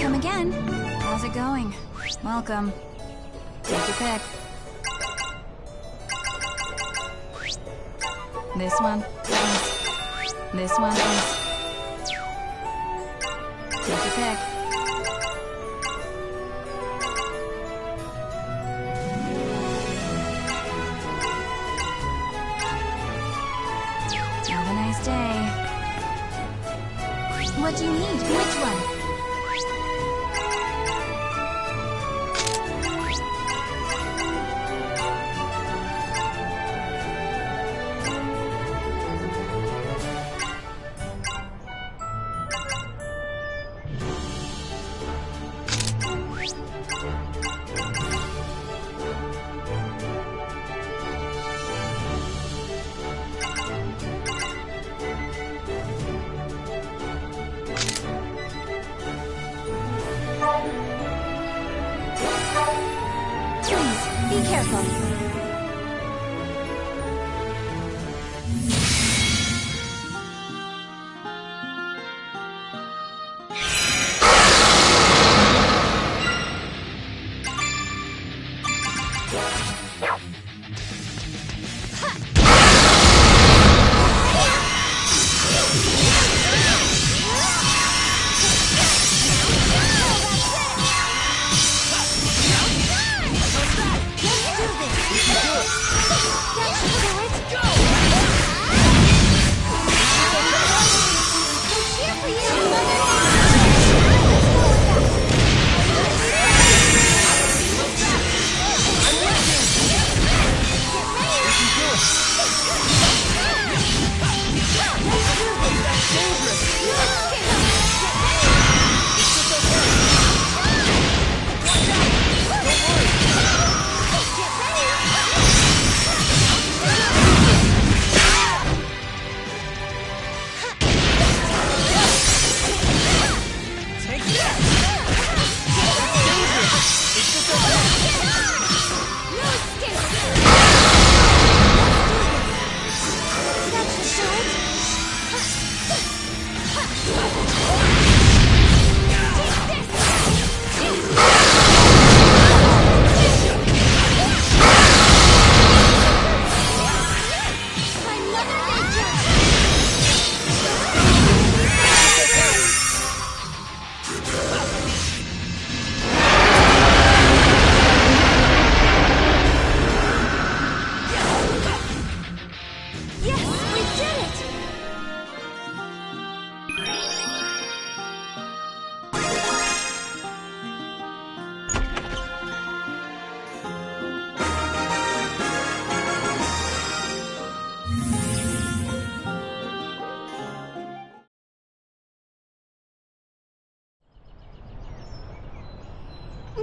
Come again. How's it going? Welcome. Take your pick. This one. This one. Take your pick. Have a nice day. What do you need? Which one? Be careful.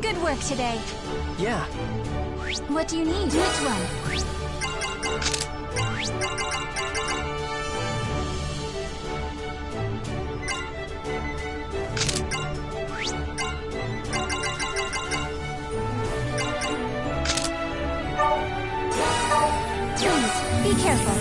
Good work today. Yeah. What do you need? Which one? Please, be careful.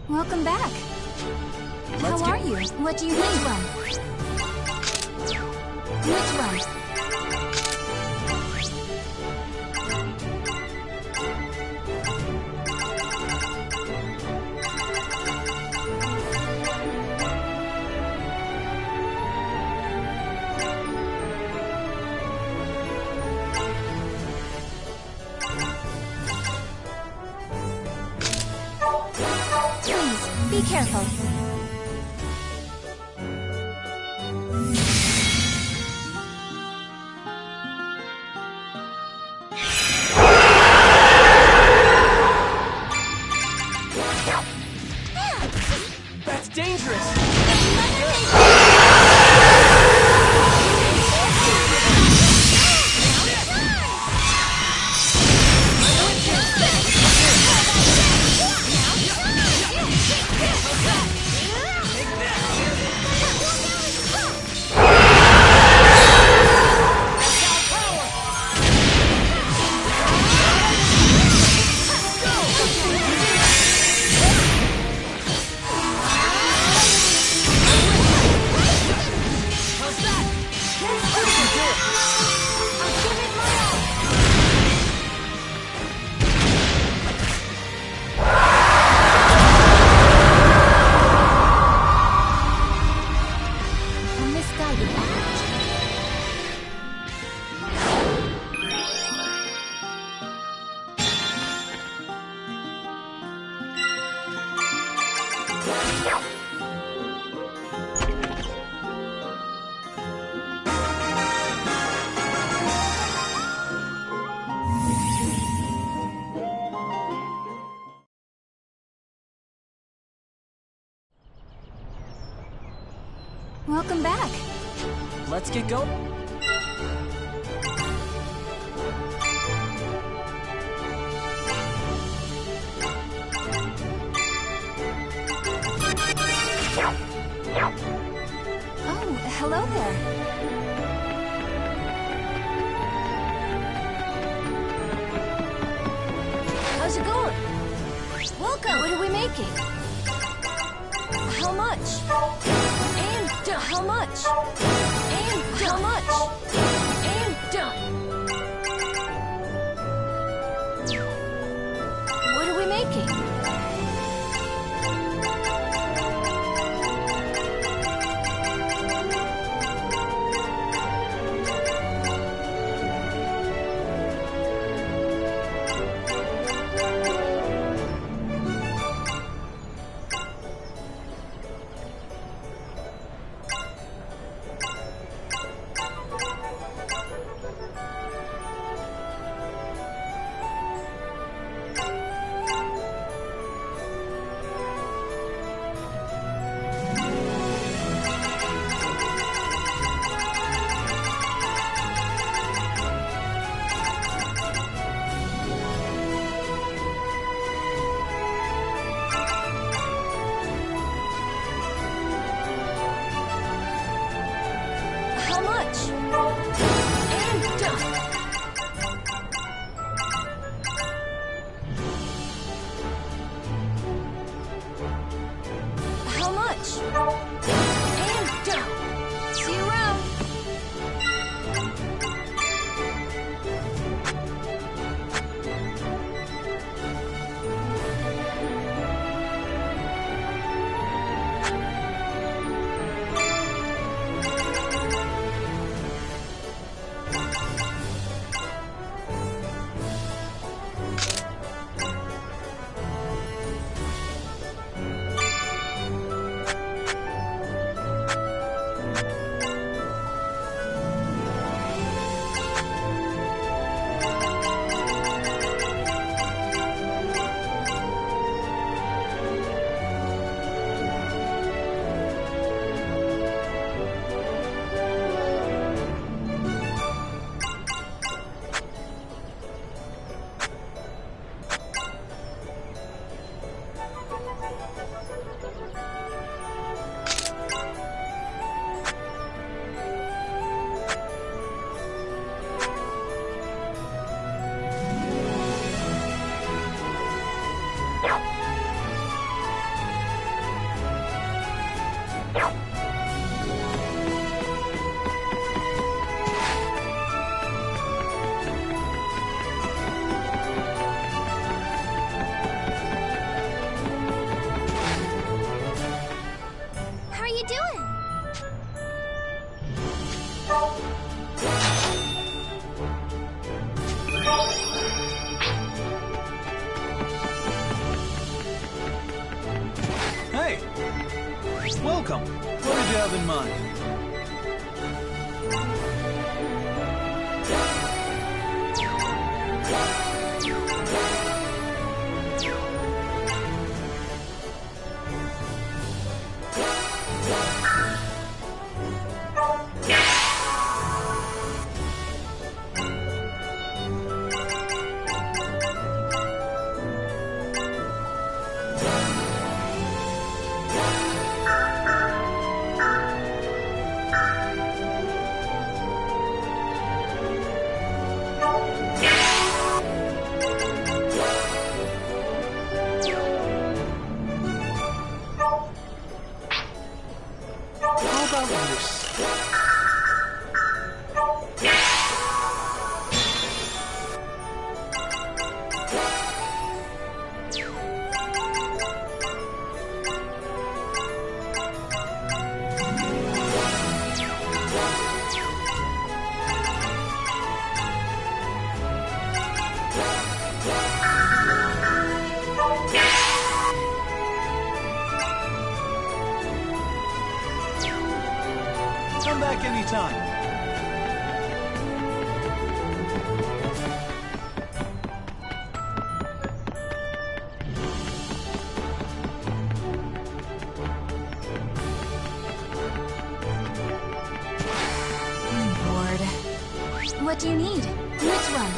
Welcome back. How are you? What do you need? Which one? Please, be careful. That's dangerous! Welcome back. Let's get going. Oh, hello there. How's it going? Welcome. What are we making? How much? And how much? And how much? And what are we making? How much? And how much? And see you around. Welcome. What did you have in mind? Come back anytime. I'm bored. What do you need? Which one?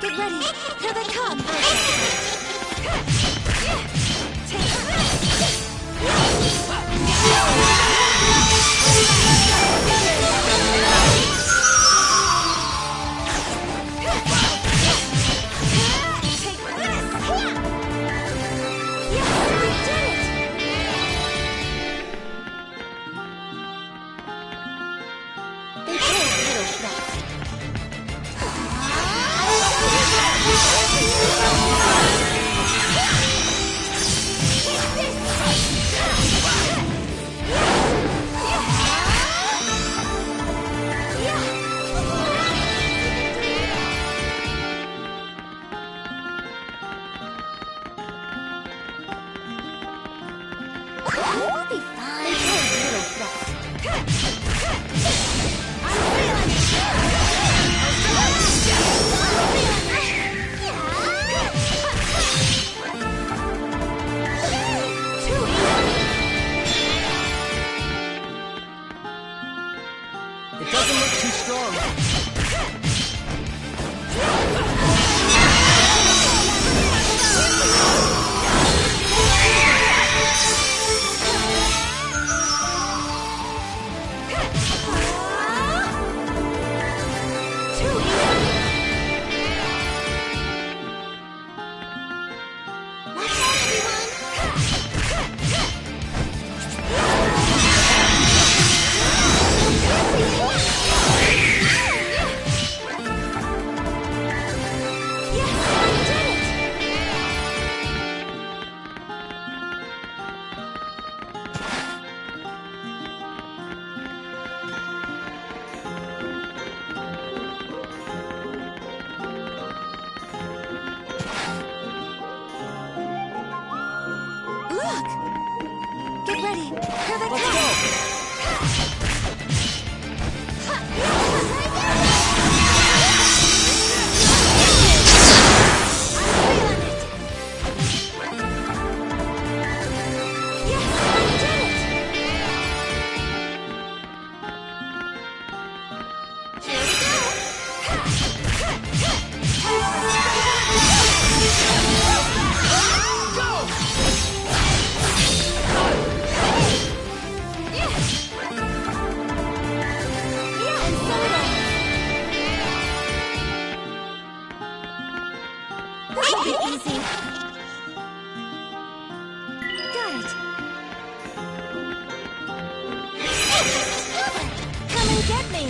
Get ready. Here they come. They pulled little shots. We'll be fine. Little threat. I'm feeling it. Too easy. It doesn't look too strong. Get ready. Here they Let's come. go! Easy. Got it. Come and get me.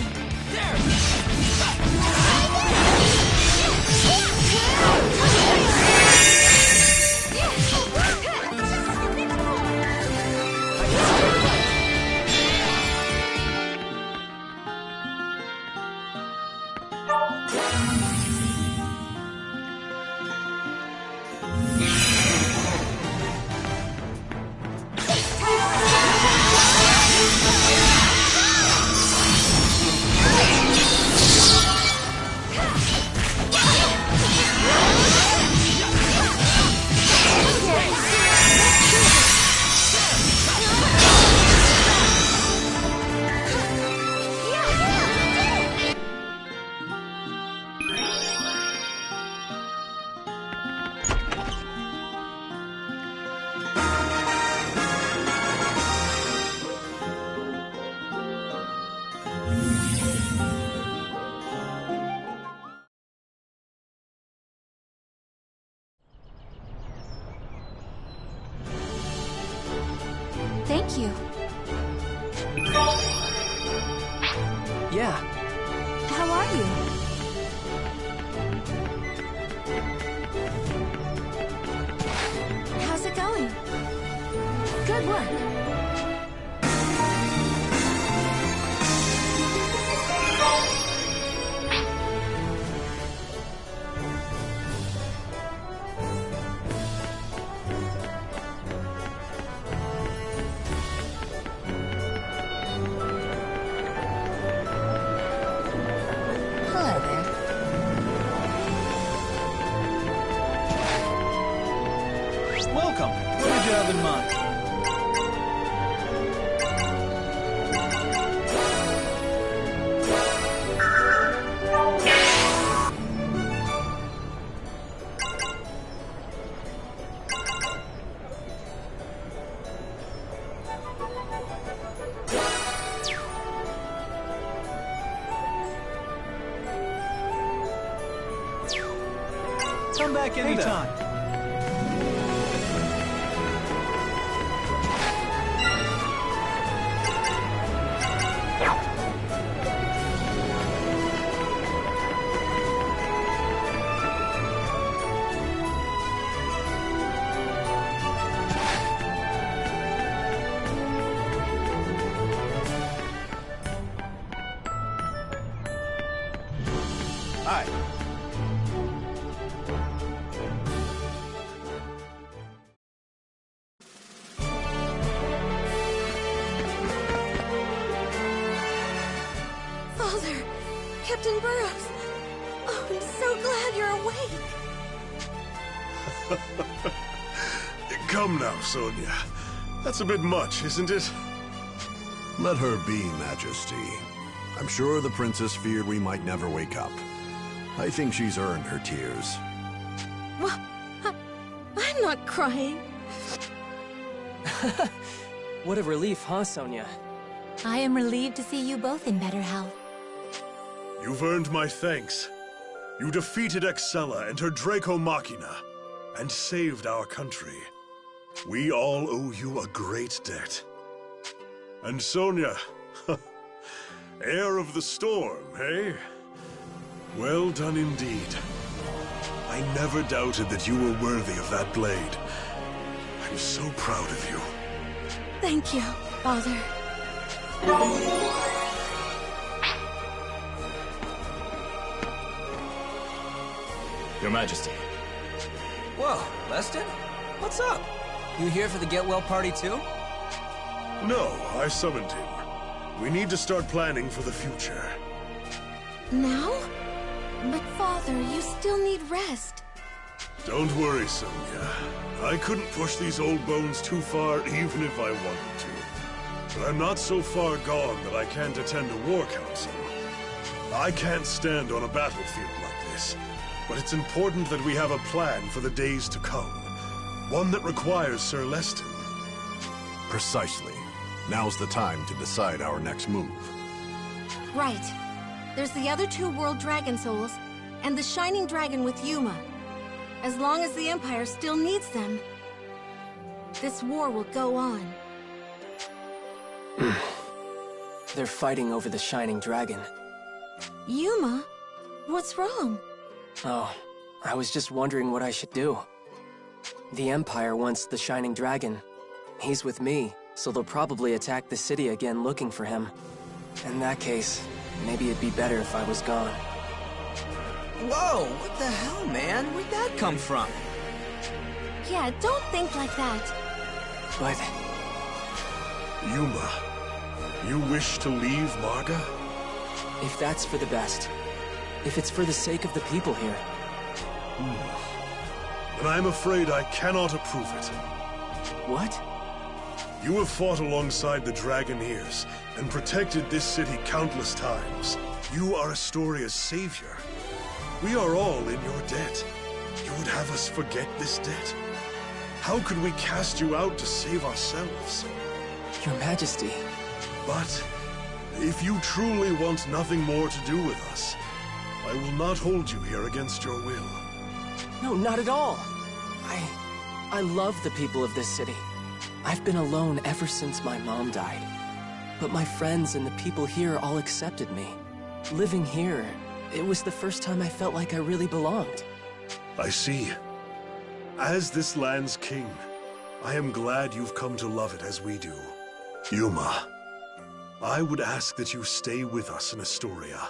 Thank you. Yeah. How are you? How's it going? Good work. Hello there. Welcome. What did you have in mind? Come back anytime. Hi. Captain Burrows! Oh, I'm so glad you're awake! Come now, Sonia. That's a bit much, isn't it? Let her be, Majesty. I'm sure the princess feared we might never wake up. I think she's earned her tears. Well, I'm not crying. What a relief, huh, Sonia? I am relieved to see you both in better health. You've earned my thanks. You defeated Excella and her Draco Machina, and saved our country. We all owe you a great debt. And Sonia, heir of the storm, eh? Well done indeed. I never doubted that you were worthy of that blade. I'm so proud of you. Thank you, Father. Your Majesty. Whoa, Leston? What's up? You here for the get-well party too? No, I summoned him. We need to start planning for the future. Now? But Father, you still need rest. Don't worry, Sonia. I couldn't push these old bones too far even if I wanted to. But I'm not so far gone that I can't attend a war council. I can't stand on a battlefield like this, but it's important that we have a plan for the days to come. One that requires Sir Leston. Precisely. Now's the time to decide our next move. Right. There's the other two World Dragon Souls, and the Shining Dragon with Yuma. As long as the Empire still needs them, this war will go on. They're fighting over the Shining Dragon. Yuma? What's wrong? Oh, I was just wondering what I should do. The Empire wants the Shining Dragon. He's with me, so they'll probably attack the city again looking for him. In that case, maybe it'd be better if I was gone. Whoa, what the hell, man? Where'd that come from? Yeah, don't think like that. But Yuma, you wish to leave Marga? if that's for the best, if it's for the sake of the people here, Then I'm afraid I cannot approve it. what? You have fought alongside the Dragoneers and protected this city countless times. You are Astoria's savior. We are all in your debt. You would have us forget this debt? How could we cast you out to save ourselves? Your Majesty. But if you truly want nothing more to do with us, I will not hold you here against your will. No, not at all. I love the people of this city. I've been alone ever since my mom died. But my friends and the people here all accepted me. Living here, it was the first time I felt like I really belonged. I see. As this land's king, I am glad you've come to love it as we do. Yuma, I would ask that you stay with us in Astoria.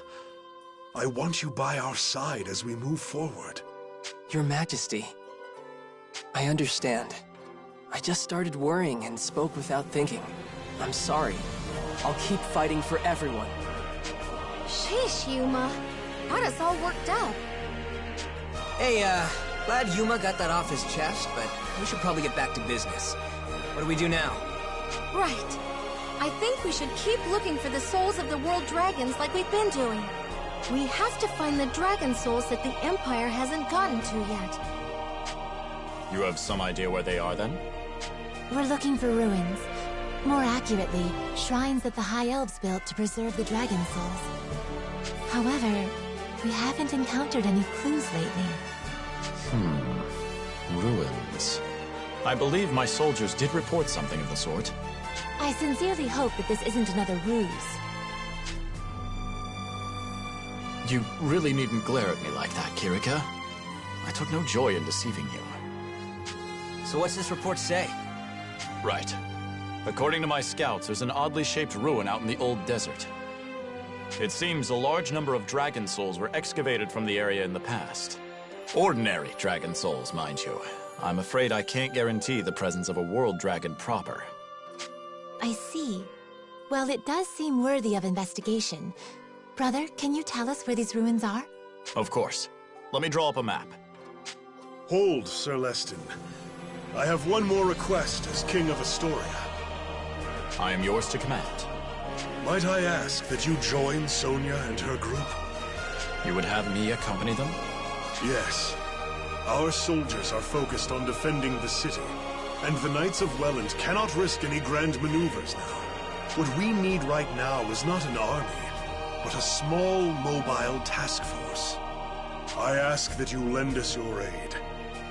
I want you by our side as we move forward. Your Majesty, I understand. I just started worrying and spoke without thinking. I'm sorry. I'll keep fighting for everyone. Sheesh, Yuma. Got us all worked up. Hey, glad Yuma got that off his chest, but we should probably get back to business. What do we do now? Right. I think we should keep looking for the souls of the World Dragons like we've been doing. We have to find the Dragon Souls that the Empire hasn't gotten to yet. You have some idea where they are, then? We're looking for ruins. More accurately, shrines that the High Elves built to preserve the Dragon Souls. However, we haven't encountered any clues lately. Ruins. I believe my soldiers did report something of the sort. I sincerely hope that this isn't another ruse. You really needn't glare at me like that, Kirika. I took no joy in deceiving you. So what's this report say? Right. According to my scouts, there's an oddly shaped ruin out in the old desert. It seems a large number of dragon souls were excavated from the area in the past. Ordinary dragon souls, mind you. I'm afraid I can't guarantee the presence of a world dragon proper. I see. Well, it does seem worthy of investigation. Brother, can you tell us where these ruins are? Of course. Let me draw up a map. Hold, Sir Leston. I have one more request as King of Astoria. I am yours to command. Might I ask that you join Sonia and her group? You would have me accompany them? Yes. Our soldiers are focused on defending the city, and the Knights of Welland cannot risk any grand maneuvers now. What we need right now is not an army, but a small, mobile task force. I ask that you lend us your aid.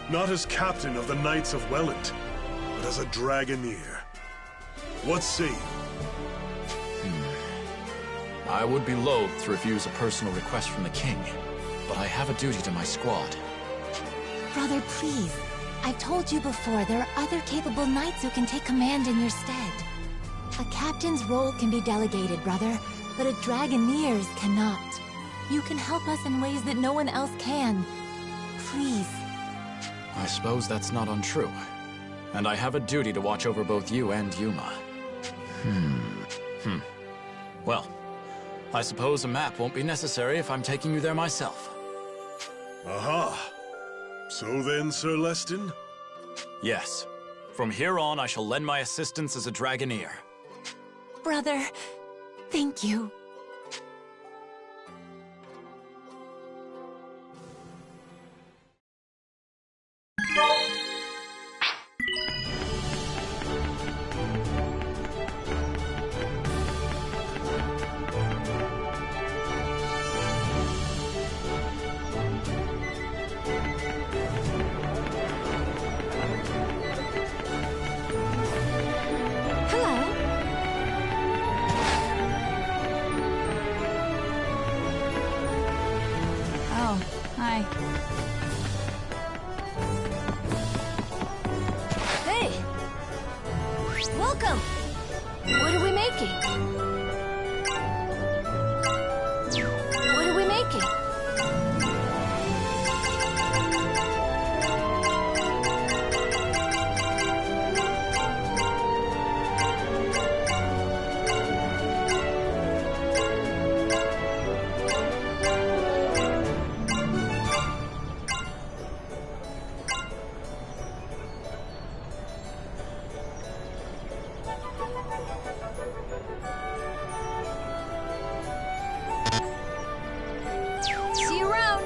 Not as captain of the Knights of Welland, but as a Dragoneer. What say you? I would be loath to refuse a personal request from the king, but I have a duty to my squad. Brother, please. I've told you before, there are other capable knights who can take command in your stead. A captain's role can be delegated, brother, but a Dragoneer's cannot. You can help us in ways that no one else can. Please. I suppose that's not untrue. And I have a duty to watch over both you and Yuma. Well, I suppose a map won't be necessary if I'm taking you there myself. Aha! So then, Sir Leston? Yes. From here on, I shall lend my assistance as a Dragoneer. Brother, thank you. Welcome! What are we making? What are we making? See you around!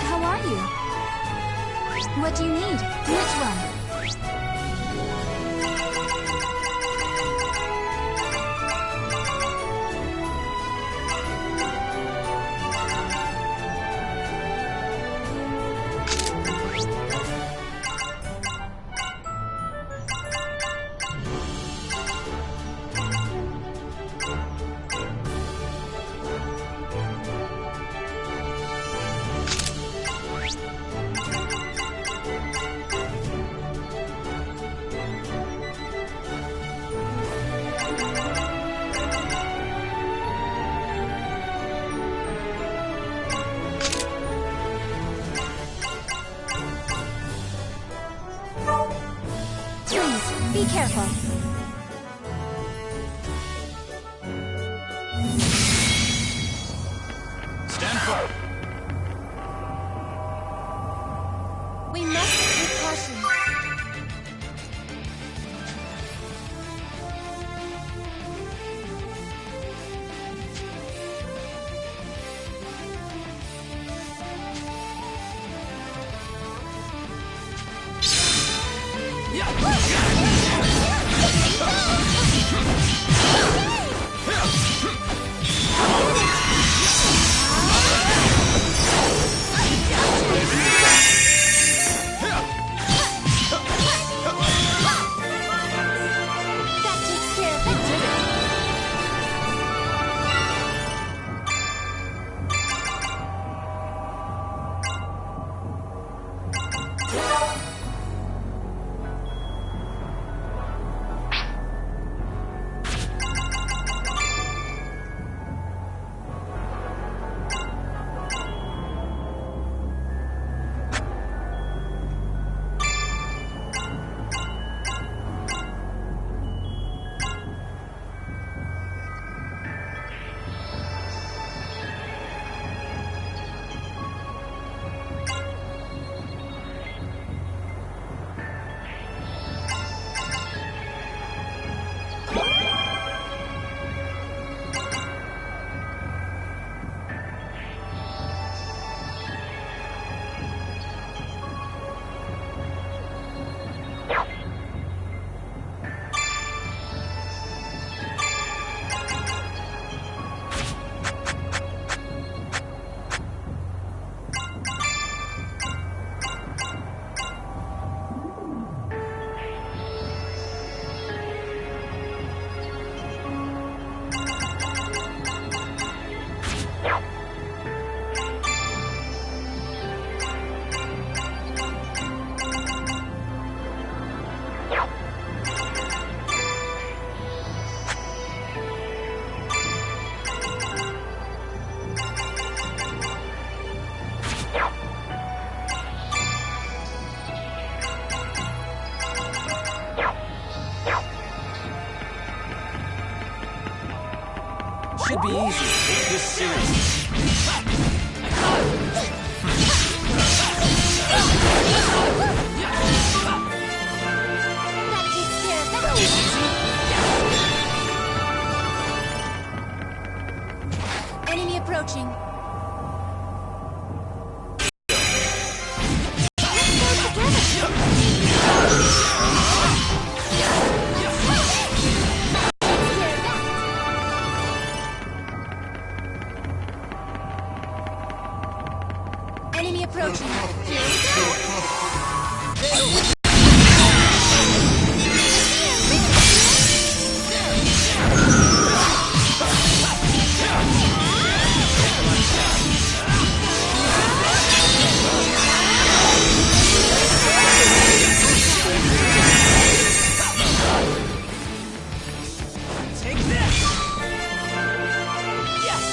How are you? What do you need? Which one? Please, be careful. Stand firm. We must take caution. That takes care of it, did it? be easy. Take this seriously. That takes care of that. That was easy. Enemy approaching. Enemy approaching. Here we go. Take this! Yes!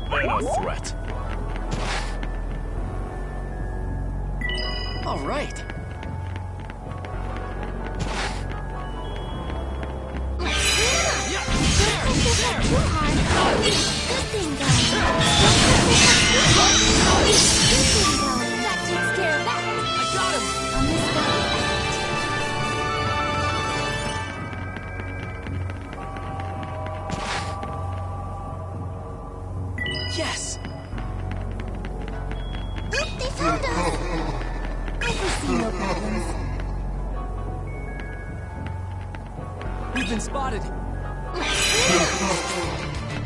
They're no threat. All right. Too hard. Good thing going. Good thing going. That takes care of that. I got him! On this guy. Yes! Oop, they found us. I foresee no problems. We've been spotted!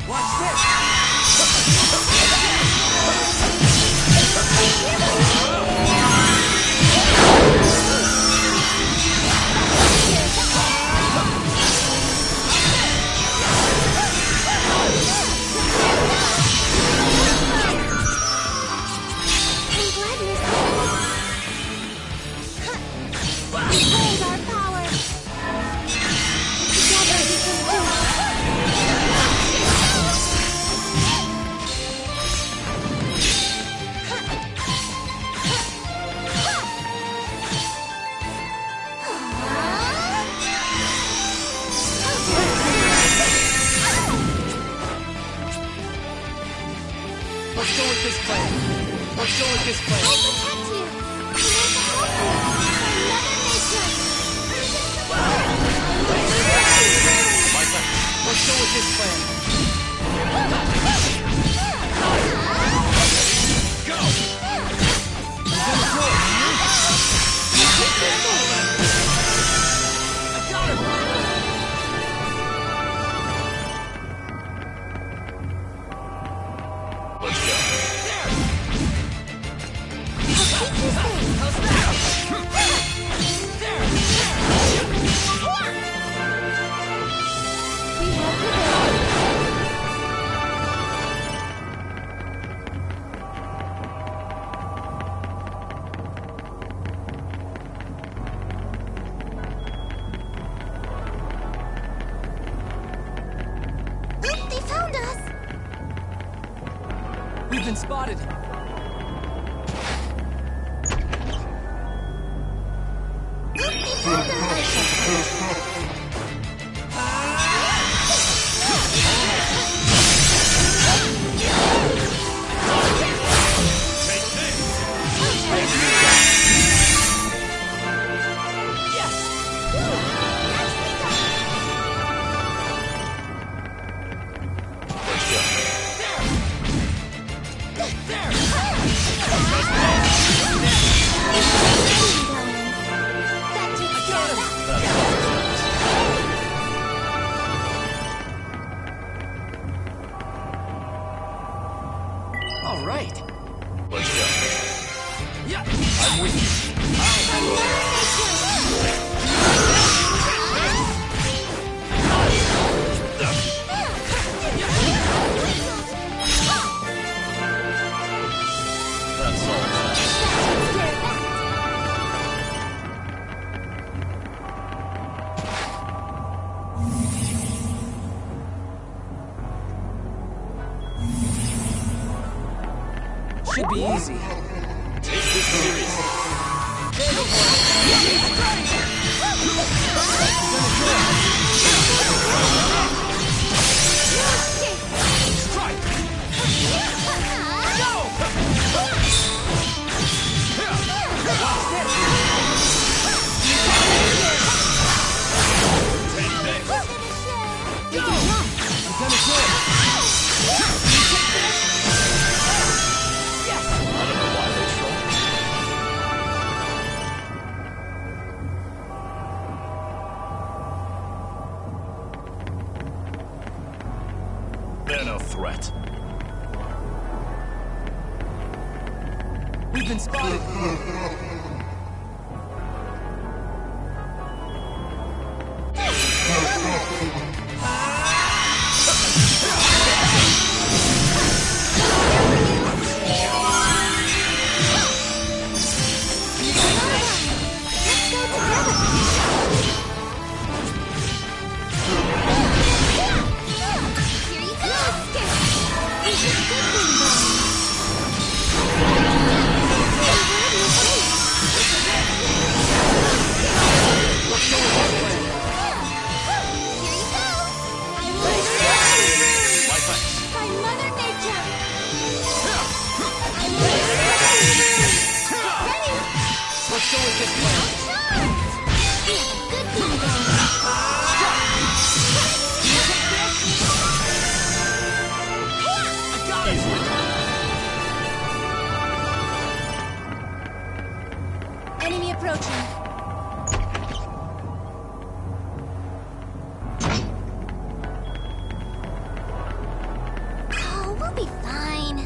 Watch this! I'm glad you're safe. Behold our power. Together we can do it. Let's go with this plan. Let's go with this plan. I'll protect you. I want to help you. My thanks. Let's go with this plan. Go! I got him! Let's go. How's that? We have to Oop, they found us. We've been spotted. Oop, they found us. Let's go. There! should be easy. Take this seriously. They're no threat. We've been spotted. Enemy approaching. Oh, we'll be fine.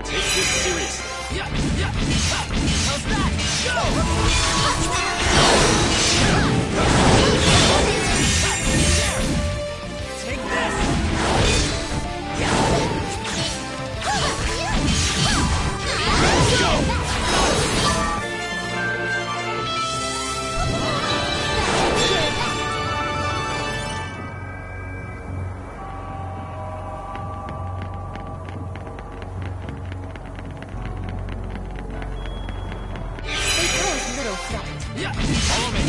Take this seriously. How's that? Take this! Follow me.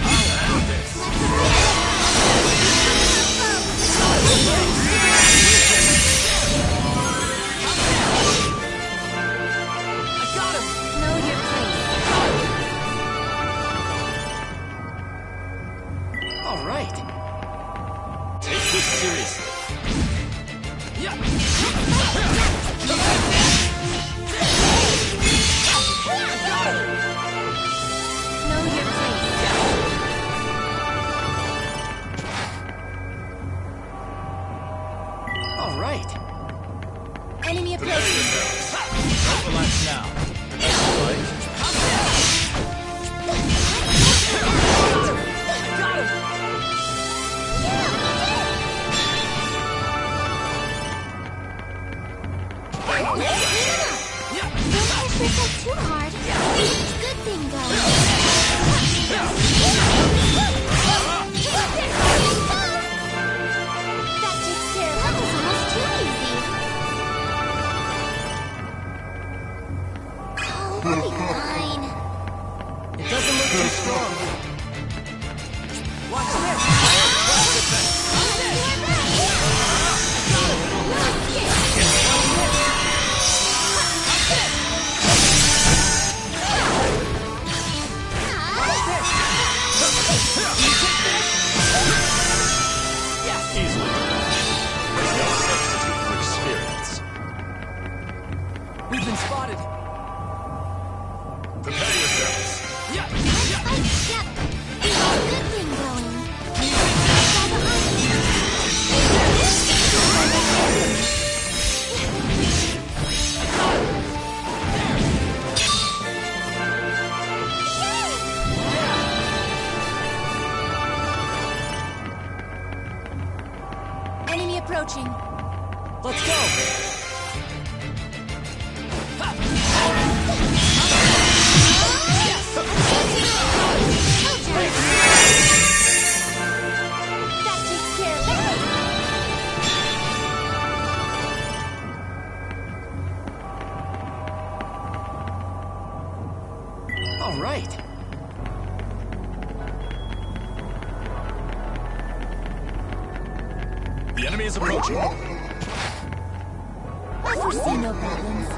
I'll handle this. I got him! Know your place. All right. Take this seriously. Know your place. All right. Enemy Prepare approaching. yourselves. Don't relax now. That's all right. I got him! Don't push yourself too hard. Good thing going. That takes care of that was almost too easy. Oh, we'll be fine. It doesn't look too strong. Watch this! Easily. There's no substitute for experience. We've been spotted. Prepare yourselves. Yep. Good thing going. Fall behind me. Enemy approaching. Let's go! That takes care of that. All right. The enemy is approaching. I foresee no problems.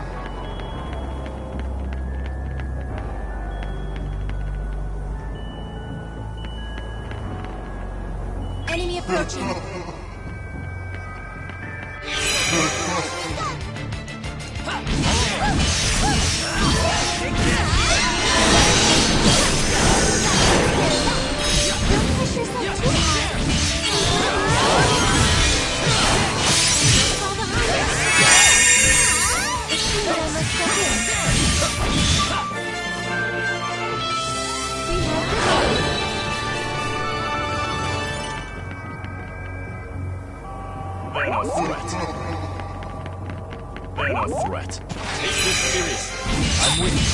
Enemy approaching. Don't push yourself too hard. Fall behind us. It seems I must step in. We have They're no threat. They're no threat. Take this seriously. I'm with you.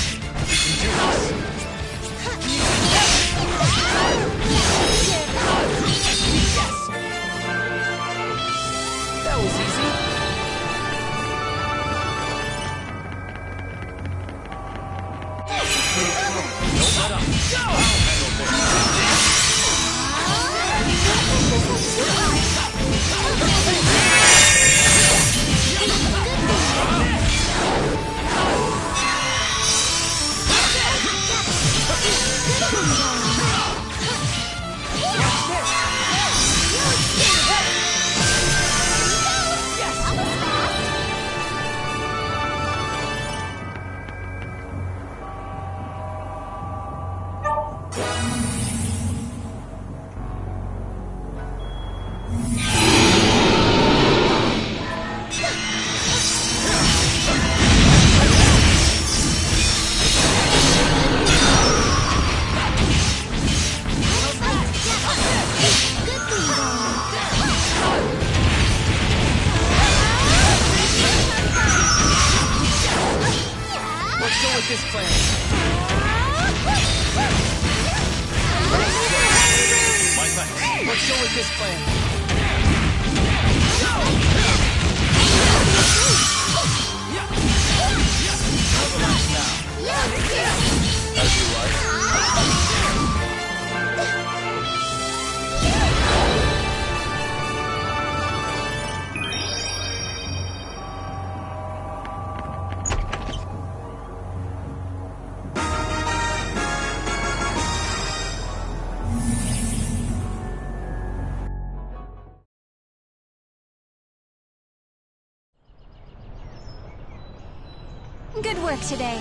We can do this. Yes! That was easy. Don't let up. I'll handle Let's go with this plan. My thanks. Let's go with this plan. Relax now. As you like. Good work today.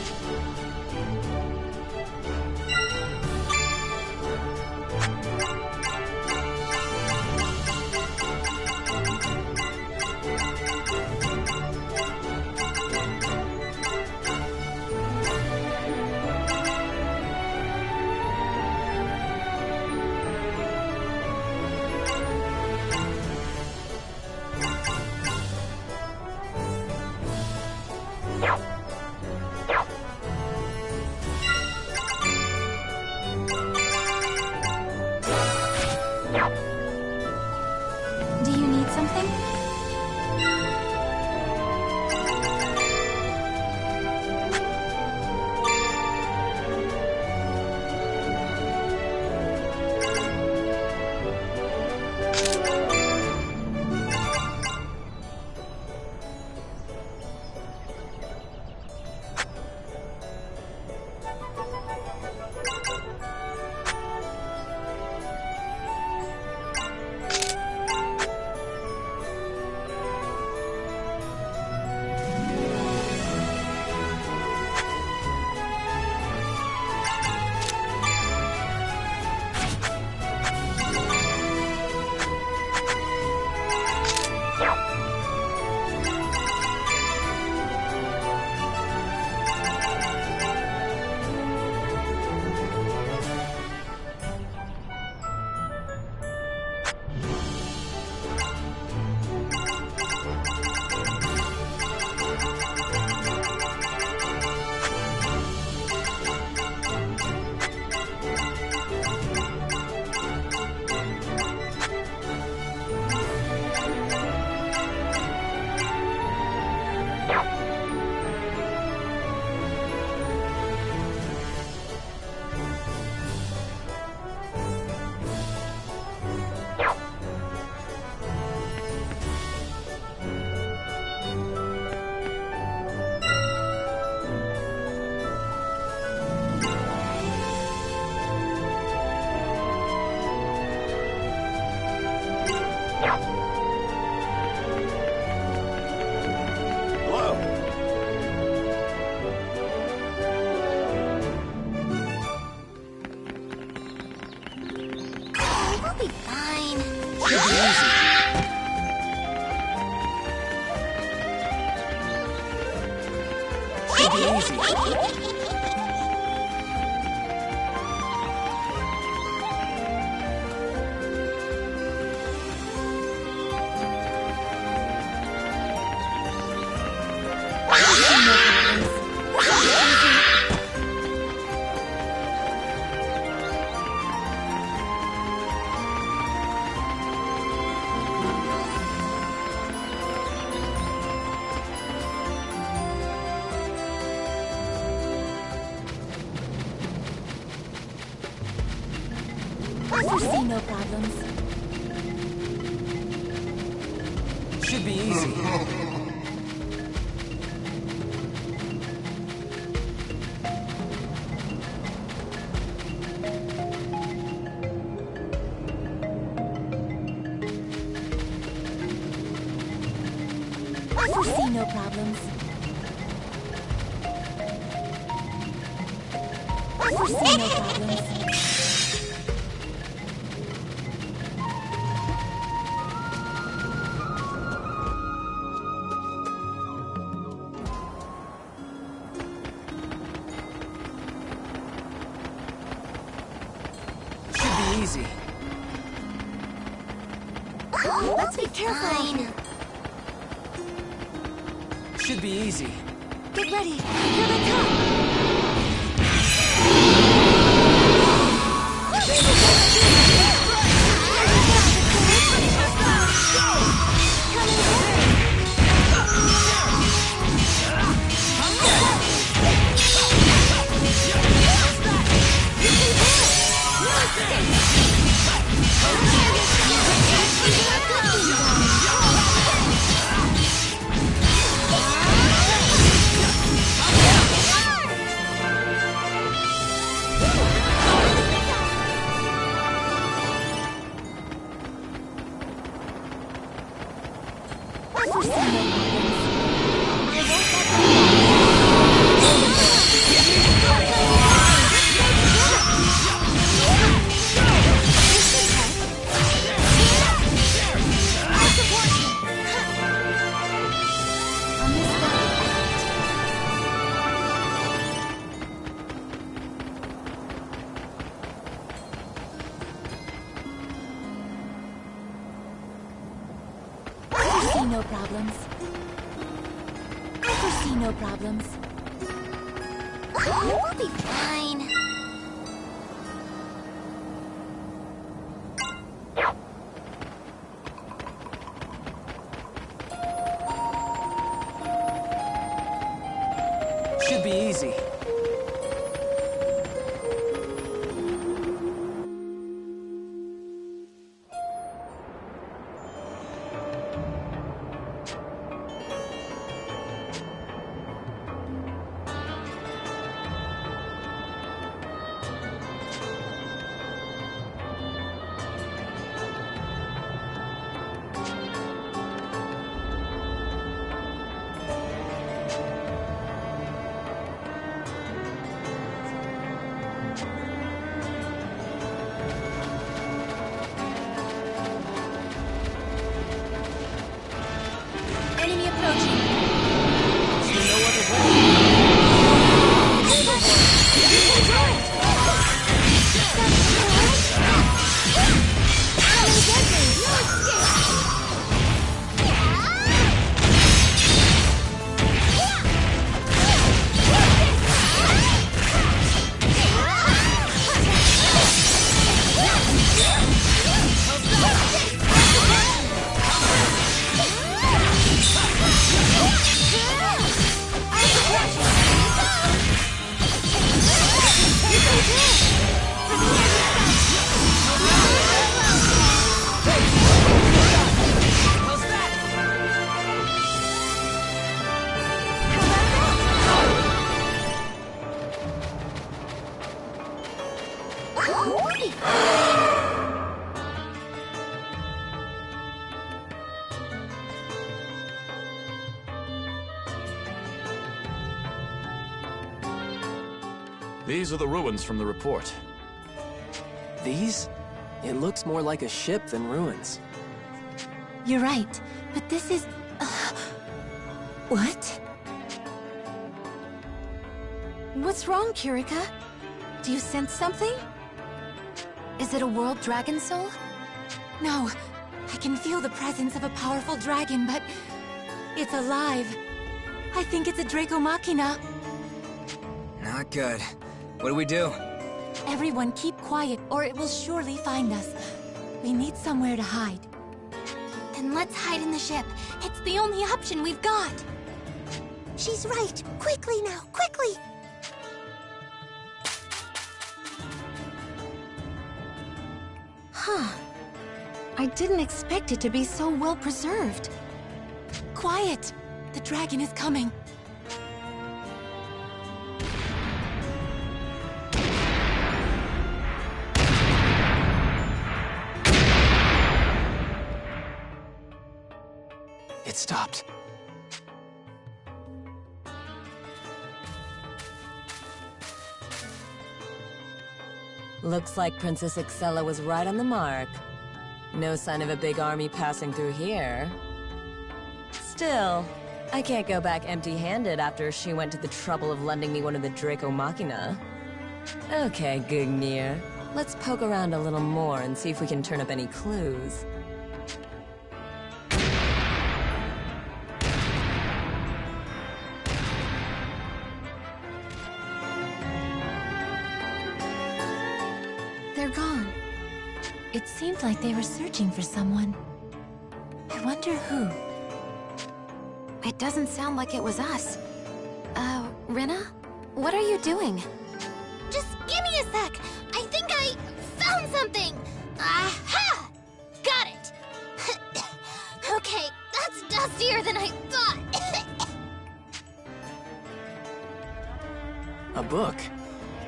Should be easy. I foresee no problems. Should be easy. I foresee no problems. I foresee no problems. Should be easy. Let's be careful out here. Should be easy. Get ready. Here they come. No problems. I foresee no problems. We'll be fine. Should be easy. Enemy approaching. There's no other way. These are the ruins from the report. These? It looks more like a ship than ruins. You're right, but this is... What? What's wrong, Kirika? Do you sense something? Is it a world dragon soul? No, I can feel the presence of a powerful dragon, but... it's alive. I think it's a Draco Machina. Not good. What do we do? Everyone keep quiet, or it will surely find us. We need somewhere to hide. Then let's hide in the ship. It's the only option we've got. She's right. Quickly now, quickly! Huh. I didn't expect it to be so well preserved. Quiet! The dragon is coming. It stopped. Looks like Princess Excella was right on the mark. No sign of a big army passing through here. Still, I can't go back empty-handed after she went to the trouble of lending me one of the Draco Machina. Okay, Gugnir. Let's poke around a little more and see if we can turn up any clues. They're gone. It seemed like they were searching for someone. I wonder who. It doesn't sound like it was us. Rena? What are you doing? Just give me a sec. I think I found something. Aha! Got it. Okay, that's dustier than I thought. A book?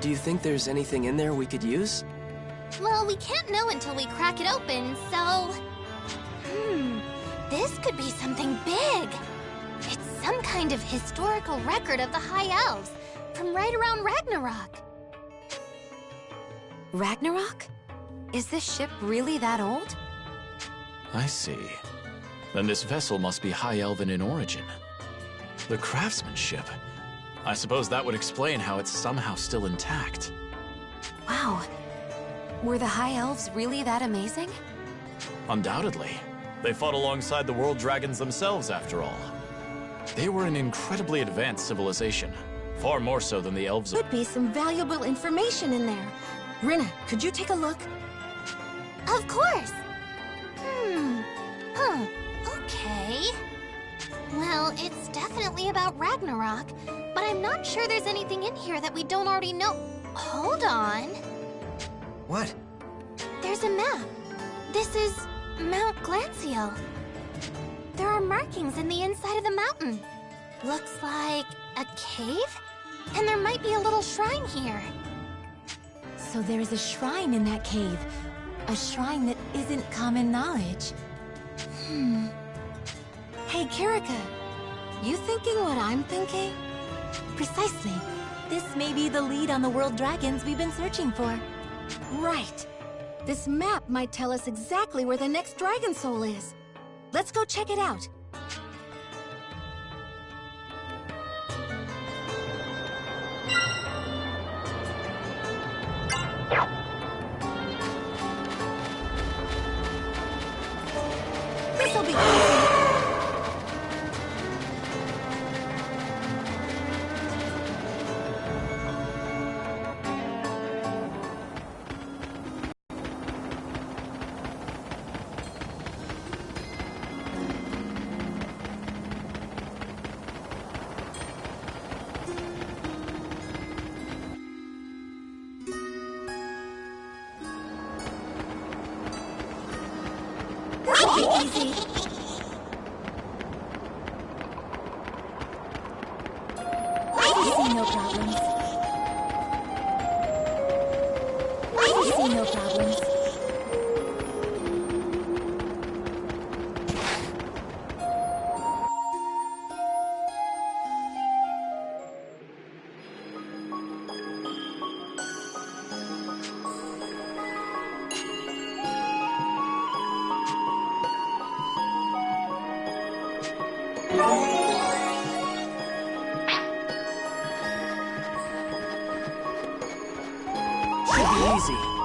Do you think there's anything in there we could use? Well, we can't know until we crack it open, so... This could be something big. It's some kind of historical record of the High Elves, from right around Ragnarok. Ragnarok? Is this ship really that old? I see. Then this vessel must be High Elven in origin. The craftsmanship. I suppose that would explain how it's somehow still intact. Wow. Were the High Elves really that amazing? Undoubtedly. They fought alongside the world dragons themselves, after all. They were an incredibly advanced civilization. Far more so than the elves. Could be some valuable information in there. Rena, could you take a look? Of course. Okay. Well, it's definitely about Ragnarok, but I'm not sure there's anything in here that we don't already know. Hold on. What? There's a map. This is Mount Glancial. There are markings in the inside of the mountain. Looks like a cave? And there might be a little shrine here. So there is a shrine in that cave. A shrine that isn't common knowledge. Hey, Kirika. You thinking what I'm thinking? Precisely. This may be the lead on the world dragons we've been searching for. Right. This map might tell us exactly where the next Dragon Soul is. Let's go check it out. This'll be easy. Easy. I see no problems. I see no problems. easy.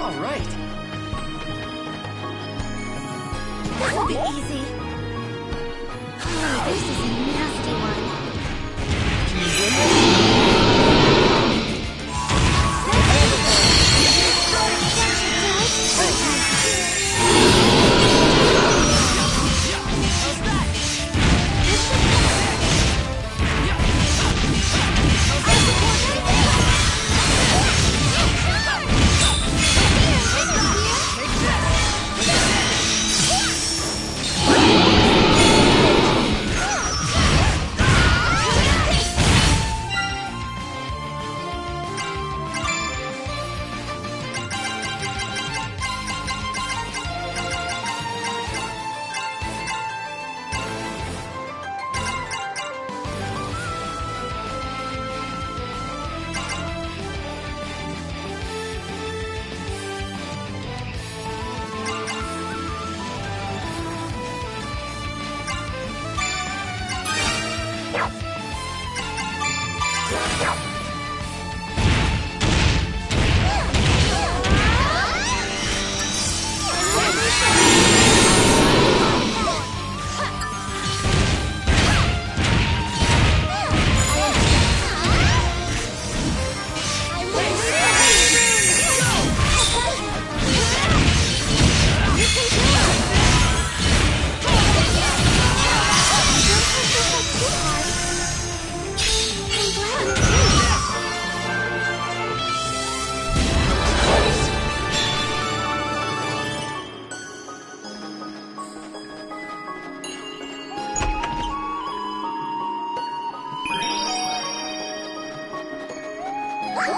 All right. This'll be easy. Oh, this is a nasty one. Can you win this?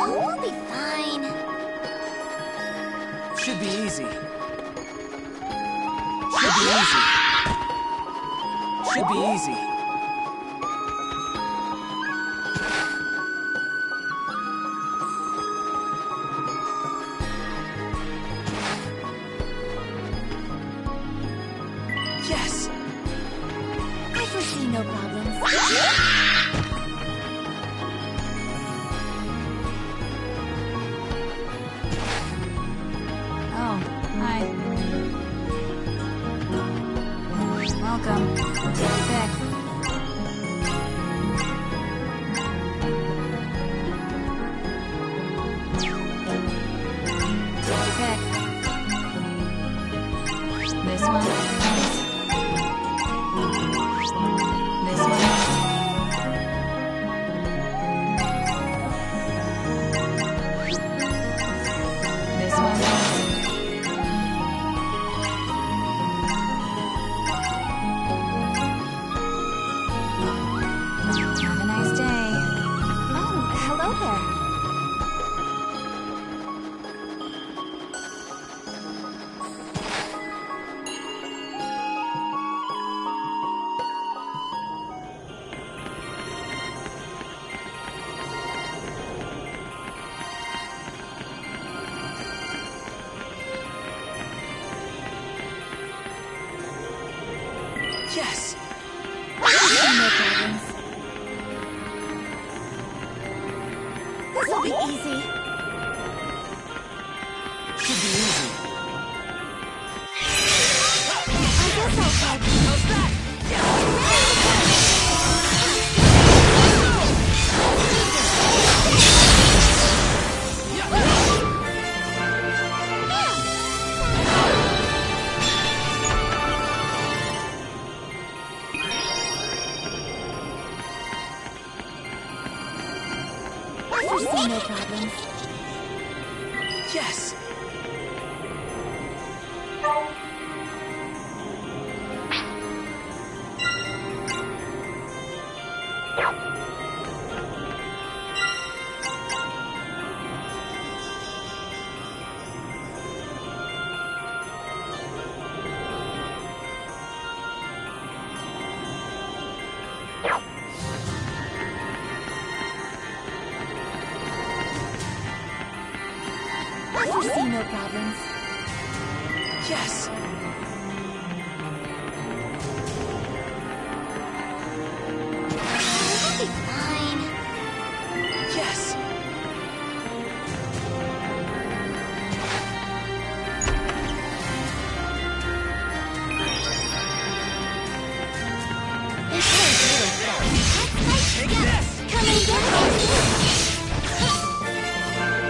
We'll be fine. Should be easy. Should be easy. Should be easy. Yes! I foresee no problems. Oh, hi. Welcome. Take your pick. Take your pick. This one. This one. This one. Have a nice day. Oh, hello there. Yes! No problems. This'll be easy. Should be easy. I guess I'll try. How's that? more problems. Yes! It'll be fine. Yes! Take this! Come and get it!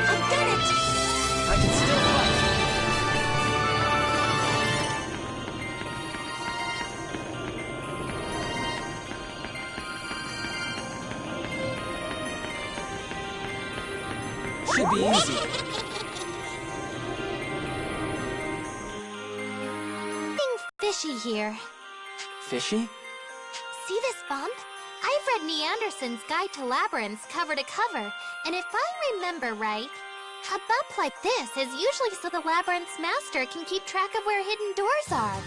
I've done it! I can still fight! Should be easy. Something fishy here. Fishy? See this bump? I've read Neanderson's Guide to Labyrinths cover to cover, and if I remember right, a bump like this is usually so the labyrinth's master can keep track of where hidden doors are.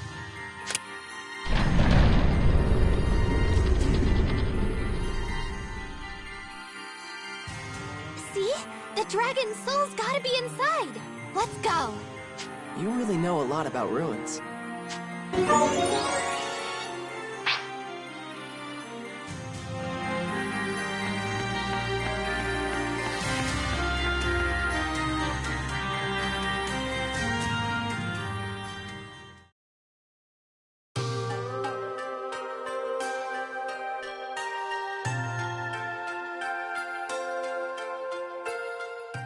See? The dragon's soul's gotta be inside! Let's go! You really know a lot about ruins.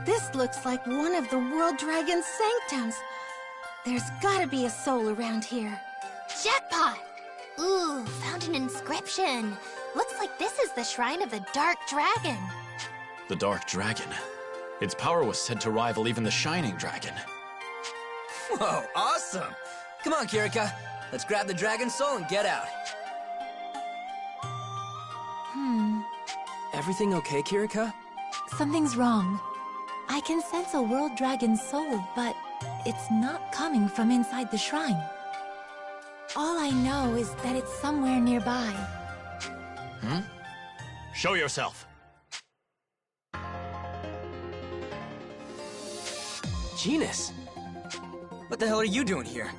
This looks like one of the World Dragon's sanctums. There's gotta be a soul around here. Jackpot! Ooh, found an inscription. Looks like this is the shrine of the Dark Dragon. The Dark Dragon. Its power was said to rival even the Shining Dragon. Whoa, awesome! Come on, Kirika. Let's grab the dragon soul and get out. Everything okay, Kirika? Something's wrong. I can sense a World Dragon's soul, but it's not coming from inside the shrine. All I know is that it's somewhere nearby. Show yourself. Genus! What the hell are you doing here?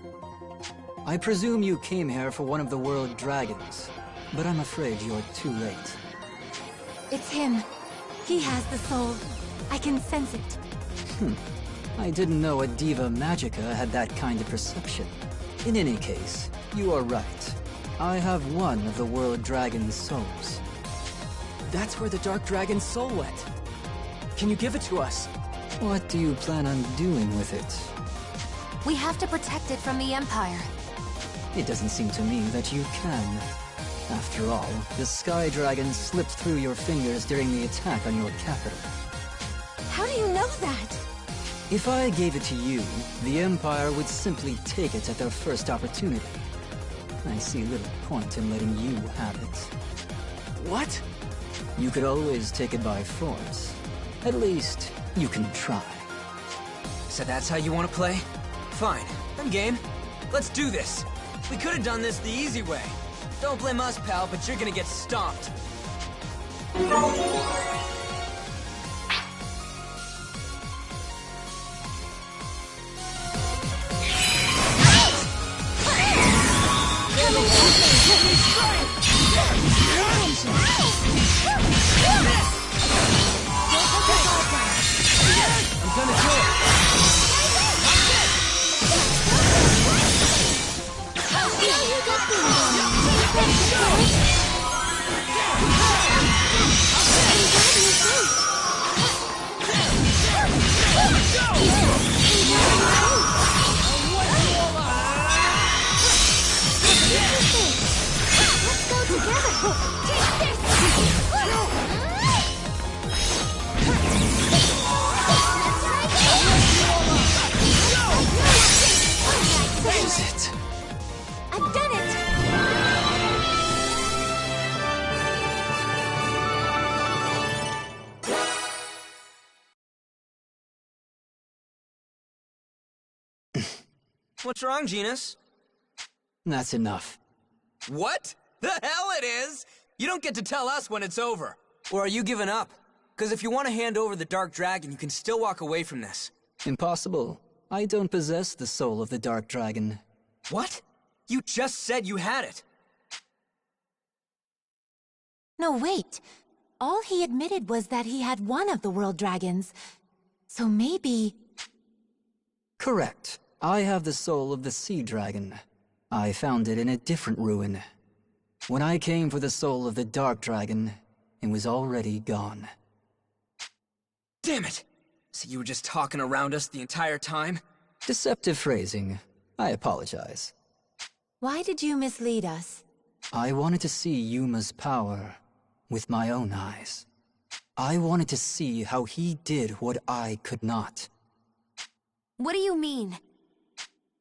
I presume you came here for one of the World Dragons, but I'm afraid you're too late. It's him. He has the soul. I can sense it. I didn't know a Diva Magica had that kind of perception. In any case, you are right. I have one of the World Dragon's souls. That's where the Dark Dragon's soul went. Can you give it to us? What do you plan on doing with it? We have to protect it from the Empire. It doesn't seem to me that you can. After all, the Sky Dragon slipped through your fingers during the attack on your capital. How do you know that? If I gave it to you, the Empire would simply take it at their first opportunity. I see little point in letting you have it. What? You could always take it by force. At least, you can try. So that's how you want to play? Fine, I'm game. Let's do this. We could have done this the easy way. Don't blame us, pal, but you're gonna get stomped. I'm gonna do it! Let's go together! Take this! Is it? I've done it! What's wrong, Genus? That's enough. What? The hell it is! You don't get to tell us when it's over. Or are you giving up? Because if you want to hand over the Dark Dragon, you can still walk away from this. Impossible. I don't possess the soul of the Dark Dragon. What? You just said you had it! No, wait. All he admitted was that he had one of the world dragons. So maybe... Correct. I have the soul of the Sea Dragon. I found it in a different ruin. When I came for the soul of the Dark Dragon, it was already gone. Damn it! So you were just talking around us the entire time? Deceptive phrasing. I apologize. Why did you mislead us? I wanted to see Yuma's power with my own eyes. I wanted to see how he did what I could not. What do you mean?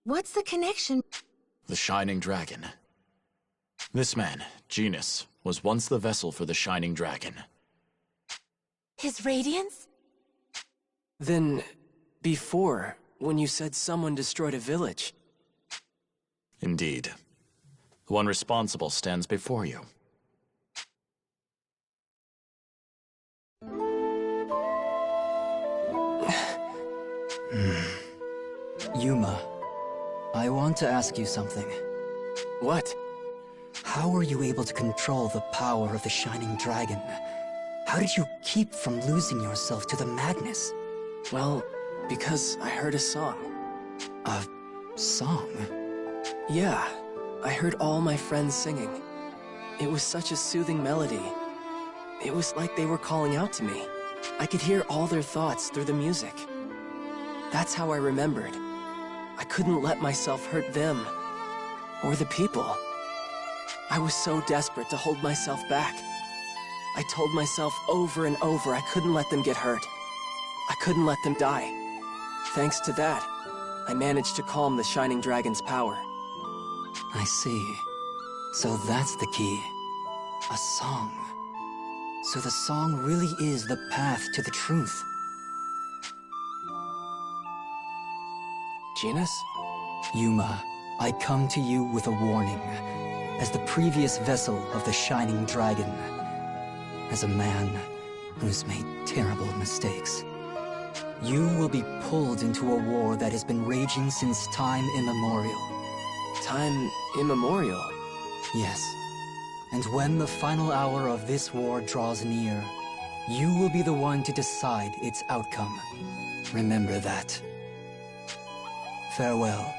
What's the connection? The Shining Dragon. This man, Genus, was once the vessel for the Shining Dragon. His radiance? Then, before, when you said someone destroyed a village... Indeed. The one responsible stands before you. Yuma, I want to ask you something. What? How were you able to control the power of the Shining Dragon? How did you keep from losing yourself to the madness? Well, because I heard a song. A song? Yeah, I heard all my friends singing. It was such a soothing melody. It was like they were calling out to me. I could hear all their thoughts through the music. That's how I remembered. I couldn't let myself hurt them, or the people. I was so desperate to hold myself back. I told myself over and over I couldn't let them get hurt. I couldn't let them die. Thanks to that, I managed to calm the Shining Dragon's power. I see. So that's the key. A song. So the song really is the path to the truth. Genus? Yuma, I come to you with a warning. As the previous vessel of the Shining Dragon. As a man who's made terrible mistakes. You will be pulled into a war that has been raging since time immemorial. Time immemorial? Yes. And when the final hour of this war draws near, you will be the one to decide its outcome. Remember that. Farewell.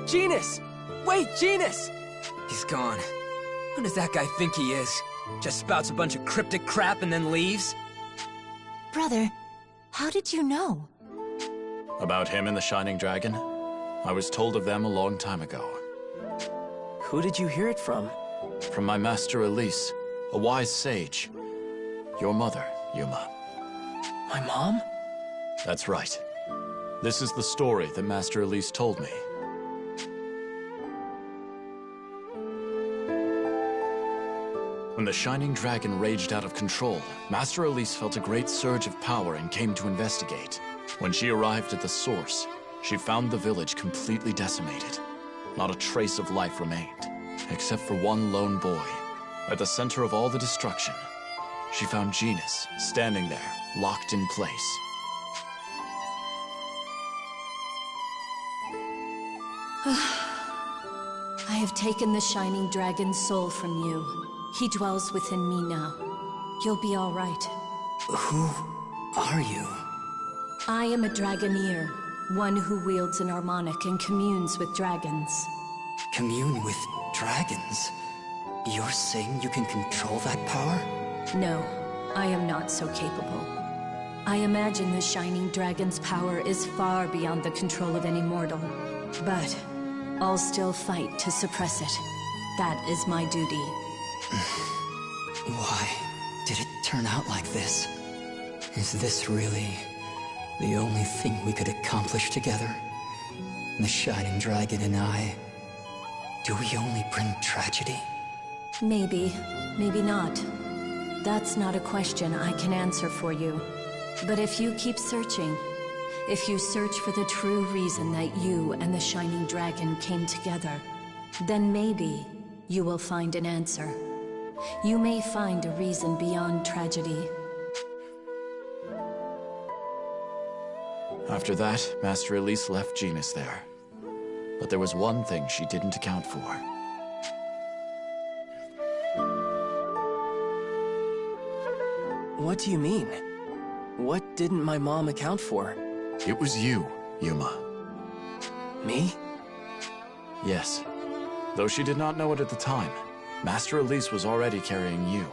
Genus! Wait, Genus! He's gone. Who does that guy think he is? Just spouts a bunch of cryptic crap and then leaves? Brother, how did you know? About him and the Shining Dragon? I was told of them a long time ago. Who did you hear it from? From my master Elise, a wise sage. Your mother, Yuma. My mom? That's right. This is the story that Master Elise told me. When the Shining Dragon raged out of control, Master Elise felt a great surge of power and came to investigate. When she arrived at the source, she found the village completely decimated. Not a trace of life remained, except for one lone boy. At the center of all the destruction, she found Genus standing there, locked in place. I have taken the Shining Dragon's soul from you. He dwells within me now. You'll be all right. Who are you? I am a Dragoneer, one who wields an harmonic and communes with dragons. Commune with dragons? You're saying you can control that power? No, I am not so capable. I imagine the Shining Dragon's power is far beyond the control of any mortal. But I'll still fight to suppress it. That is my duty. Why did it turn out like this? Is this really the only thing we could accomplish together? The Shining Dragon and I? Do we only bring tragedy? Maybe, maybe not. That's not a question I can answer for you. But if you keep searching, if you search for the true reason that you and the Shining Dragon came together, then maybe you will find an answer. You may find a reason beyond tragedy. After that, Master Elise left Genus there. But there was one thing she didn't account for. What do you mean? What didn't my mom account for? It was you, Yuma. Me? Yes. Though she did not know it at the time, Master Elise was already carrying you.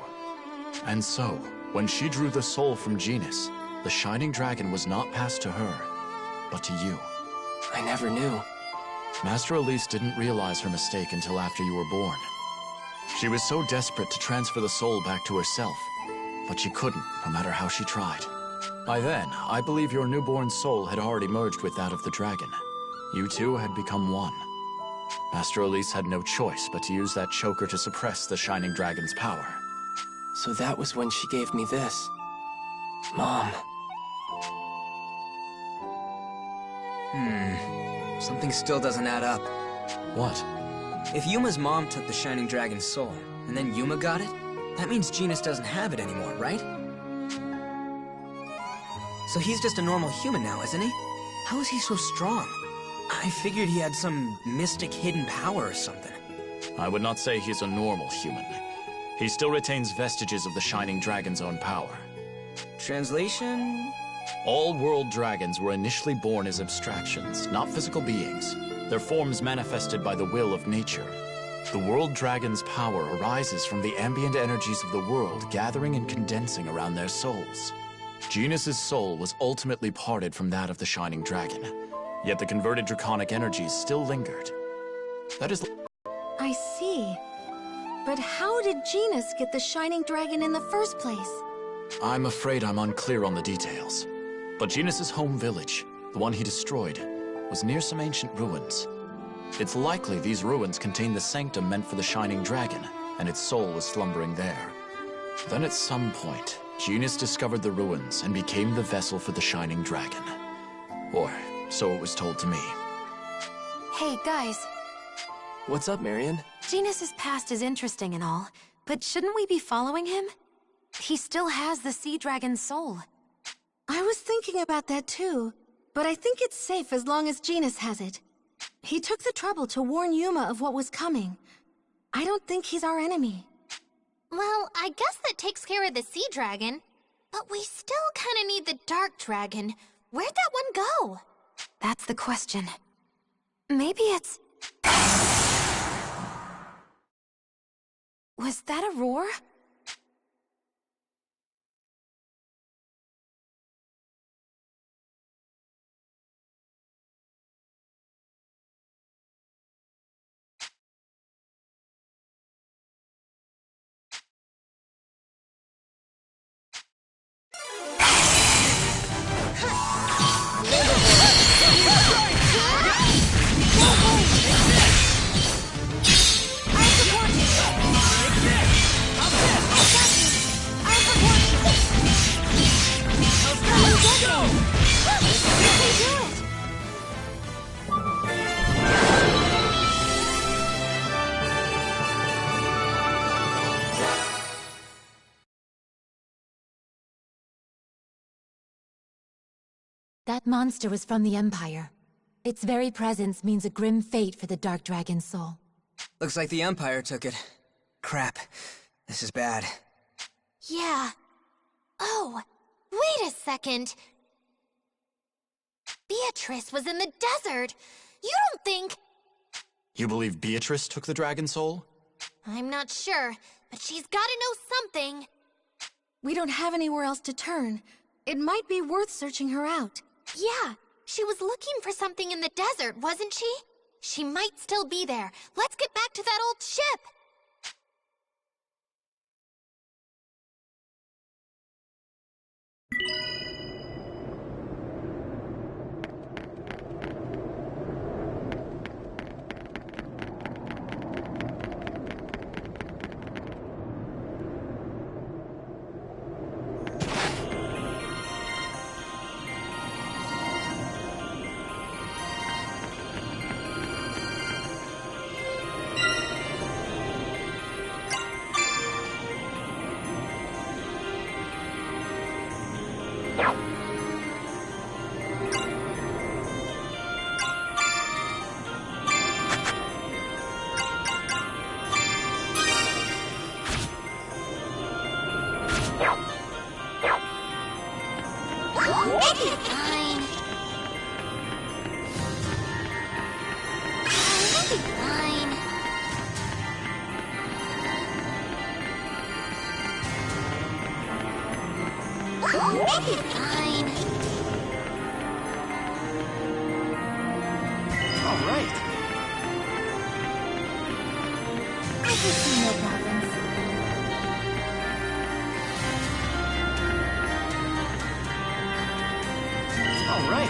And so, when she drew the soul from Genus, the Shining Dragon was not passed to her, but to you. I never knew. Master Elise didn't realize her mistake until after you were born. She was so desperate to transfer the soul back to herself, but she couldn't, no matter how she tried. By then, I believe your newborn soul had already merged with that of the dragon. You two had become one. Master Elise had no choice but to use that choker to suppress the Shining Dragon's power. So that was when she gave me this. Mom. Something still doesn't add up. What? If Yuma's mom took the Shining Dragon's soul, and then Yuma got it, that means Genus doesn't have it anymore, right? So he's just a normal human now, isn't he? How is he so strong? I figured he had some mystic hidden power or something. I would not say he's a normal human. He still retains vestiges of the Shining Dragon's own power. Translation? All world dragons were initially born as abstractions, not physical beings. Their forms manifested by the will of nature. The world dragon's power arises from the ambient energies of the world gathering and condensing around their souls. Genus's soul was ultimately parted from that of the Shining Dragon, yet the converted draconic energies still lingered. That is... I see. But how did Genus get the Shining Dragon in the first place? I'm afraid I'm unclear on the details. But Genus's home village, the one he destroyed, was near some ancient ruins. It's likely these ruins contain the sanctum meant for the Shining Dragon, and its soul was slumbering there. Then at some point, Genus discovered the ruins and became the vessel for the Shining Dragon. Or so it was told to me. Hey, guys. What's up, Marion? Genus's past is interesting and all, but shouldn't we be following him? He still has the Sea Dragon's soul. I was thinking about that too, but I think it's safe as long as Genus has it. He took the trouble to warn Yuma of what was coming. I don't think he's our enemy. Well, I guess that takes care of the Sea Dragon. But we still kind of need the Dark Dragon. Where'd that one go? That's the question. Maybe it's... Was that a roar? That monster was from the Empire. Its very presence means a grim fate for the Dark Dragon's soul. Looks like the Empire took it. Crap. This is bad. Yeah. Oh, wait a second. Beatrice was in the desert. You don't think... You believe Beatrice took the dragon soul? I'm not sure, but she's gotta know something. We don't have anywhere else to turn. It might be worth searching her out. Yeah, she was looking for something in the desert, wasn't she? She might still be there. Let's get back to that old ship! All right.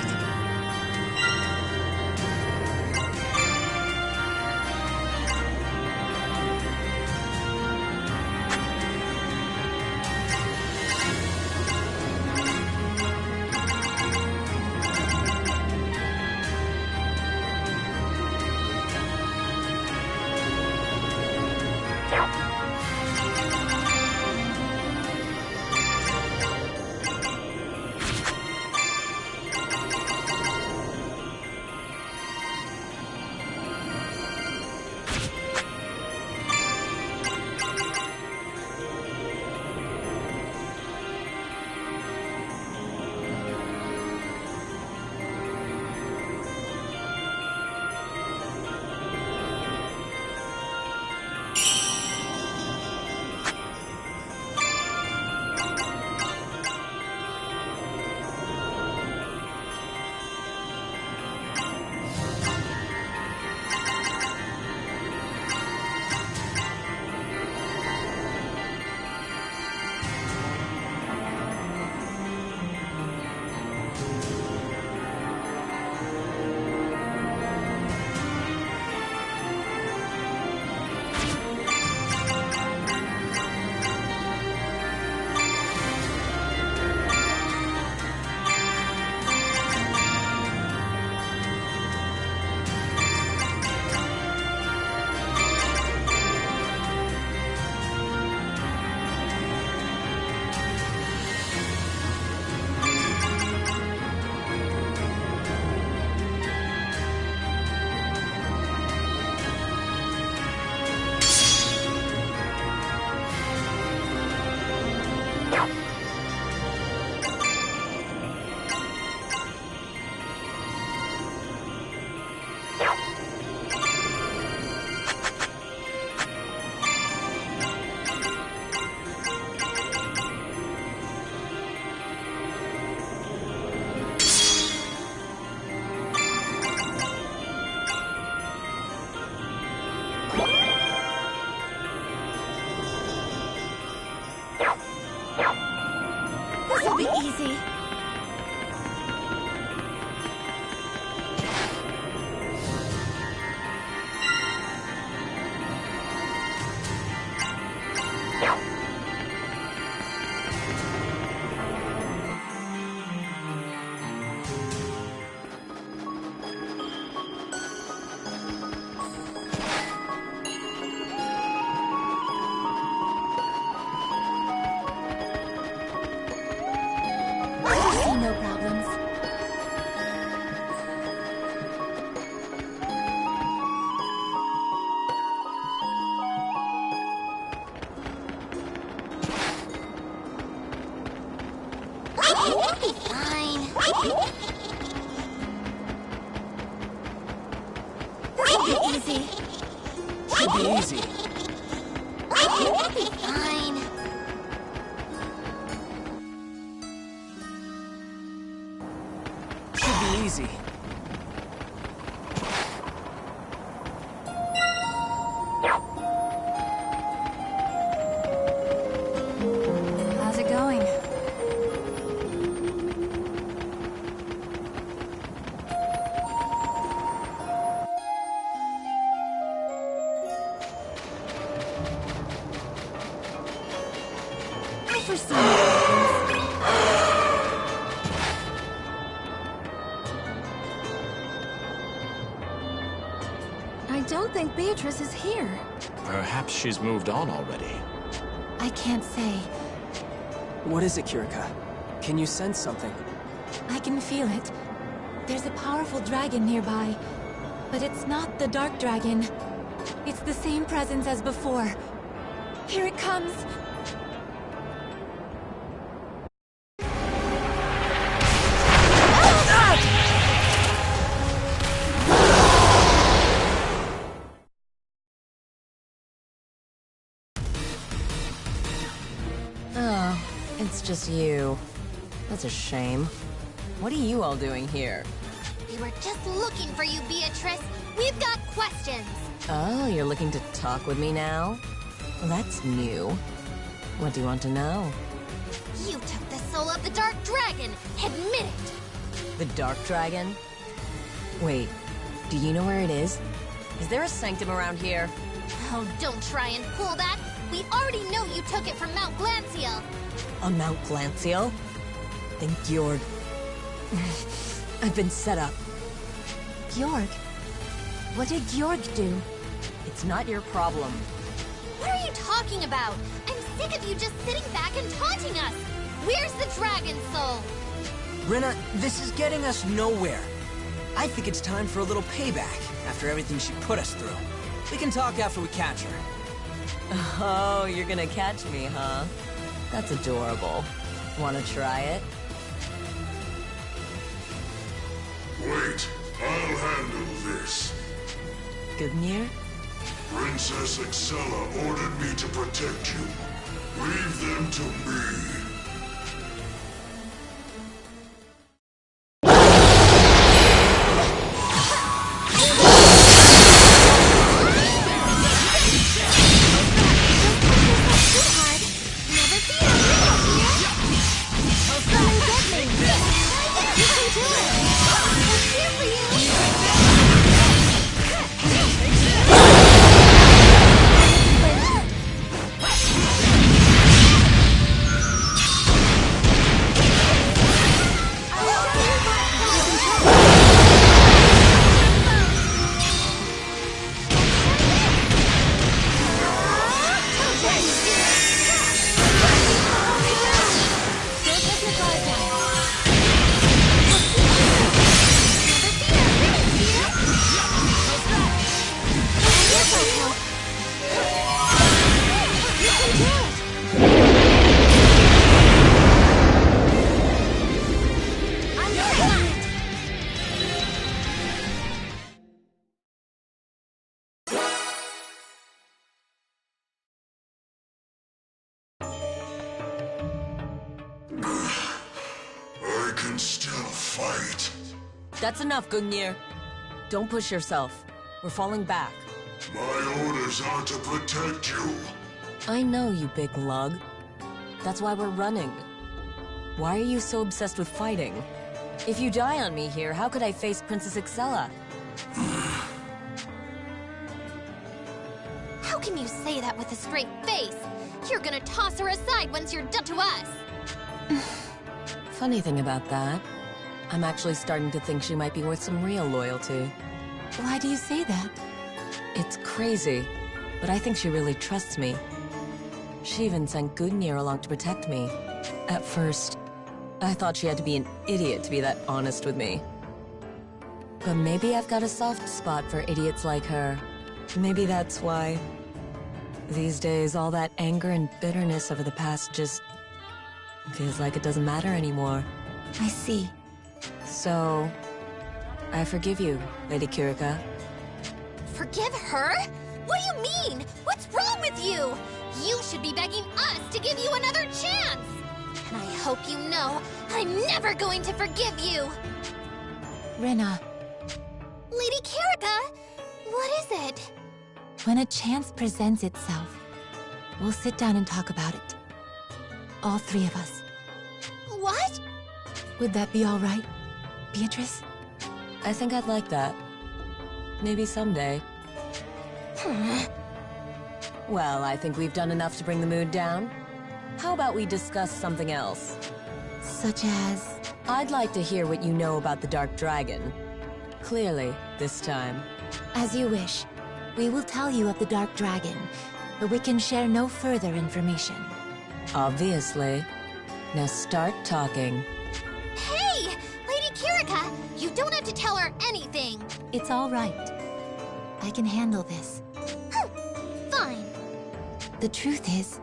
This'll be easy. No problems. It'll be fine. This'll be easy. Should be easy. It'll be fine. Should be easy. How's it going? For some. I don't think Beatrice is here. Perhaps she's moved on already. I can't say. What is it, Kirika? Can you sense something? I can feel it. There's a powerful dragon nearby. But it's not the Dark Dragon. It's the same presence as before. Here it comes! Oh, it's just you. That's a shame. What are you all doing here? We were just looking for you, Beatrice. We've got questions. Oh, you're looking to talk with me now? Well, that's new. What do you want to know? You took the soul of the Dark Dragon. Admit it. The Dark Dragon? Wait, do you know where it is? Is there a sanctum around here? Oh, don't try and pull that! We already know you took it from Mount Glancial! A Mount Glancial? Then Georg... I've been set up. Georg? What did Georg do? It's not your problem. What are you talking about? I'm sick of you just sitting back and taunting us! Where's the Dragon Soul? Rena, this is getting us nowhere. I think it's time for a little payback after everything she put us through. We can talk after we catch her. Oh, you're gonna catch me, huh? That's adorable. Wanna try it? Wait, I'll handle this. Gungnir? Princess Excella ordered me to protect you. Leave them to me. I can still fight. That's enough, Gungnir. Don't push yourself. We're falling back. My orders are to protect you. I know, you big lug. That's why we're running. Why are you so obsessed with fighting? If you die on me here, how could I face Princess Excella? How can you say that with a straight face? You're gonna toss her aside once you're done to us! Funny thing about that, I'm actually starting to think she might be worth some real loyalty. Why do you say that? It's crazy, but I think she really trusts me. She even sent Gungnir along to protect me. At first, I thought she had to be an idiot to be that honest with me. But maybe I've got a soft spot for idiots like her. Maybe that's why. These days, all that anger and bitterness over the past just feels like it doesn't matter anymore. I see. So, I forgive you, Lady Kirika. Forgive her? What do you mean? What's wrong with you? You should be begging us to give you another chance! And I hope you know, I'm never going to forgive you! Rena, Lady Kirika, what is it? when a chance presents itself, we'll sit down and talk about it. All three of us. What? Would that be all right, Beatrice? I think I'd like that. Maybe someday. Well, I think we've done enough to bring the mood down. How about we discuss something else? Such as? I'd like to hear what you know about the Dark Dragon. Clearly, this time. As you wish. We will tell you of the Dark Dragon, but we can share no further information. Obviously. Now start talking. Hey! Lady Kirika, you don't have to tell her anything! It's all right. I can handle this. Fine. The truth is...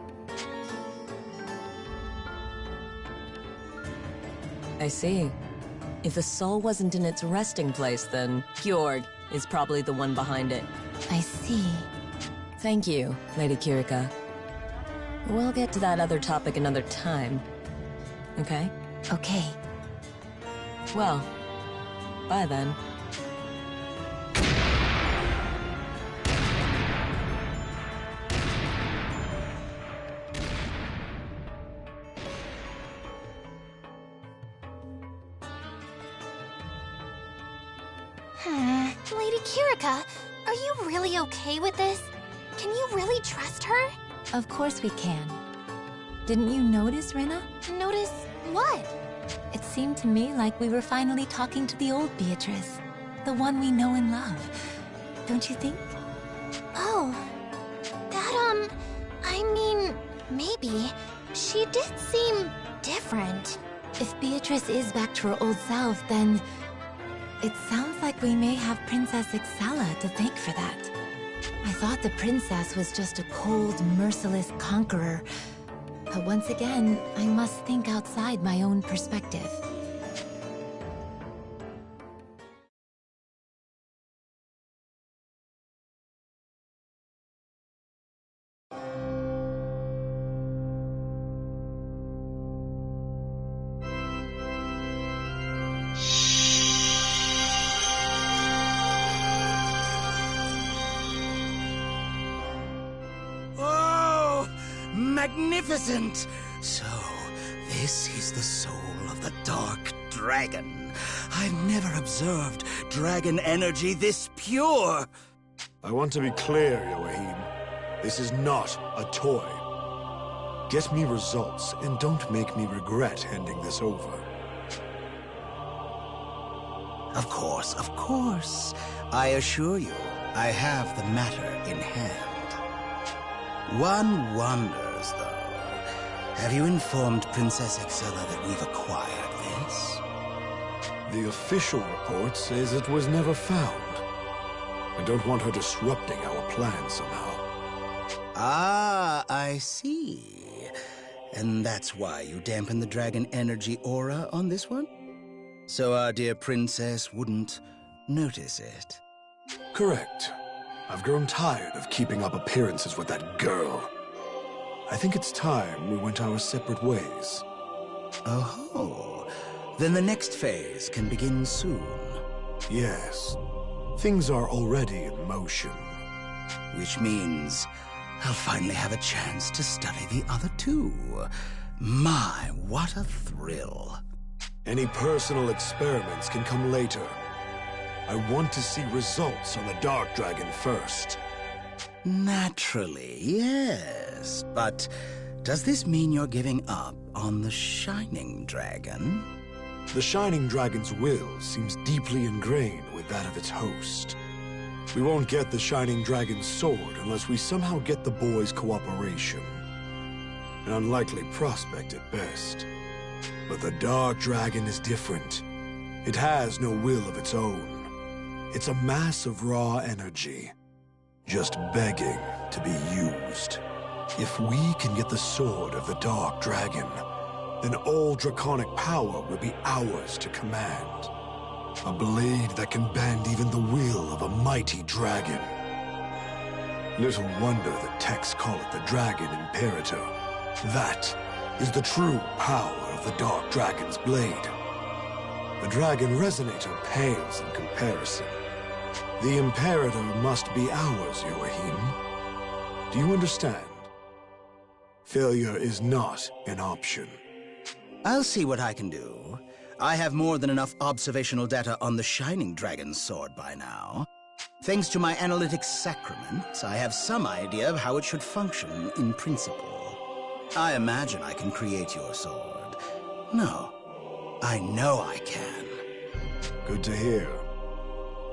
I see. If the soul wasn't in its resting place, then Georg is probably the one behind it. I see. Thank you, Lady Kirika. We'll get to that other topic another time. Okay? Okay. Well, bye then. Lady Kirika, are you really okay with this? Can you really trust her? Of course we can. Didn't you notice, Rena? Notice what? It seemed to me like we were finally talking to the old Beatrice. The one we know and love. Don't you think? Oh, that, I mean, maybe. She did seem different. If Beatrice is back to her old self, then it sounds like we may have Princess Excella to thank for that. I thought the princess was just a cold, merciless conqueror. But once again, I must think outside my own perspective. Magnificent! So, this is the soul of the Dark Dragon. I've never observed dragon energy this pure! I want to be clear, Yoahim. This is not a toy. Get me results, and don't make me regret handing this over. Of course, of course. I assure you, I have the matter in hand. One wonders, though. Have you informed Princess Excella that we've acquired this? The official report says it was never found. I don't want her disrupting our plans somehow. Ah, I see. And that's why you dampened the dragon energy aura on this one? So our dear princess wouldn't notice it? Correct. I've grown tired of keeping up appearances with that girl. I think it's time we went our separate ways. Oh, then the next phase can begin soon. Yes. Things are already in motion. Which means I'll finally have a chance to study the other two. My, what a thrill. Any personal experiments can come later. I want to see results on the Dark Dragon first. Naturally, yes. But does this mean you're giving up on the Shining Dragon? The Shining Dragon's will seems deeply ingrained with that of its host. We won't get the Shining Dragon's sword unless we somehow get the boys' cooperation. An unlikely prospect at best. But the Dark Dragon is different. It has no will of its own. It's a mass of raw energy, just begging to be used. If we can get the sword of the Dark Dragon, then all draconic power will be ours to command. A blade that can bend even the will of a mighty dragon. Little wonder the texts call it the Dragon Imperator. That is the true power of the Dark Dragon's blade. The Dragon Resonator pales in comparison. The Imperator must be ours, Yoahim. Do you understand? Failure is not an option. I'll see what I can do. I have more than enough observational data on the Shining Dragon's sword by now. Thanks to my analytics sacrament, I have some idea of how it should function in principle. I imagine I can create your sword. No, I know I can. Good to hear.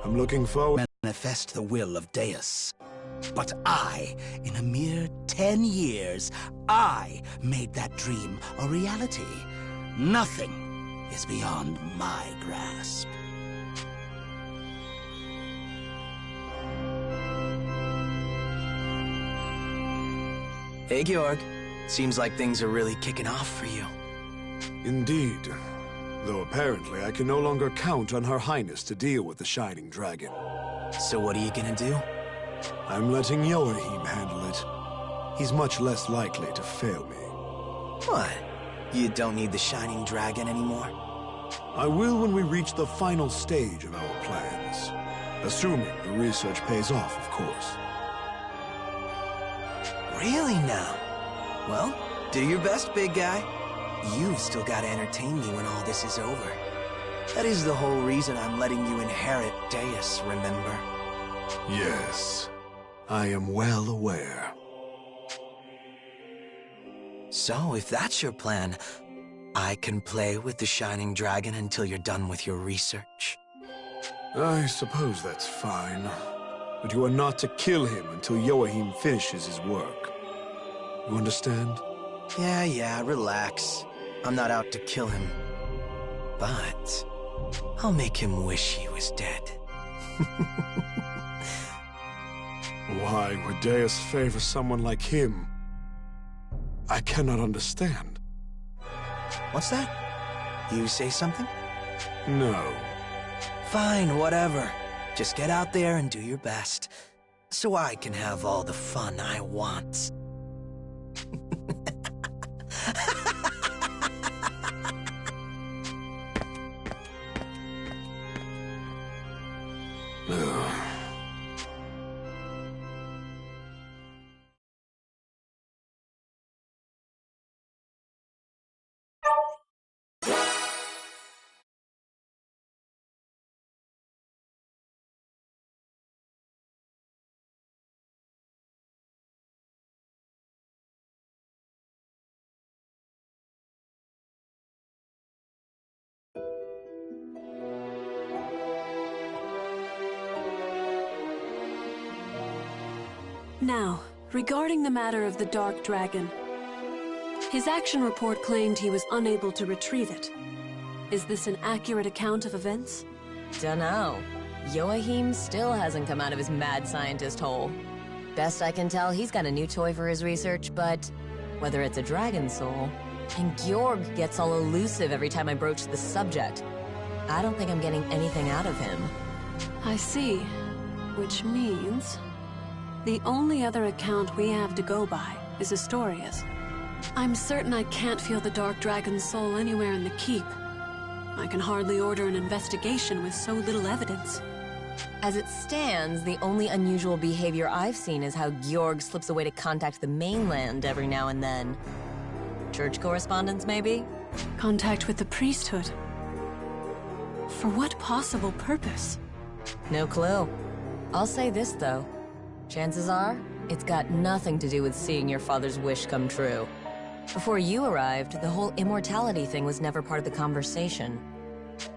I'm looking forward... Manifest the will of Deus. But I, in a mere 10 years, I made that dream a reality. Nothing is beyond my grasp. Hey, Georg. Seems like things are really kicking off for you. Indeed. Though apparently I can no longer count on Her Highness to deal with the Shining Dragon. So what are you gonna do? I'm letting Yoahim handle it. He's much less likely to fail me. What? You don't need the Shining Dragon anymore? I will when we reach the final stage of our plans. Assuming the research pays off, of course. Really now? Well, do your best, big guy. You've still got to entertain me when all this is over. That is the whole reason I'm letting you inherit Deus, remember? Yes, I am well aware. So, if that's your plan, I can play with the Shining Dragon until you're done with your research. I suppose that's fine. But you are not to kill him until Joachim finishes his work. You understand? Yeah, relax. I'm not out to kill him. But I'll make him wish he was dead. Why would Deus favor someone like him? I cannot understand. What's that? You say something? No. Fine, whatever. Just get out there and do your best, so I can have all the fun I want. Now, regarding the matter of the Dark Dragon. His action report claimed he was unable to retrieve it. Is this an accurate account of events? Dunno. Joachim still hasn't come out of his mad scientist hole. Best I can tell, he's got a new toy for his research, but whether it's a dragon soul, and Georg gets all elusive every time I broach the subject. I don't think I'm getting anything out of him. I see. Which means the only other account we have to go by is Astoria's. I'm certain I can't feel the Dark Dragon's soul anywhere in the keep. I can hardly order an investigation with so little evidence. As it stands, the only unusual behavior I've seen is how Georg slips away to contact the mainland every now and then. Church correspondence, maybe? Contact with the priesthood. For what possible purpose? No clue. I'll say this, though. Chances are, it's got nothing to do with seeing your father's wish come true. Before you arrived, the whole immortality thing was never part of the conversation.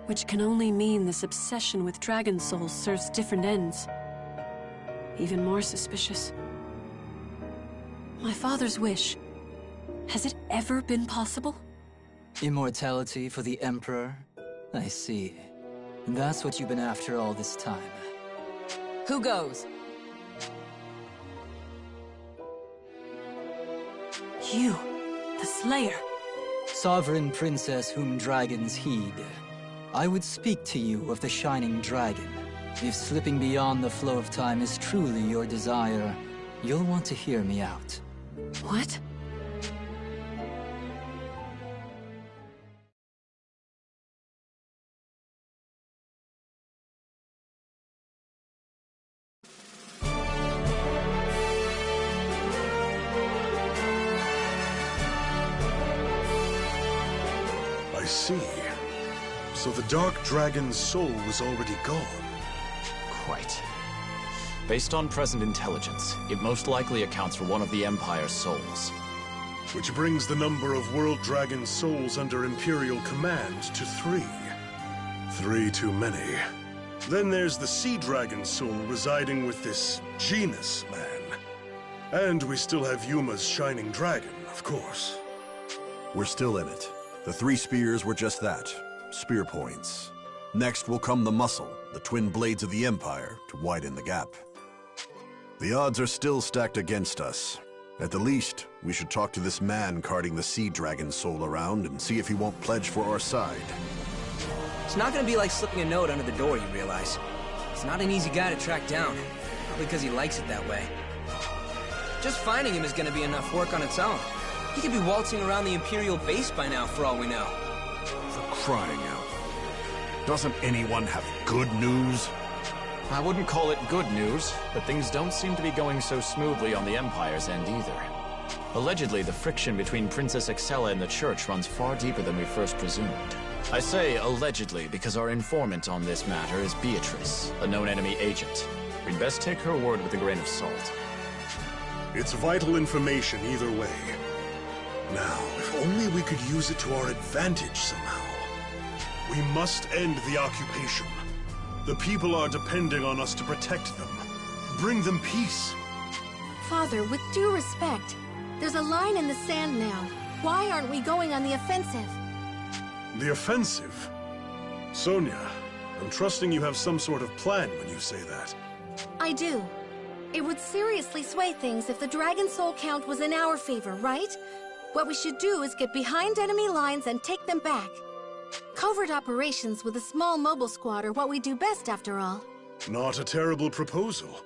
Which can only mean this obsession with dragon souls serves different ends. Even more suspicious. My father's wish. Has it ever been possible? Immortality for the Emperor? I see. And that's what you've been after all this time. Who goes? You, the Slayer. Sovereign princess whom dragons heed. I would speak to you of the Shining Dragon. If slipping beyond the flow of time is truly your desire, you'll want to hear me out. What? I see. So the Dark Dragon's soul was already gone. Quite. Based on present intelligence, it most likely accounts for one of the Empire's souls. Which brings the number of World Dragon souls under Imperial command to 3. 3 too many. Then there's the Sea Dragon soul residing with this Genus man. And we still have Yuma's Shining Dragon, of course. We're still in it. The 3 spears were just that. Spear points. Next will come the muscle, the twin blades of the Empire, to widen the gap. The odds are still stacked against us. At the least, we should talk to this man carting the Sea Dragon soul around and see if he won't pledge for our side. It's not gonna be like slipping a note under the door, you realize. He's not an easy guy to track down, probably because he likes it that way. Just finding him is gonna be enough work on its own. He could be waltzing around the Imperial base by now, for all we know. For crying out. Doesn't anyone have good news? I wouldn't call it good news, but things don't seem to be going so smoothly on the Empire's end either. Allegedly, the friction between Princess Excella and the Church runs far deeper than we first presumed. I say allegedly because our informant on this matter is Beatrice, a known enemy agent. We'd best take her word with a grain of salt. It's vital information either way. Now, if only we could use it to our advantage somehow. We must end the occupation. The people are depending on us to protect them. Bring them peace. Father, with due respect, there's a line in the sand now. Why aren't we going on the offensive? The offensive? Sonia, I'm trusting you have some sort of plan when you say that. I do. It would seriously sway things if the Dragon Soul count was in our favor, right? What we should do is get behind enemy lines and take them back. Covert operations with a small mobile squad are what we do best, after all. Not a terrible proposal.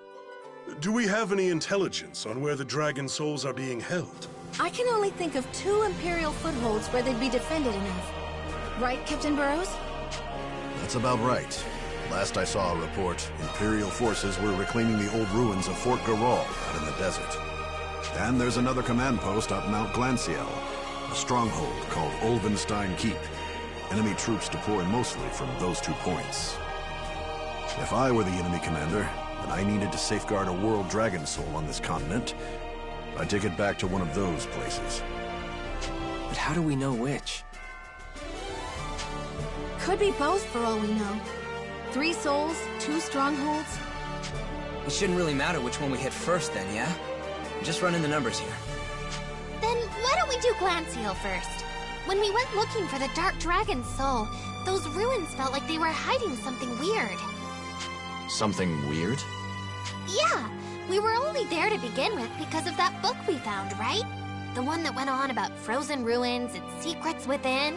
Do we have any intelligence on where the Dragon Souls are being held? I can only think of 2 Imperial footholds where they'd be defended enough. Right, Captain Burrows? That's about right. Last I saw a report, Imperial forces were reclaiming the old ruins of Fort Garral out in the desert. And there's another command post up Mount Glanciel, a stronghold called Ulvenstein Keep. Enemy troops deploy mostly from those 2 points. If I were the enemy commander, and I needed to safeguard a world dragon soul on this continent, I'd take it back to one of those places. But how do we know which? Could be both for all we know. 3 souls, 2 strongholds. It shouldn't really matter which one we hit first then, yeah? Just running the numbers here. Then why don't we do Glancial first? When we went looking for the Dark Dragon's soul, those ruins felt like they were hiding something weird. Something weird? Yeah, we were only there to begin with because of that book we found, right? The one that went on about frozen ruins and secrets within.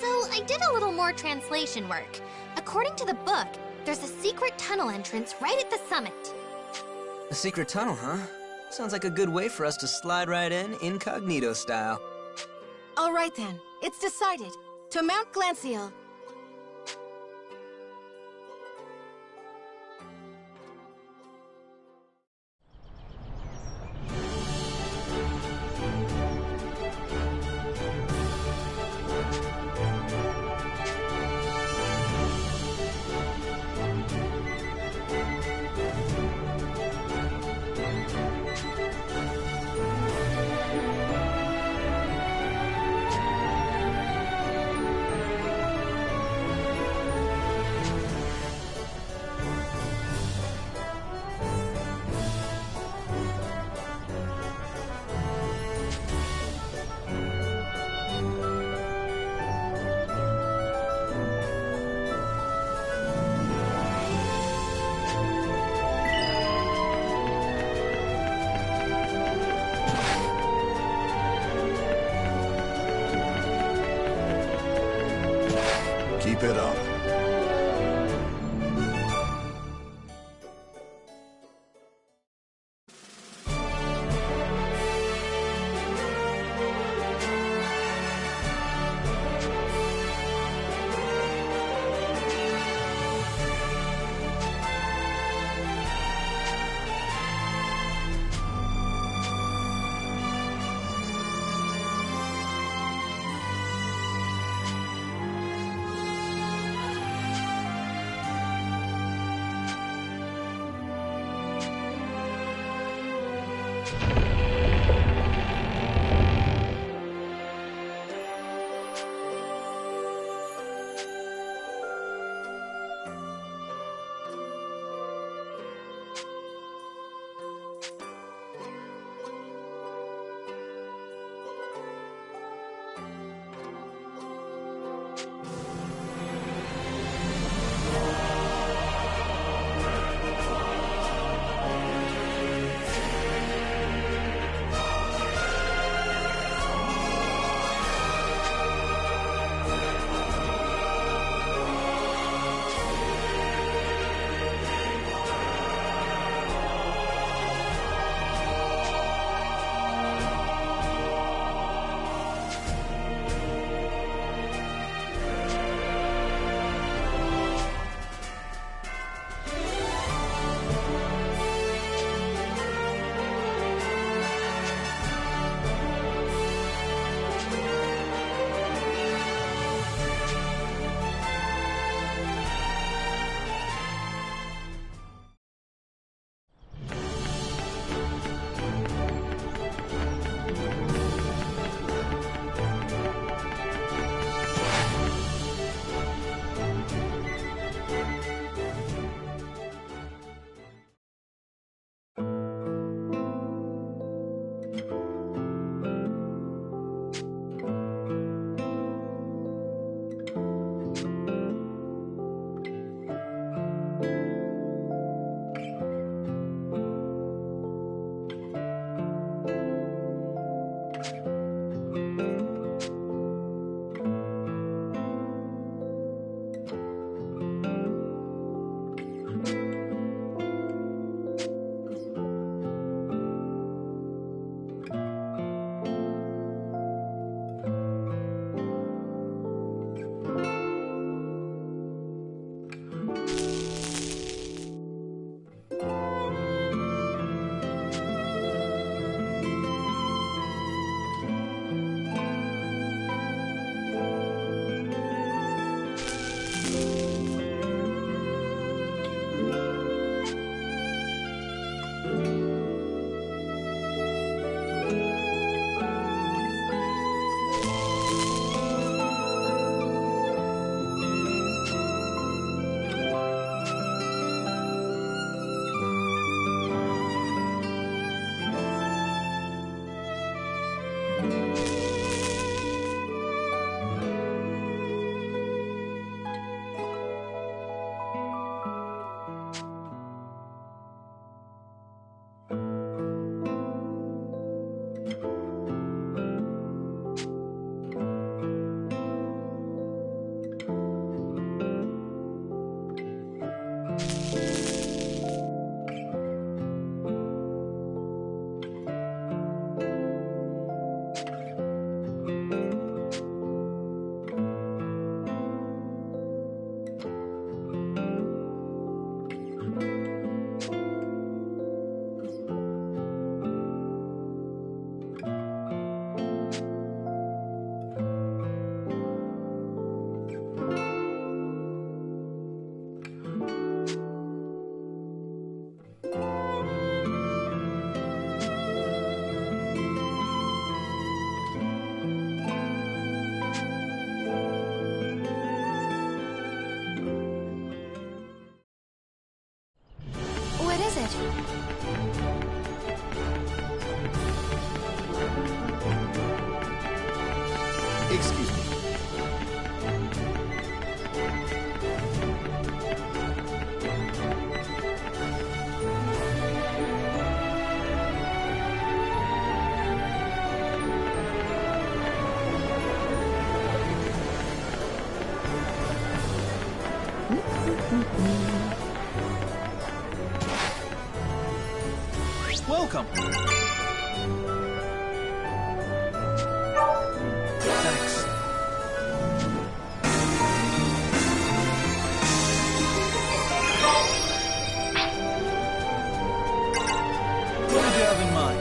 So I did a little more translation work. According to the book, there's a secret tunnel entrance right at the summit. A secret tunnel, huh? Sounds like a good way for us to slide right in, incognito style. All right then, it's decided. To Mount Glancial. that? Excuse me. Welcome. Thanks. What did you have in mind?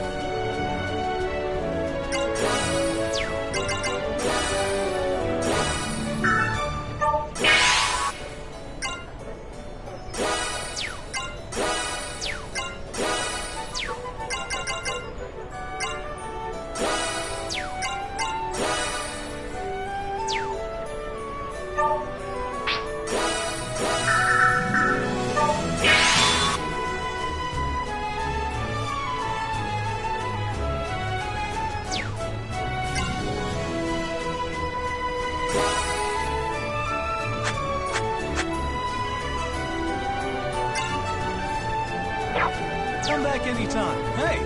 Come back anytime. Hey!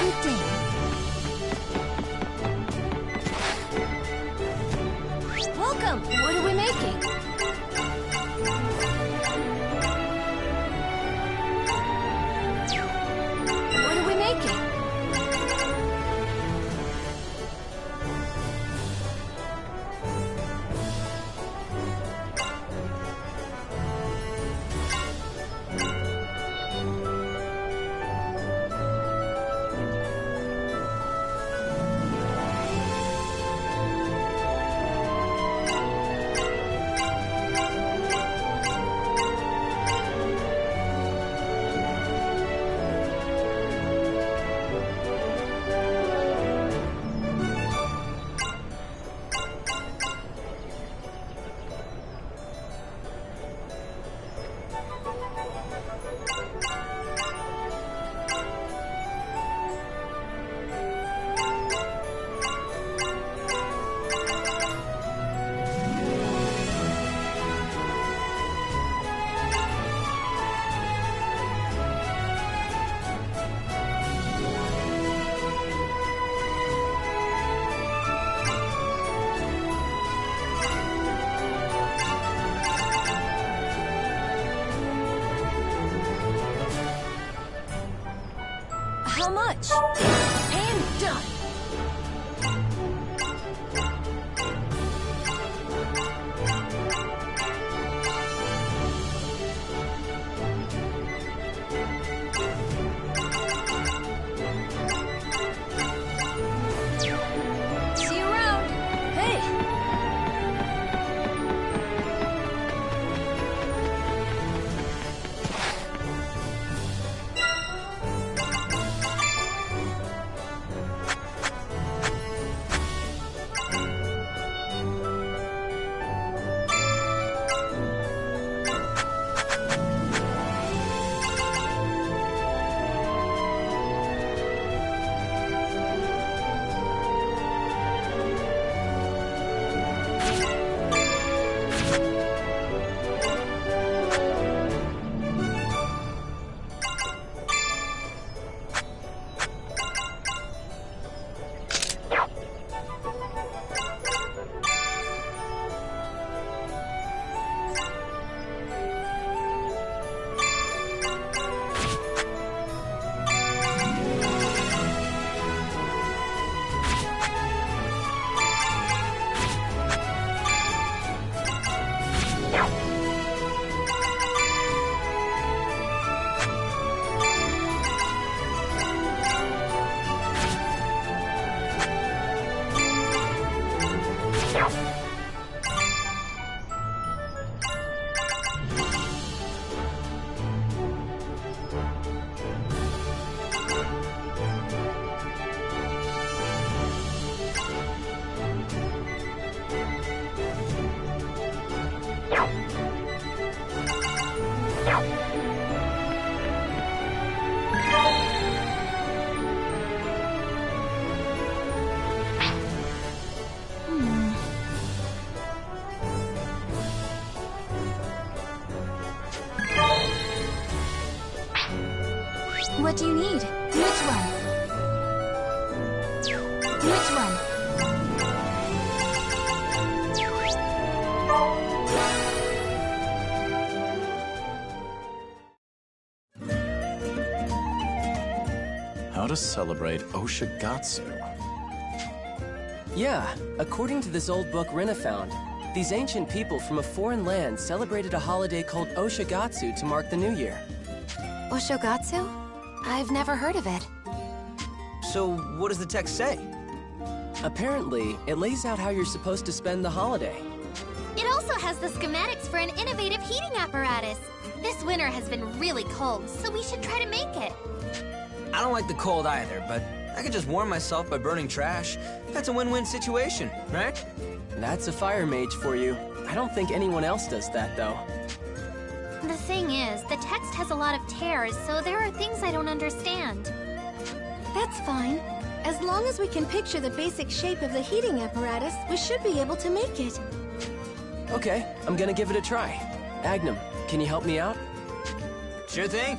Good day. Welcome! What are we making? What are we making? How much? And done! See you around! Hey! What do you need? Which one? Which one? How to celebrate Oshigatsu. Yeah, according to this old book Rena found, these ancient people from a foreign land celebrated a holiday called Oshigatsu to mark the new year. Oshogatsu? I've never heard of it. So, what does the text say? Apparently, it lays out how you're supposed to spend the holiday. It also has the schematics for an innovative heating apparatus. This winter has been really cold, so we should try to make it. I don't like the cold either, but I could just warm myself by burning trash. That's a win-win situation, right? That's a fire mage for you. I don't think anyone else does that, though. The thing is, the text has a lot of tears, so there are things I don't understand. That's fine. As long as we can picture the basic shape of the heating apparatus, we should be able to make it. Okay, I'm gonna give it a try. Agnum, can you help me out? Sure thing.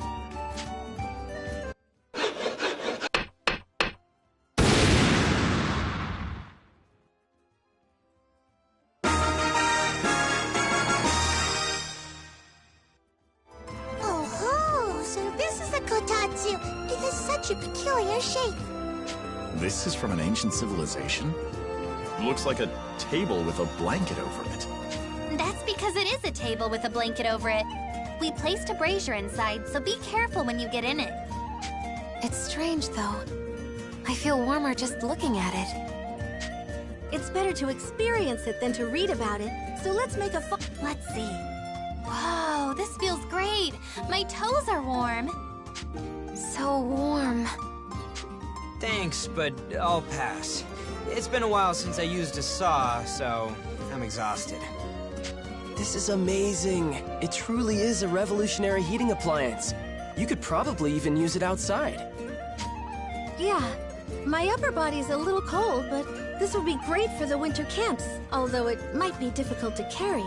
Oh, so this is a kotatsu. It has such a peculiar shape. This is from an ancient civilization? Looks like a table with a blanket over it. That's because it is a table with a blanket over it. We placed a brazier inside, so be careful when you get in it. It's strange, though. I feel warmer just looking at it. It's better to experience it than to read about it, so let's make a Let's see. Whoa, this feels great. My toes are warm. So warm. Thanks, but I'll pass. It's been a while since I used a saw, so I'm exhausted. This is amazing. It truly is a revolutionary heating appliance. You could probably even use it outside. Yeah, my upper body's a little cold, but this would be great for the winter camps, although it might be difficult to carry.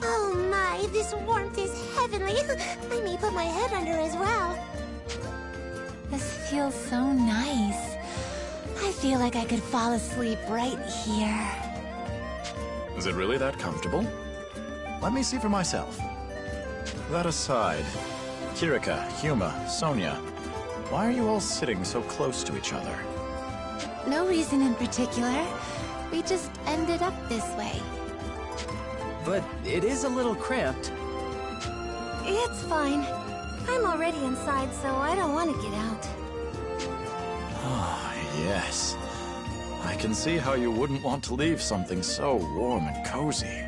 Oh my, this warmth is heavenly. I may put my head under as well. This feels so nice. I feel like I could fall asleep right here. Is it really that comfortable? Let me see for myself. That aside, Kirika, Huma, Sonia, why are you all sitting so close to each other? No reason in particular. We just ended up this way. But it is a little cramped. It's fine. I'm already inside, so I don't want to get out. Ah, yes. I can see how you wouldn't want to leave something so warm and cozy.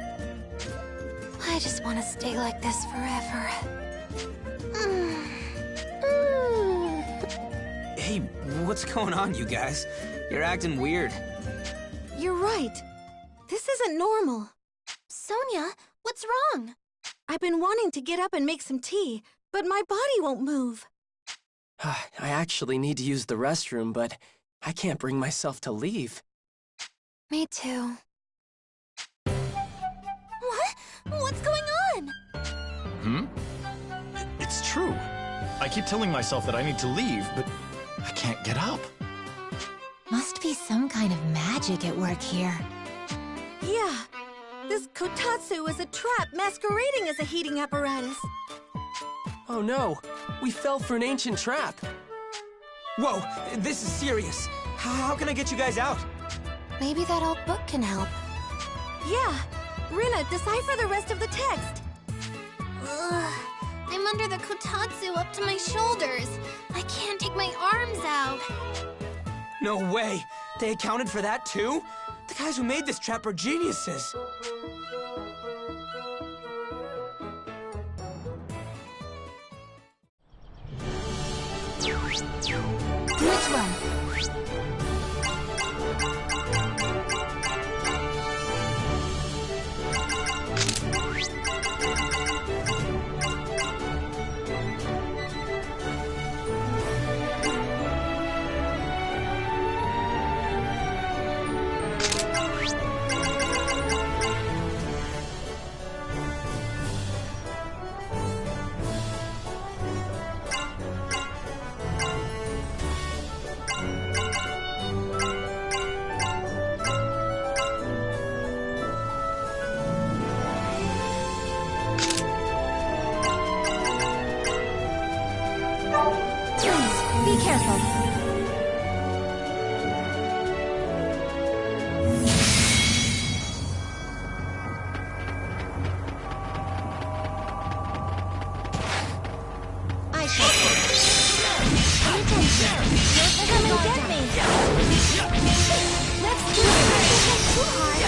I just want to stay like this forever. Hey, what's going on, you guys? You're acting weird. You're right. This isn't normal. Sonia, what's wrong? I've been wanting to get up and make some tea, but my body won't move. I actually need to use the restroom, but I can't bring myself to leave. Me too. What? What's going on? It's true. I keep telling myself that I need to leave, but I can't get up. Must be some kind of magic at work here. Yeah. This kotatsu is a trap masquerading as a heating apparatus. Oh no, we fell for an ancient trap. Whoa, this is serious. How can I get you guys out? Maybe that old book can help. Yeah. Rina, decipher the rest of the text. Ugh, I'm under the kotatsu up to my shoulders. I can't take my arms out. No way! They accounted for that too? The guys who made this trap are geniuses. Which one? Be careful. I shall come. Attention. Come and get me. Let's do it. It's too hard.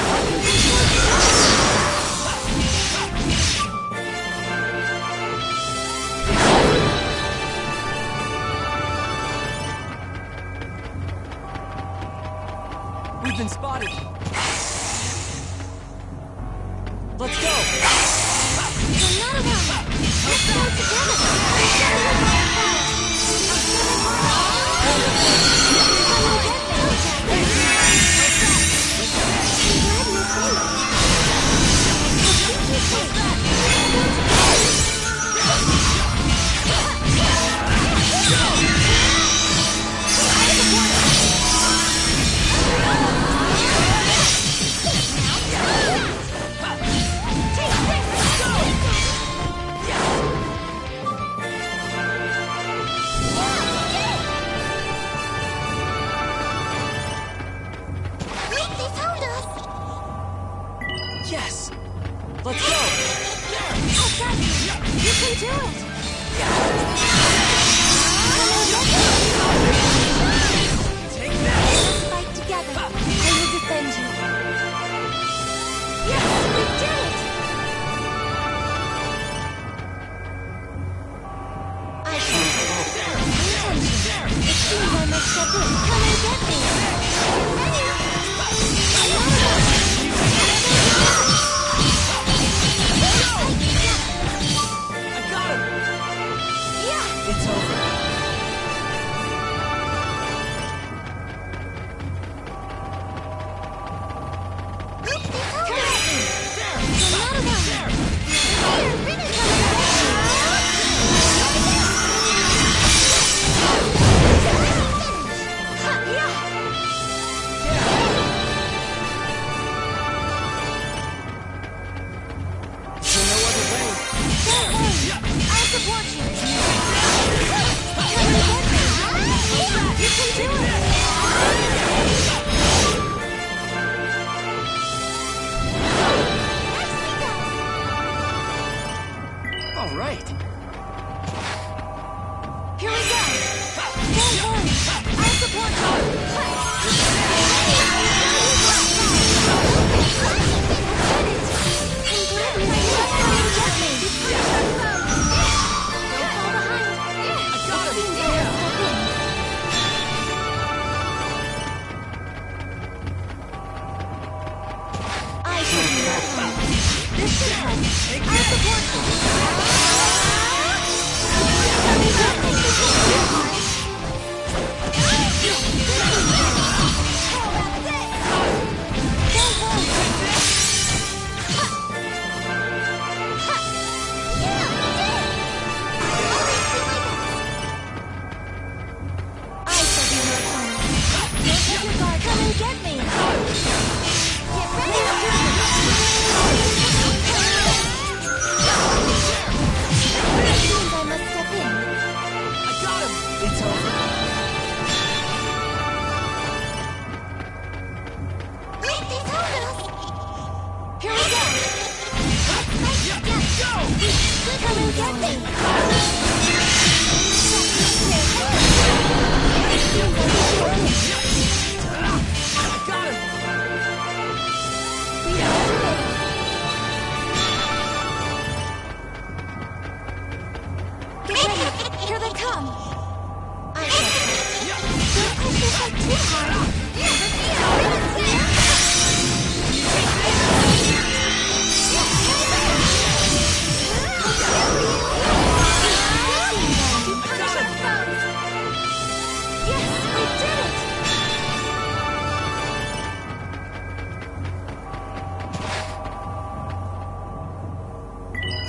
We've been spotted. Let's go. We're not alone. Let's go together. Yes. Let's go. I've got you. You can do it. Take that. Let's fight together. I will defend you. Yes, we did it. I shall. Attention. It seems I must step in. Come and get me. I got him. Yeah. It's over. All right. Here we go. Don't worry. I'll support you.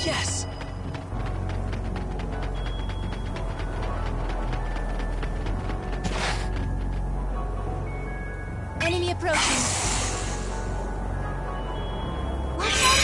Yes. Enemy approaching. Watch out!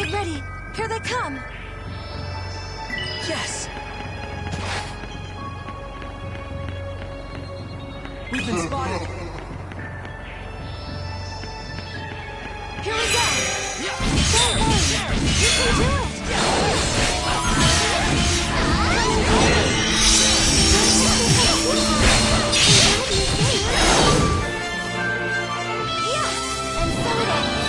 Get ready! Here they come! Yes! We've been spotted! Here we go! Go on! You can do it! Yeah! And so it ends!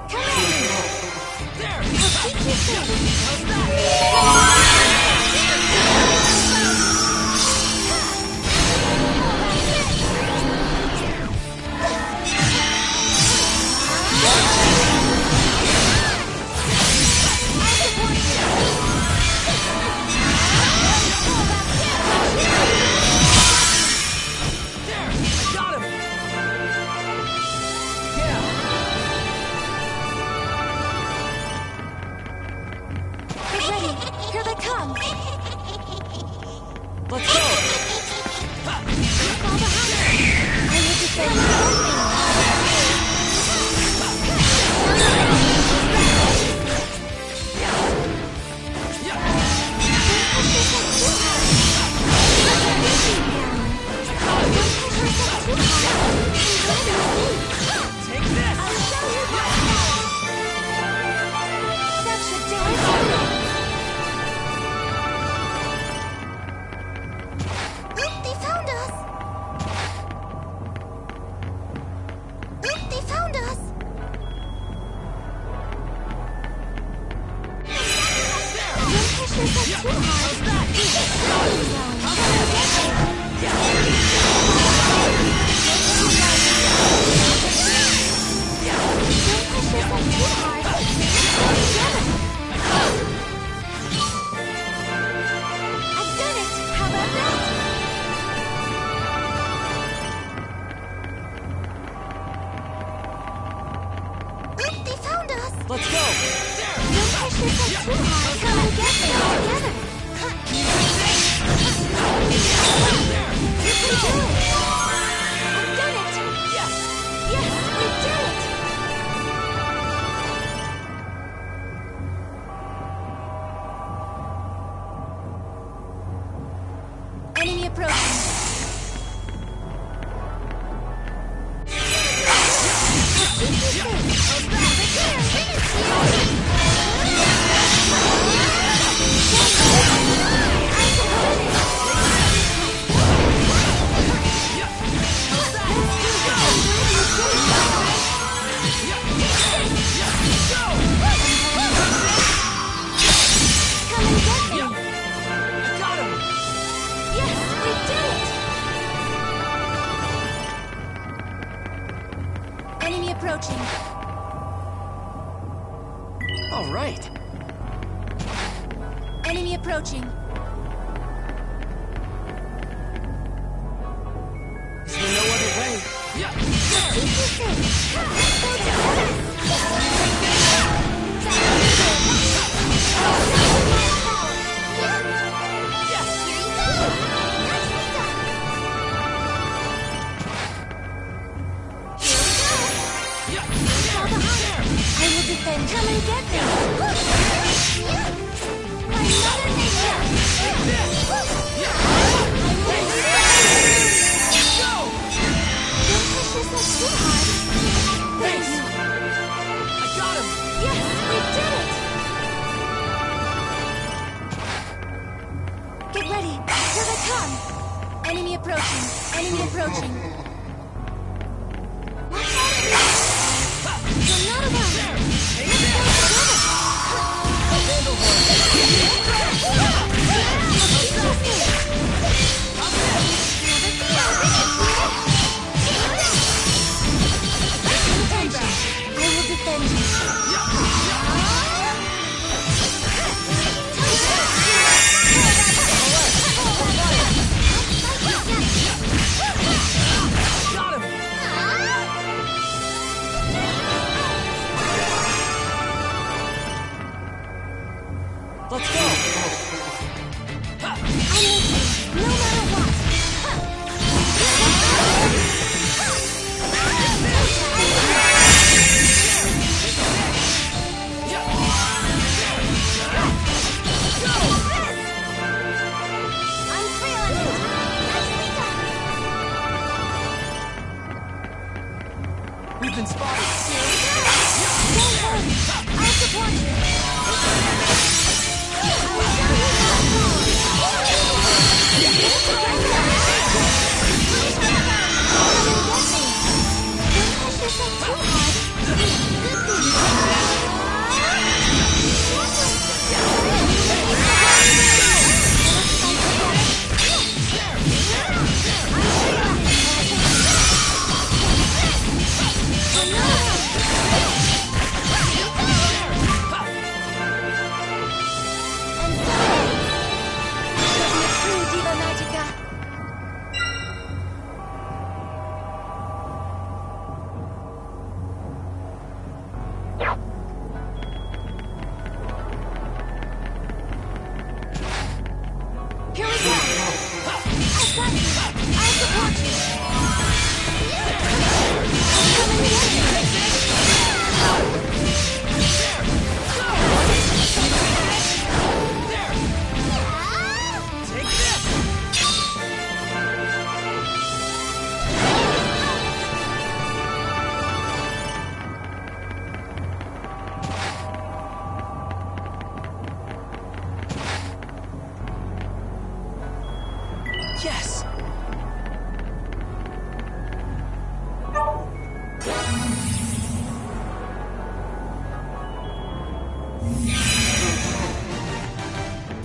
Come on! There! I'll keep you safe! How's that? Enemy approaching. Approaching. All right. Enemy approaching. Is there no other way? I will defend. Come and get me! My mother nature! Don't push yourself too hard. Thank you. I got him! Yes, we did it! Get ready. Here they come. Enemy approaching. Enemy approaching. Watch out! You're not alone. I will defend you. We've been spotted. I'll support Yes!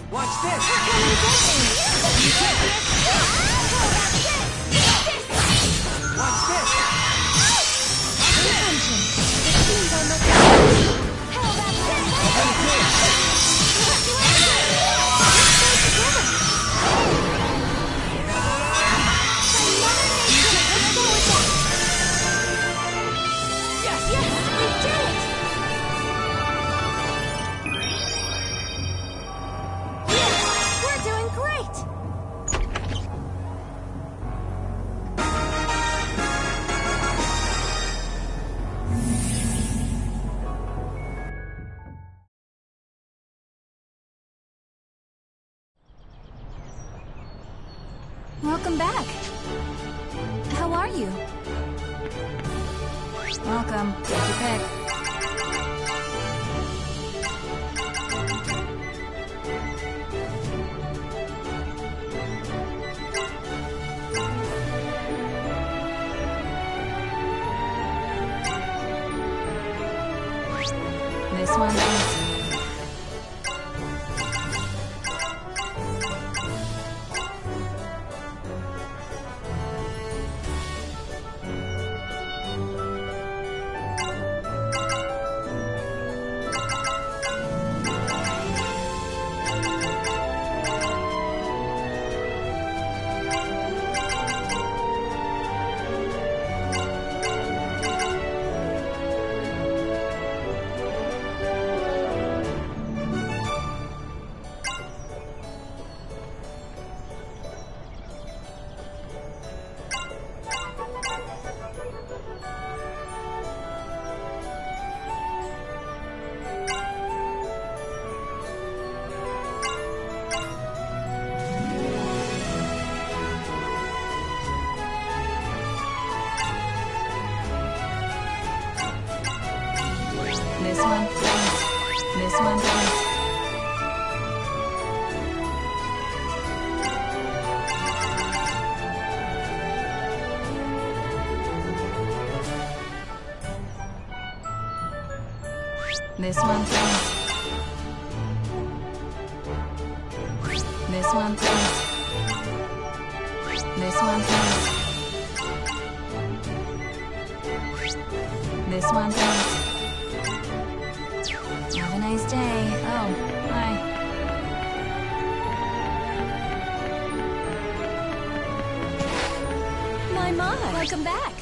Watch this! Watch this! We're doing great! Welcome back. How are you? Welcome. Take your pick. This one, please. This one, please. This one, please. This one, please. This one, please. This one, please. This one, please. Have a nice day. Oh, hi. My. Welcome back.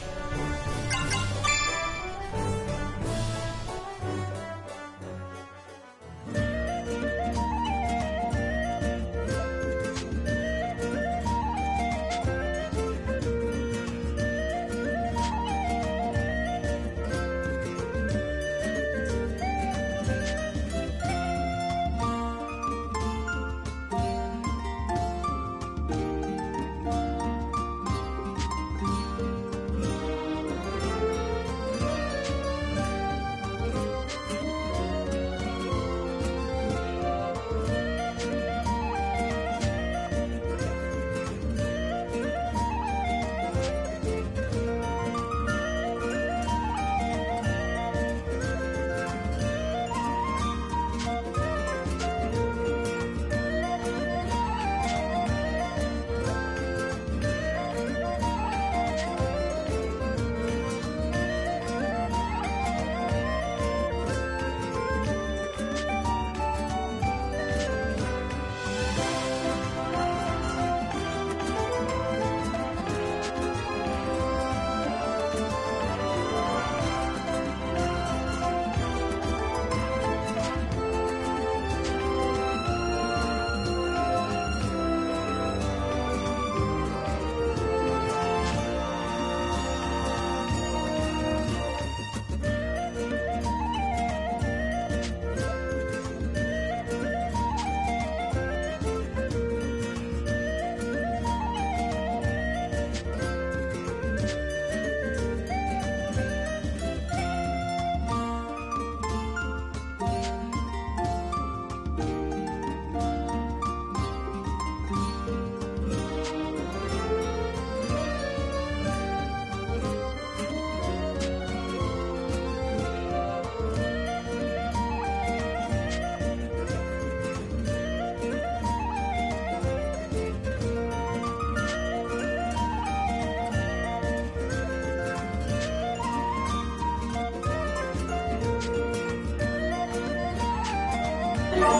Be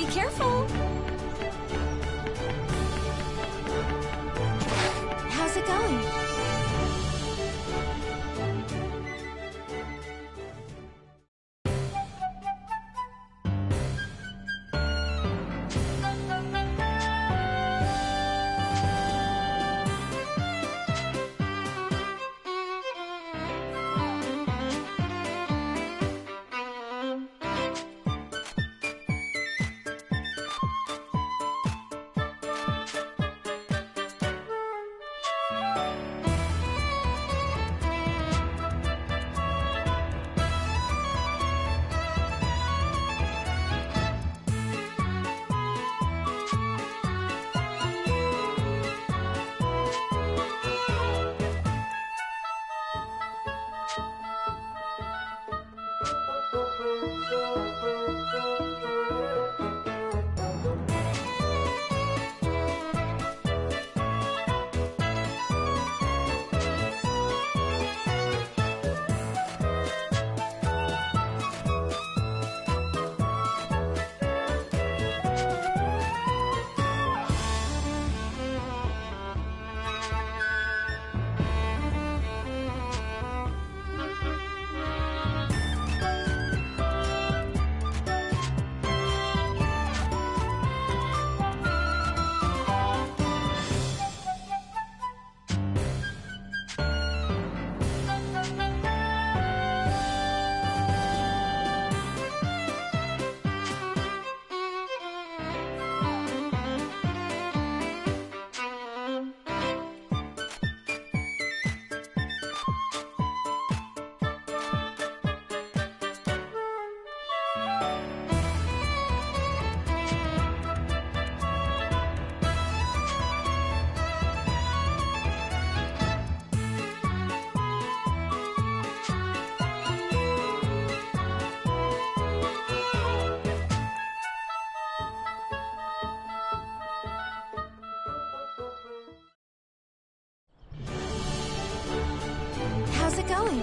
careful! How's it going? How's it going?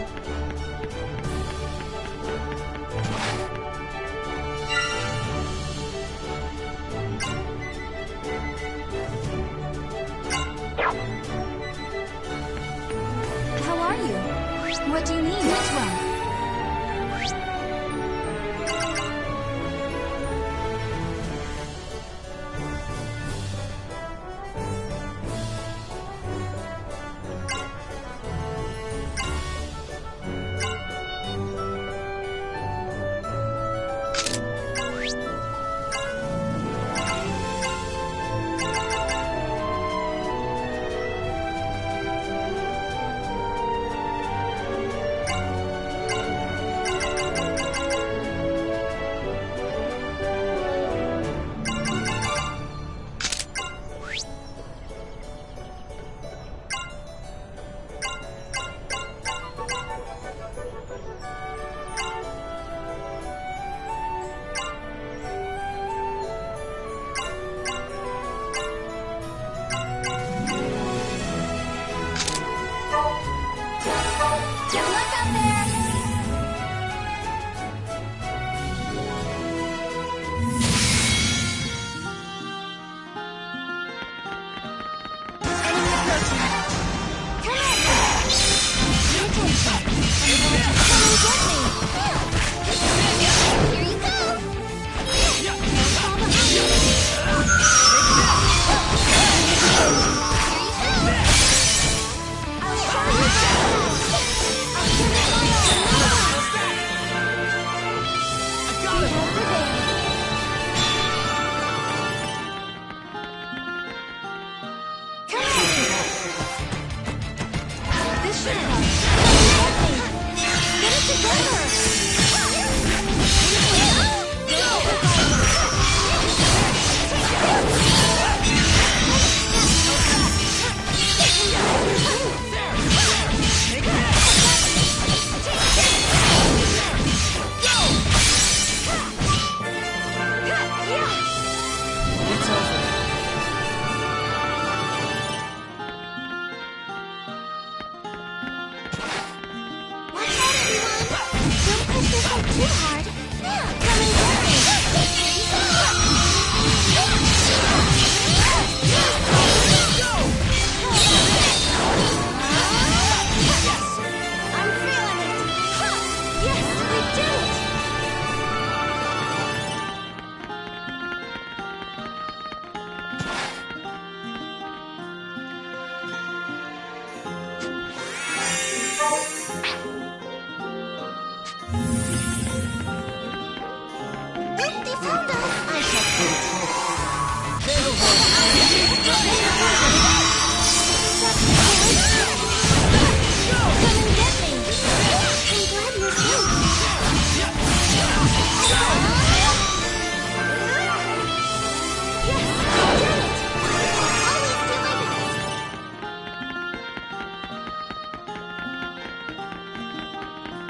How are you? What do you need? Which one?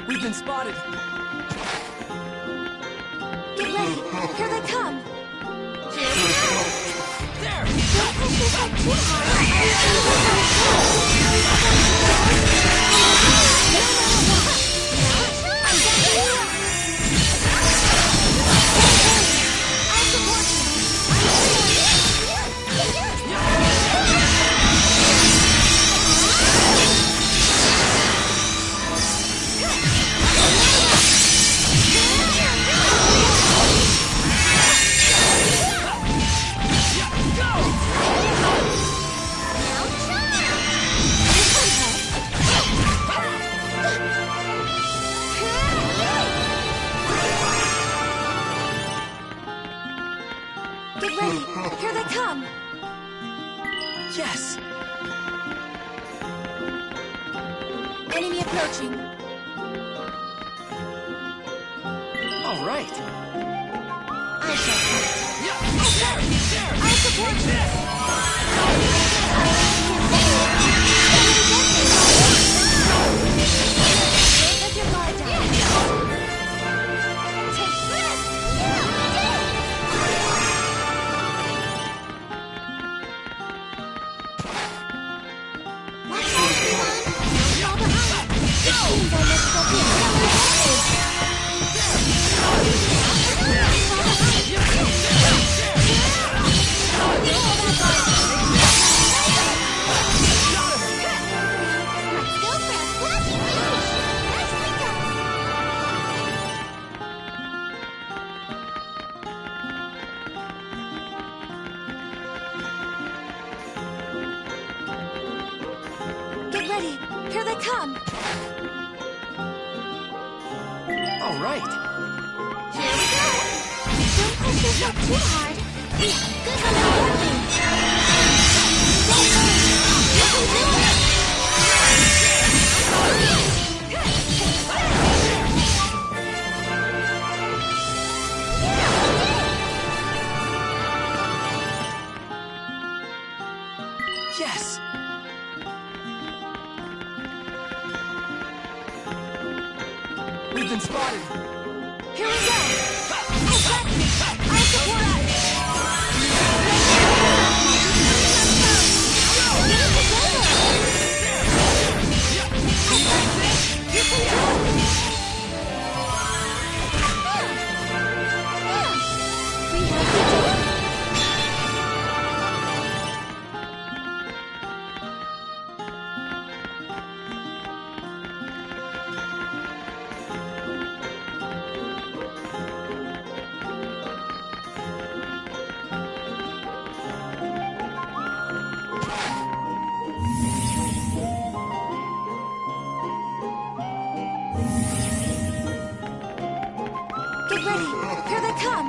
We've been spotted. Get ready. Here they come. Here we go. There! Don't push yourself too hard. Get ready. Here they come. Yes! Enemy approaching. All right. I shall fight. I'll support you. Don't let your guard down. Take this! Watch out, everyone! Fall behind! It seems our next step is Get ready! Here they come! All right. Here we go! Don't push yourself too hard! We have good momentum! Don't worry! You can do it! Yes! We've been spotted. Here we go! I've got this! I'll support you! Get it together! I got this! You can do it! We have to do it! Get ready! Here they come!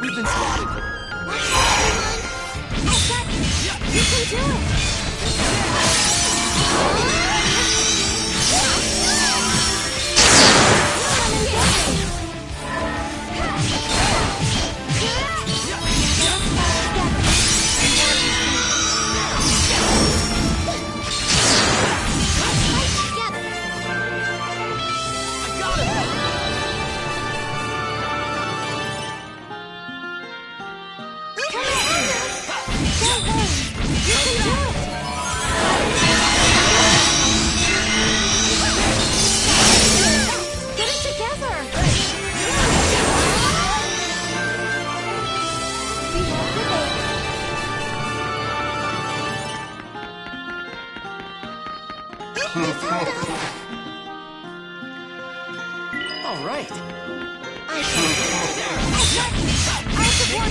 We've been spotted. Watch out, everyone! I've got this! You can do it! All right. I shall. I'll support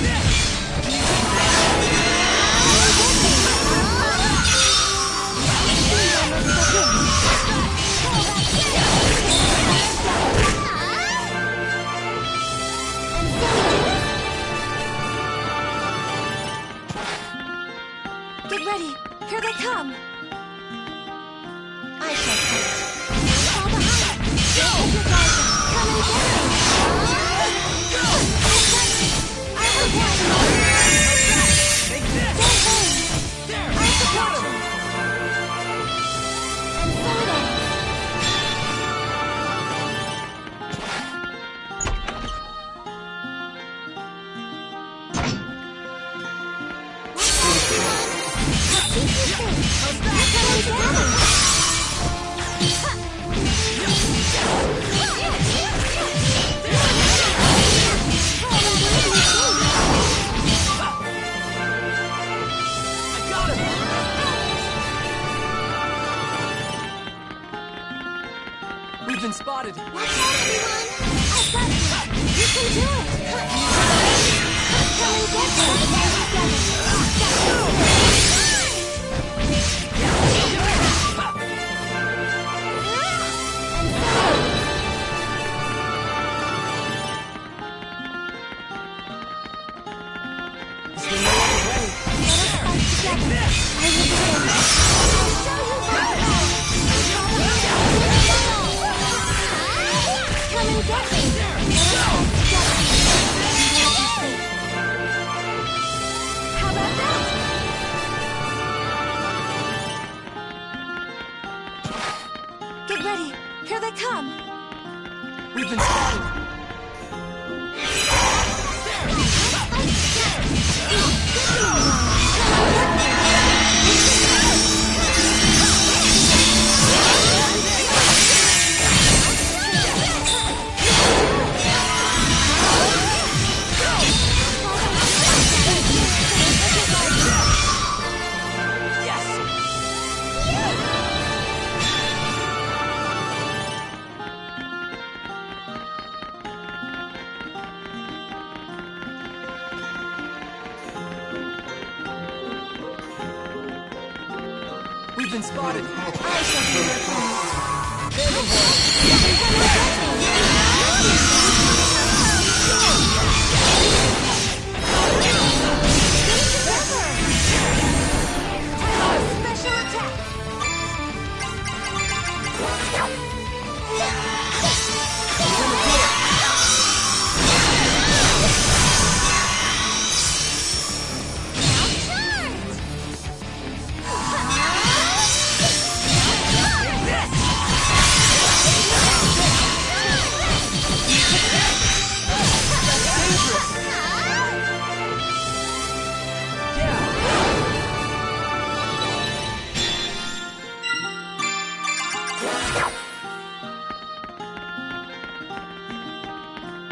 spotted! Watch out, everyone! I've got you! You can do it! Come and get me! Get ready! Here they come! We've been spotted! We've been spotted! I shall be your Special attack!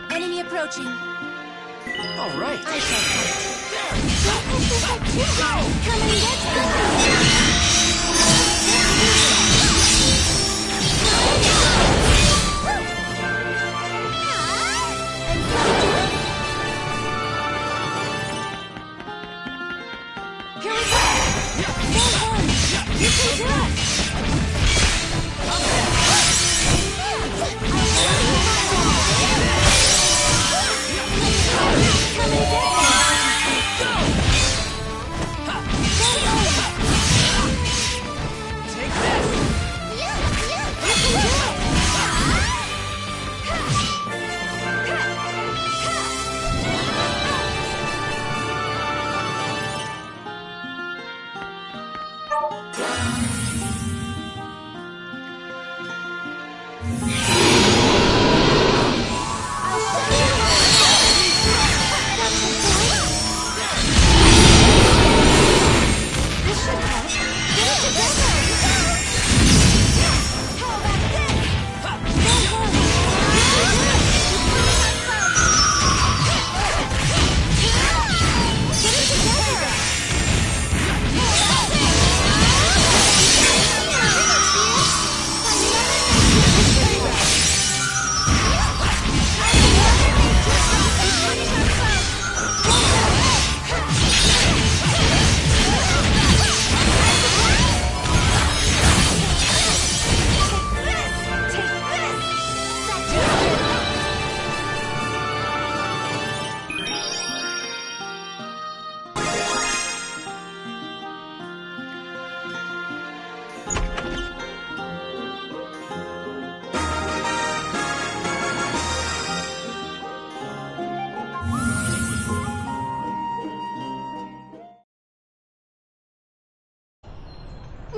Enemy approaching. All right. I shall fight. Don't push yourself too hard! Come and get Here we go! Go home! You can do it!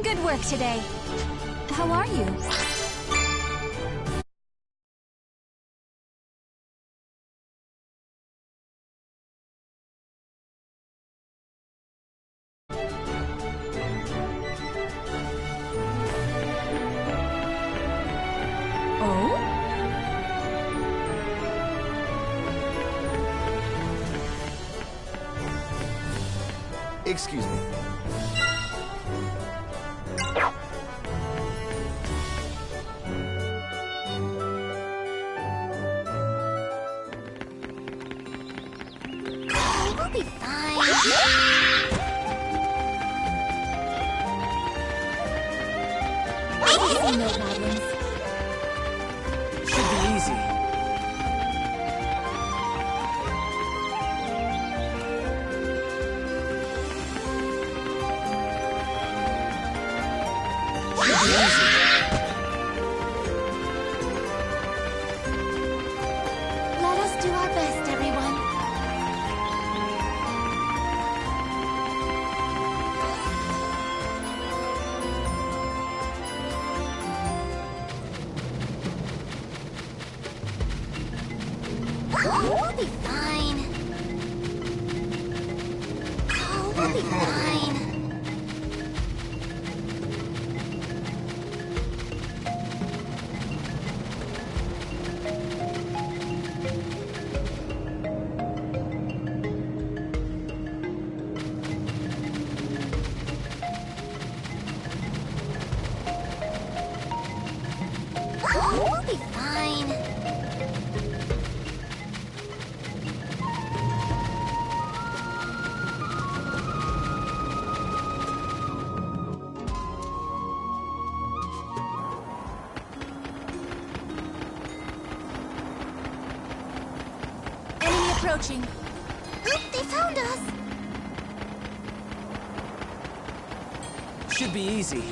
Good work today. How are you? Oh? Excuse me. We'll be fine. I see no problems. Should be easy. Let us do our best, everyone. We'll be fine. Oh, we'll be fine. We'll be fine. Enemy approaching. Oop, they found us. Should be easy.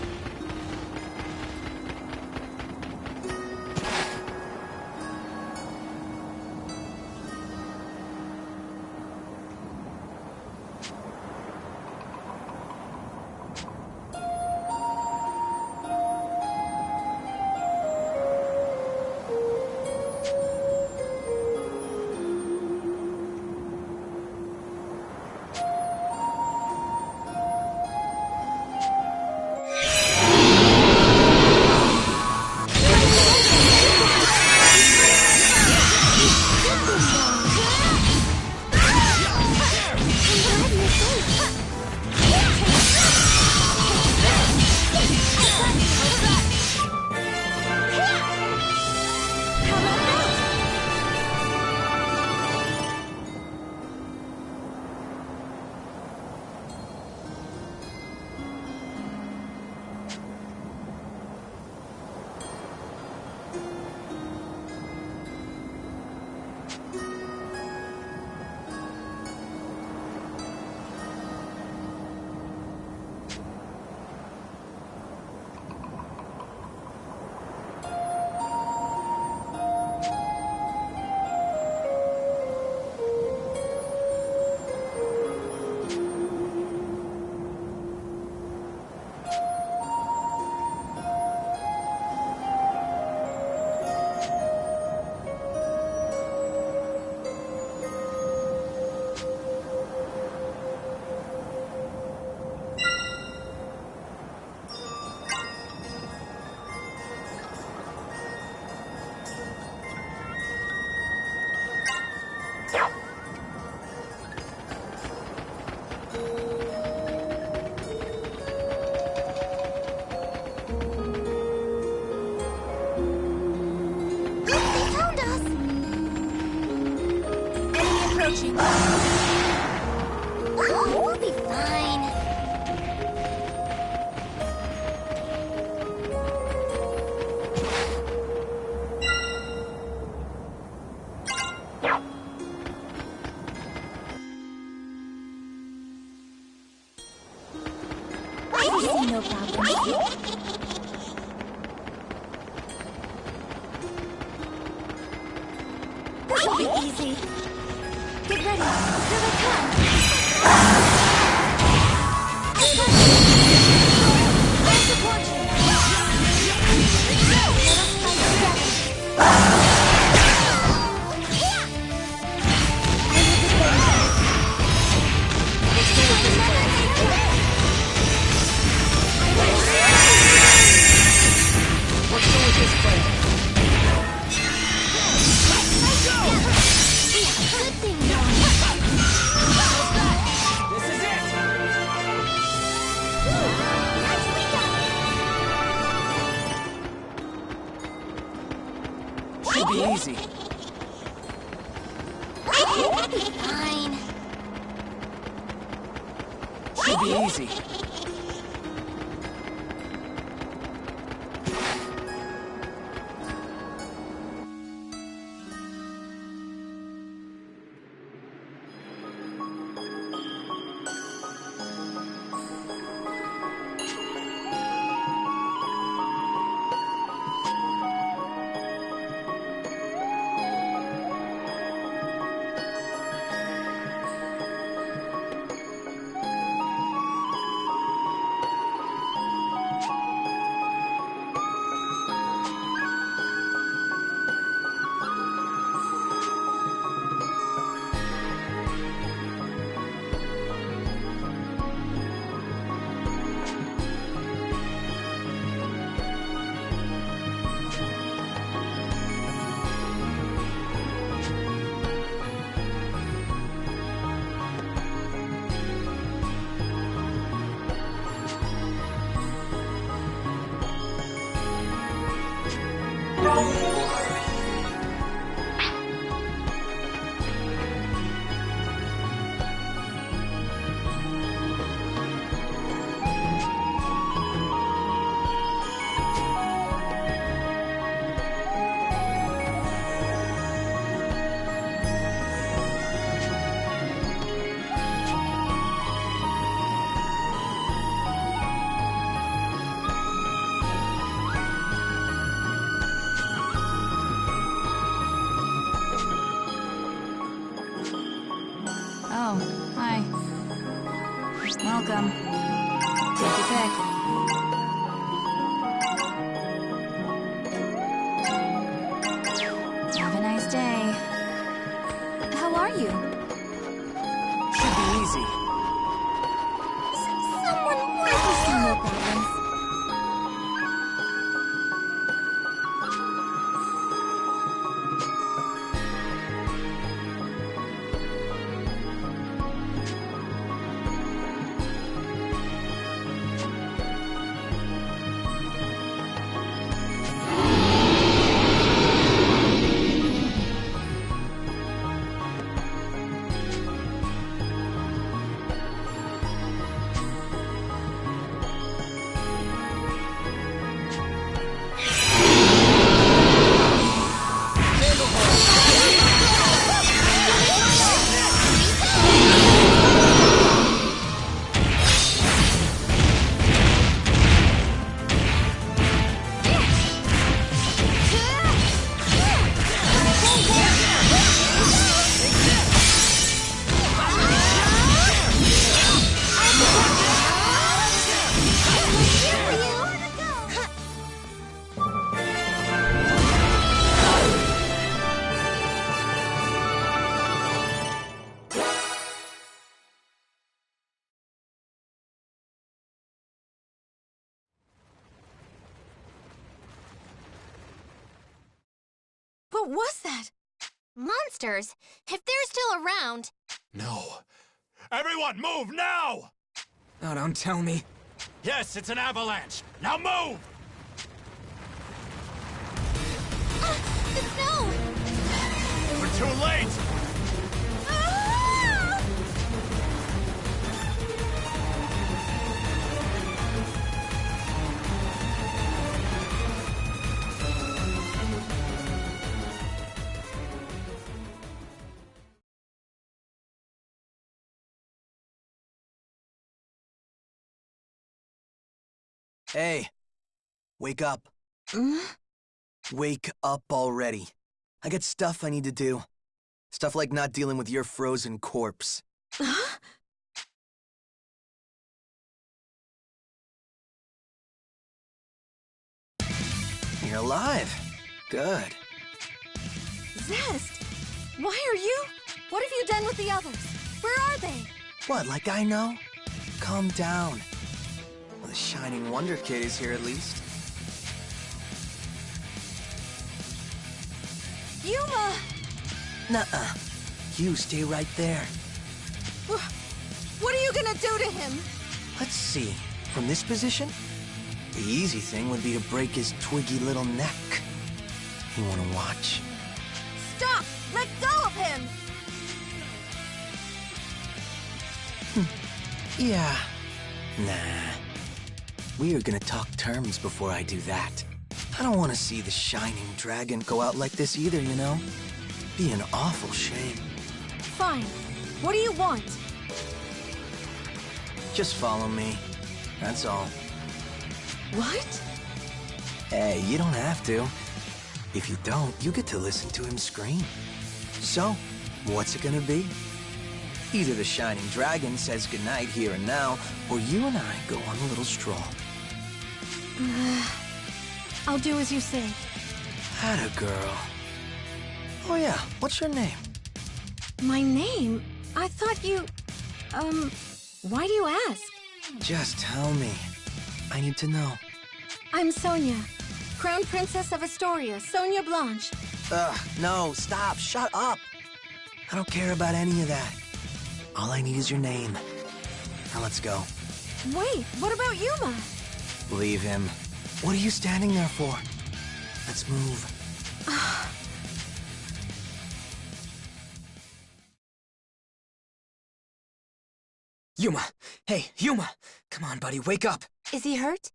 approaching. We'll be fine. I see no problem. This will be easy. Get ready. Here they come. I support you. Let us fight together. Let's go with this plan. Good thing, This is it! Should be easy. We'll be fine. Should be easy. Oh, hi. Welcome. Take your pick. Have a nice day. How are you? Should be easy. Someone might be some more problems. What was that? Monsters! If they're still around... No. Everyone, move now! Oh, don't tell me. Yes, it's an avalanche. Now move! No! We're too late! Hey, wake up. Wake up already. I got stuff I need to do. Stuff like not dealing with your frozen corpse. You're alive. Good. Zest! Why are you? What have you done with the others? Where are they? What, like I know? Calm down. Well, the Shining Wonder Kid is here at least. Yuma! Nuh-uh. You stay right there. What are you gonna do to him? Let's see. From this position, the easy thing would be to break his twiggy little neck. You wanna watch? Stop! Let go of him! Yeah, Nah. We are gonna talk terms before I do that. I don't want to see the Shining Dragon go out like this either, you know? Be an awful shame. Fine. What do you want? Just follow me. That's all. What? Hey, you don't have to. If you don't, you get to listen to him scream. So, what's it gonna be? Either the Shining Dragon says goodnight here and now, or you and I go on a little stroll. I'll do as you say. Atta girl. Oh yeah, what's your name? My name? I thought you... why do you ask? Just tell me. I need to know. I'm Sonia, Crown Princess of Astoria, Sonia Blanche. Ugh, no, stop, shut up. I don't care about any of that. All I need is your name. Now let's go. Wait, what about Yuma? Leave him. What are you standing there for? Let's move. Yuma! Hey, Yuma! Come on, buddy, wake up! Is he hurt?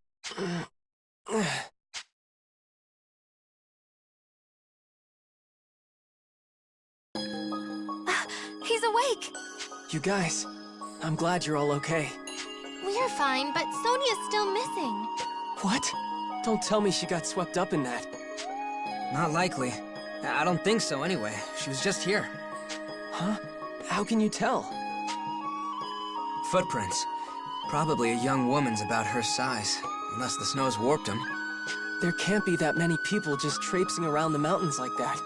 He's awake! You guys, I'm glad you're all okay. We're fine, but Sonia's still missing. What? Don't tell me she got swept up in that. Not likely. I don't think so anyway. She was just here. Huh? How can you tell? Footprints. Probably a young woman's about her size. Unless the snow's warped them. There can't be that many people just traipsing around the mountains like that.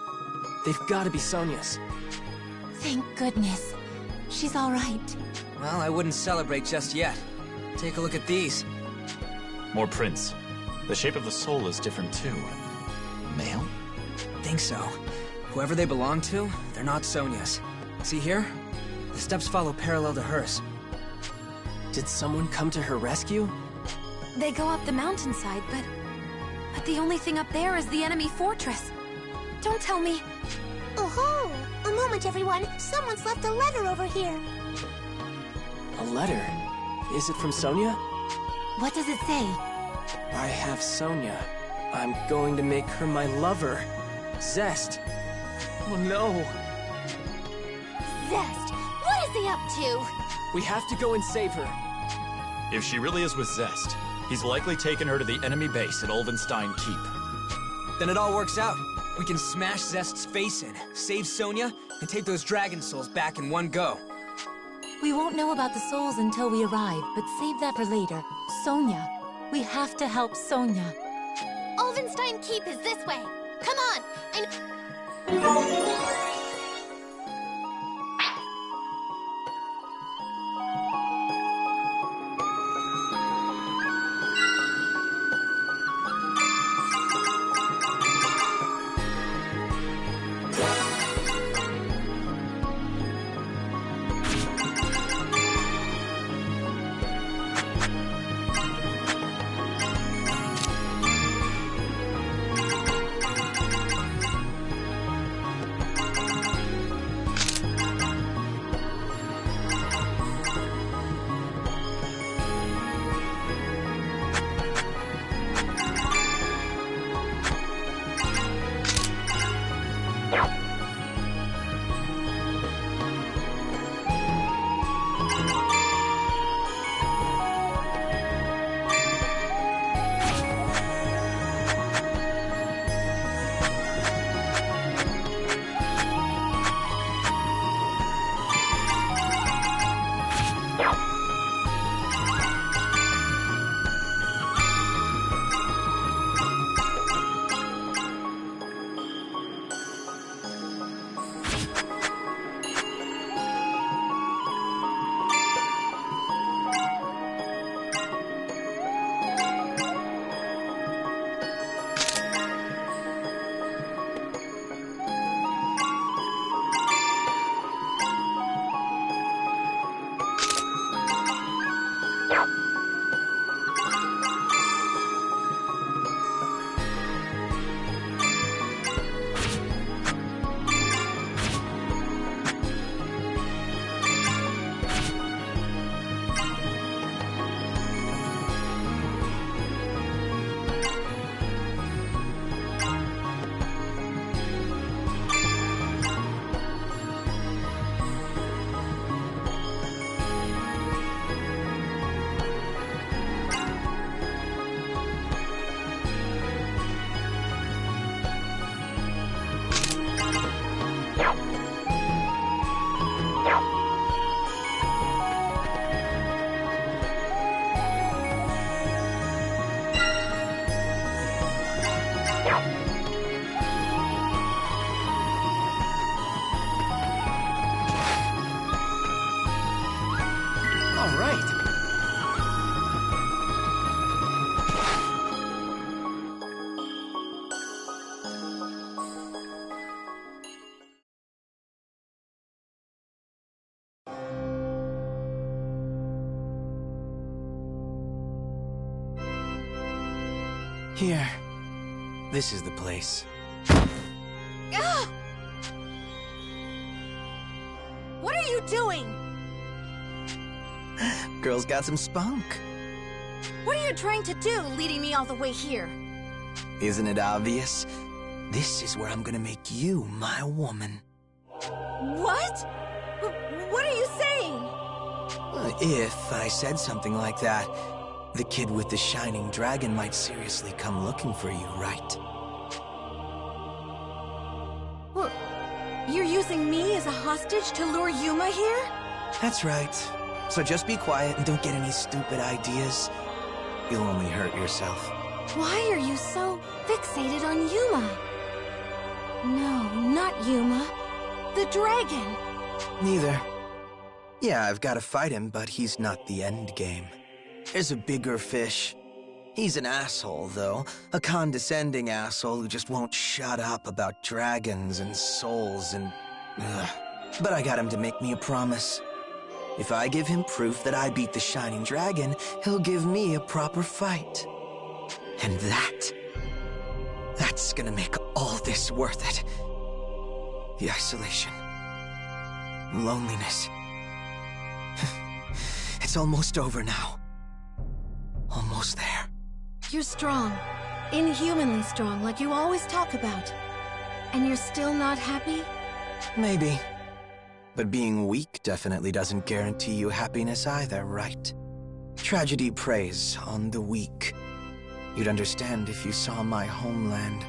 They've got to be Sonia's. Thank goodness. She's all right. Well, I wouldn't celebrate just yet. Take a look at these. More prints. The shape of the soul is different too. Male? Think so. Whoever they belong to, they're not Sonia's. See here? The steps follow parallel to hers. Did someone come to her rescue? They go up the mountainside, but the only thing up there is the enemy fortress. Don't tell me... Oh-ho! A moment, everyone. Someone's left a letter over here. A letter? Is it from Sonia? What does it say? I have Sonia. I'm going to make her my lover. Zest. Oh no. Zest, what is he up to? We have to go and save her. If she really is with Zest, he's likely taken her to the enemy base at Ulvenstein Keep. Then it all works out. We can smash Zest's face in, save Sonia, and take those dragon souls back in one go. We won't know about the souls until we arrive, but save that for later. Sonia. We have to help Sonia. Ulvenstein Keep is this way. Come on, All right. Here. This is the place. Ah! What are you doing? Girl's got some spunk. What are you trying to do, leading me all the way here? Isn't it obvious? This is where I'm gonna make you my woman. What? What are you saying? If I said something like that, the kid with the shining dragon might seriously come looking for you, right? What? You're using me as a hostage to lure Yuma here? That's right. So just be quiet and don't get any stupid ideas. You'll only hurt yourself. Why are you so fixated on Yuma? No, not Yuma. The dragon. Neither. Yeah, I've got to fight him, but he's not the end game. There's a bigger fish. He's an asshole, though. A condescending asshole who just won't shut up about dragons and souls and... Ugh. But I got him to make me a promise. If I give him proof that I beat the Shining Dragon, he'll give me a proper fight. And that's gonna make all this worth it. The isolation. Loneliness. It's almost over now. Almost there. You're strong. Inhumanly strong, like you always talk about. And you're still not happy? Maybe. But being weak definitely doesn't guarantee you happiness either, right? Tragedy preys on the weak. You'd understand if you saw my homeland.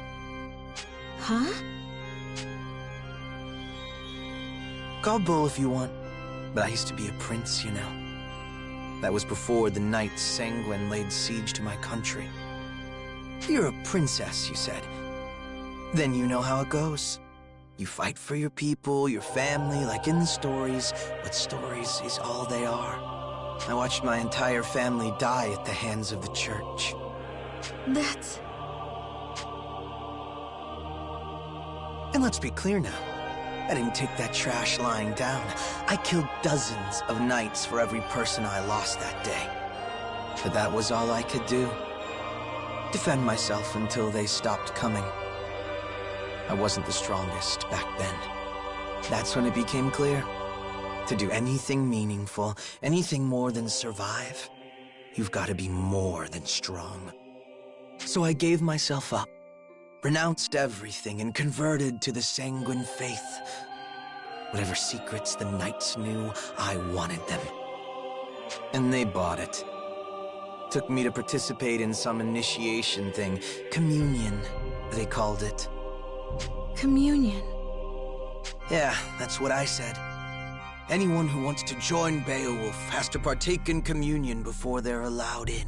Huh? Call bull if you want. But I used to be a prince, you know. That was before the Knights Sanguine laid siege to my country. You're a princess, you said. Then you know how it goes. You fight for your people, your family, like in the stories, but stories is all they are. I watched my entire family die at the hands of the church. That's... And let's be clear now. I didn't take that trash lying down. I killed dozens of knights for every person I lost that day. But that was all I could do. Defend myself until they stopped coming. I wasn't the strongest back then. That's when it became clear. To do anything meaningful, anything more than survive, you've got to be more than strong. So I gave myself up, renounced everything, and converted to the Sanguine faith. Whatever secrets the Knights knew, I wanted them. And they bought it. Took me to participate in some initiation thing. Communion, they called it. Communion. Yeah, that's what I said. Anyone who wants to join Beowulf has to partake in communion before they're allowed in.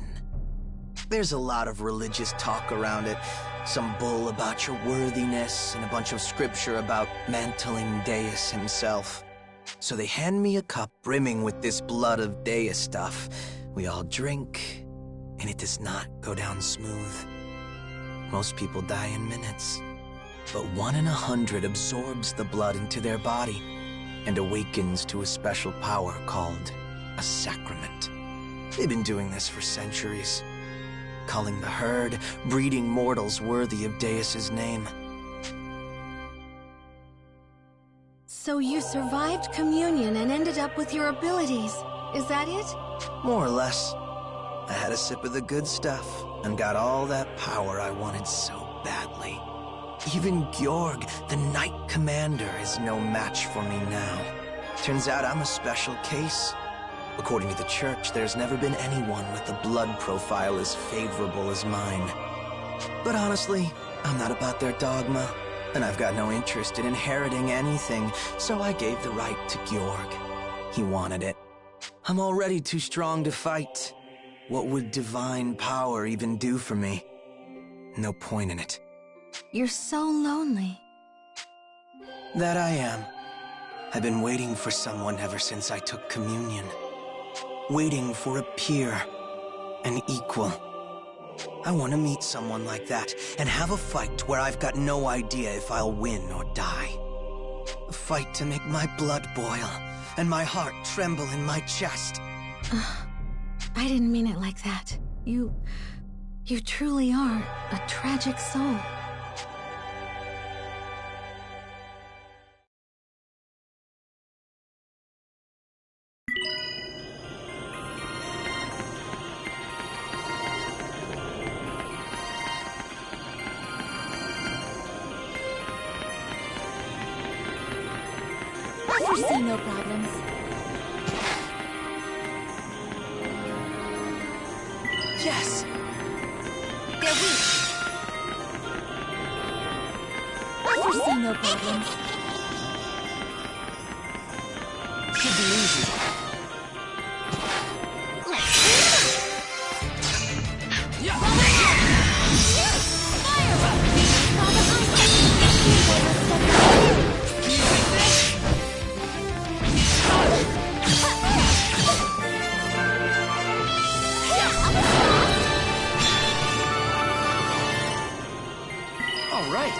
There's a lot of religious talk around it. Some bull about your worthiness, and a bunch of scripture about mantling Deus himself. So they hand me a cup brimming with this blood of Deus stuff. We all drink, and it does not go down smooth. Most people die in minutes. But 1 in 100 absorbs the blood into their body and awakens to a special power called a sacrament. They've been doing this for centuries. Culling the herd, breeding mortals worthy of Deus's name. So you survived communion and ended up with your abilities. Is that it? More or less. I had a sip of the good stuff and got all that power I wanted so badly. Even Georg, the Knight Commander, is no match for me now. Turns out I'm a special case. According to the Church, there's never been anyone with a blood profile as favorable as mine. But honestly, I'm not about their dogma, and I've got no interest in inheriting anything, so I gave the right to Georg. He wanted it. I'm already too strong to fight. What would divine power even do for me? No point in it. You're so lonely. That I am. I've been waiting for someone ever since I took communion. waiting for a peer, an equal. I want to meet someone like that, and have a fight where I've got no idea if I'll win or die. A fight to make my blood boil, and my heart tremble in my chest. I didn't mean it like that. You truly are a tragic soul. I foresee no problems. Yes! They're weak. I foresee no problems. Should be easy. All right.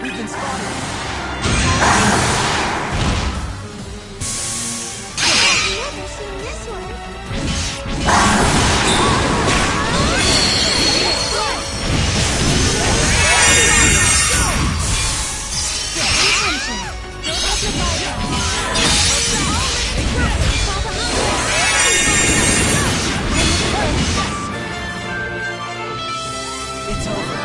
We've been spotted. I've never seen this one. It's over.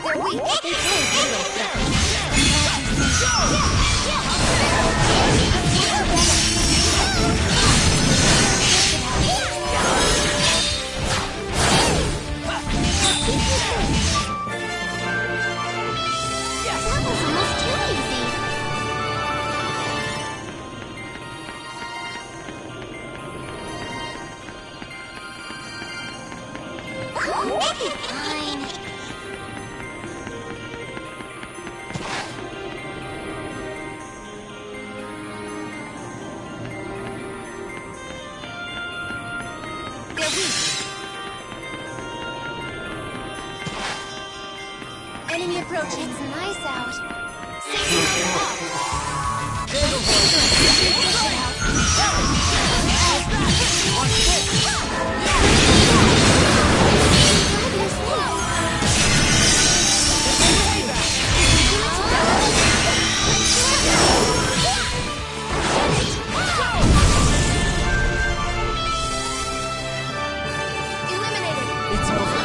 They're weak. They pose little threat. That was almost too easy. Fine. They're weak. Enemy approaching. It's nice out. It's over.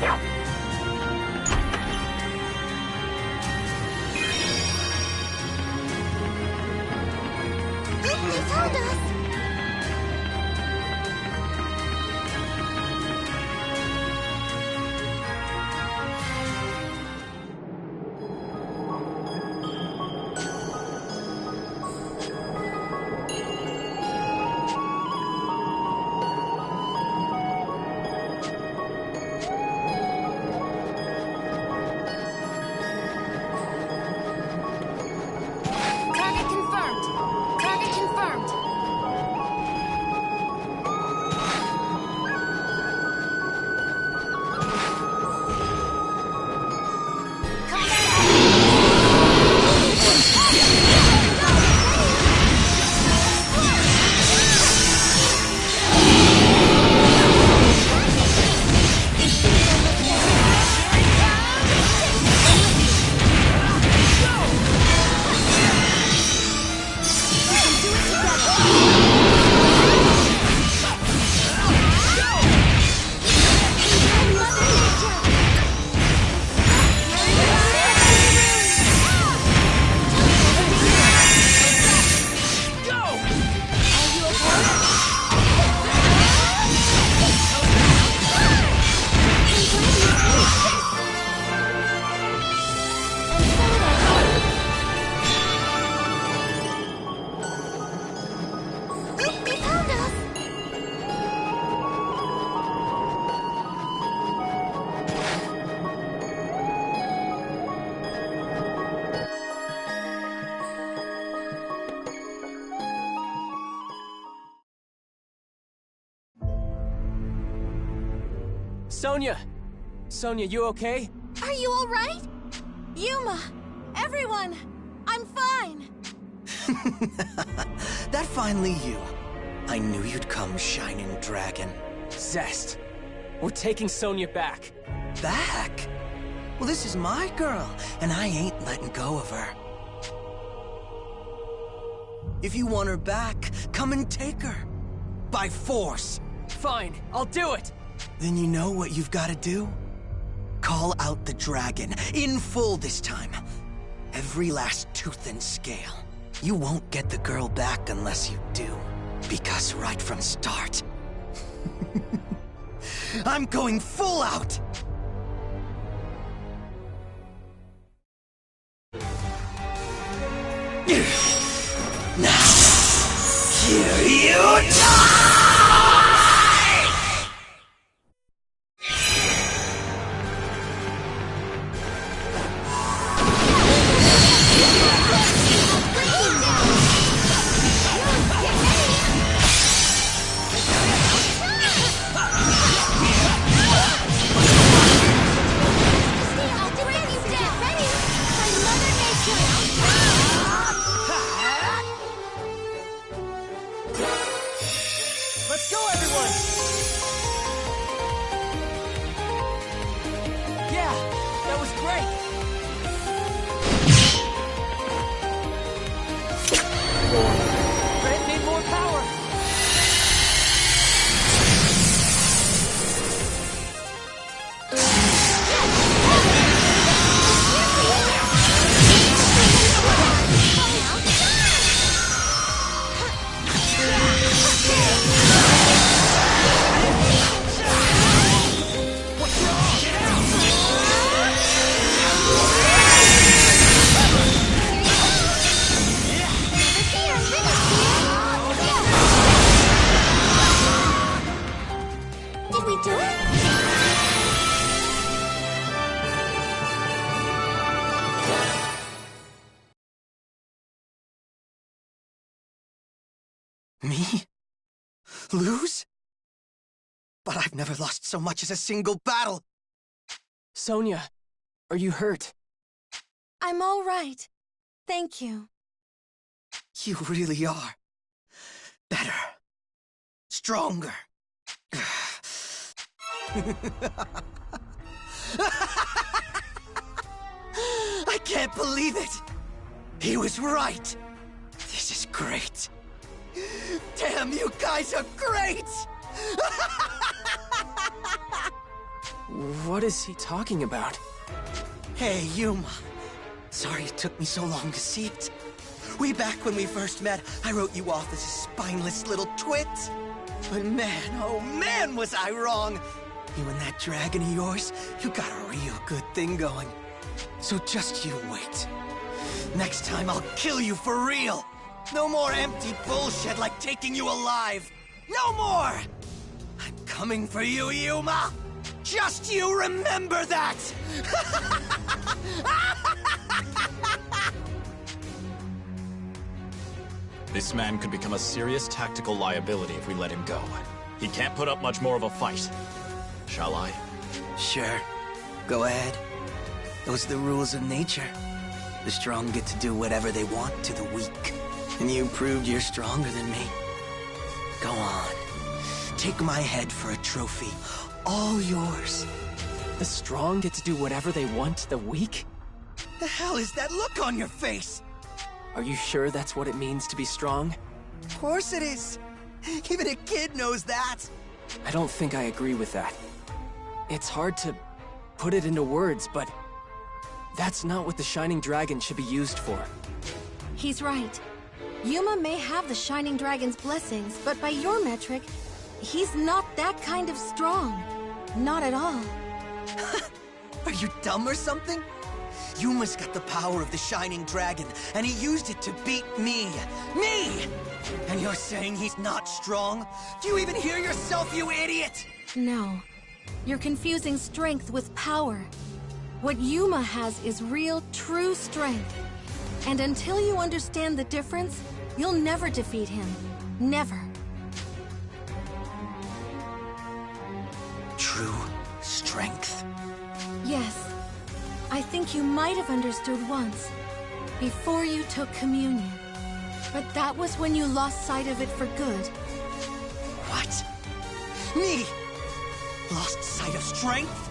They found us! Target confirmed! Target confirmed! They found us! Sonia! Sonia, you okay? Are you all right? Yuma! Everyone! I'm fine! That finally you. I knew you'd come, Shining Dragon. Zest. We're taking Sonia back. Back? Well, this is my girl, and I ain't letting go of her. If you want her back, come and take her. By force. Fine, I'll do it! Then you know what you've got to do? Call out the dragon, in full this time. Every last tooth and scale. You won't get the girl back unless you do. Because right from start, I'm going full out! Now, here you die! Let's go, everyone! Yeah, that was great! Red need more power! Did we do it? Me? Lose? But I've never lost so much as a single battle! Sonia, are you hurt? I'm all right. Thank you. You really are. Better. Stronger. I can't believe it! He was right! This is great! Damn, you guys are great! What is he talking about? Hey, Yuma. Sorry it took me so long to see it. Way back when we first met, I wrote you off as a spineless little twit. But man, oh man, was I wrong! You and that dragon of yours, you got a real good thing going. So just you wait. Next time I'll kill you for real! No more empty bullshit like taking you alive! No more! I'm coming for you, Yuma! Just you remember that! This man could become a serious tactical liability if we let him go. He can't put up much more of a fight. Shall I? Sure. Go ahead. Those are the rules of nature. The strong get to do whatever they want to the weak. And you proved you're stronger than me. Go on. Take my head for a trophy. All yours. The strong get to do whatever they want to the weak? The hell is that look on your face? Are you sure that's what it means to be strong? Of course it is. Even a kid knows that. I don't think I agree with that. It's hard to put it into words, but that's not what the Shining Dragon should be used for. He's right. Yuma may have the Shining Dragon's blessings, but by your metric, he's not that kind of strong. Not at all. Are you dumb or something? Yuma's got the power of the Shining Dragon, and he used it to beat me. Me! And you're saying he's not strong? Do you even hear yourself, you idiot? No. You're confusing strength with power. What Yuma has is real, true strength. And until you understand the difference, you'll never defeat him. Never. True strength? Yes. I think you might have understood once, before you took communion. But that was when you lost sight of it for good. What? Me? Lost sight of strength?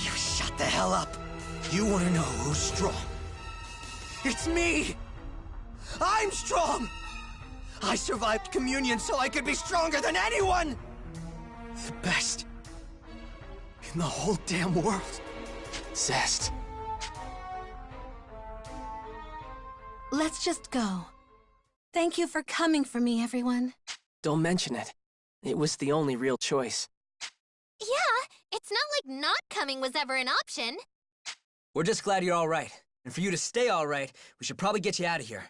You shut the hell up. You want to know who's strong? It's me! I'm strong! I survived communion so I could be stronger than anyone! The best in the whole damn world. Zest. Let's just go. Thank you for coming for me, everyone. Don't mention it. It was the only real choice. Yeah, it's not like not coming was ever an option. We're just glad you're all right. And for you to stay all right, we should probably get you out of here.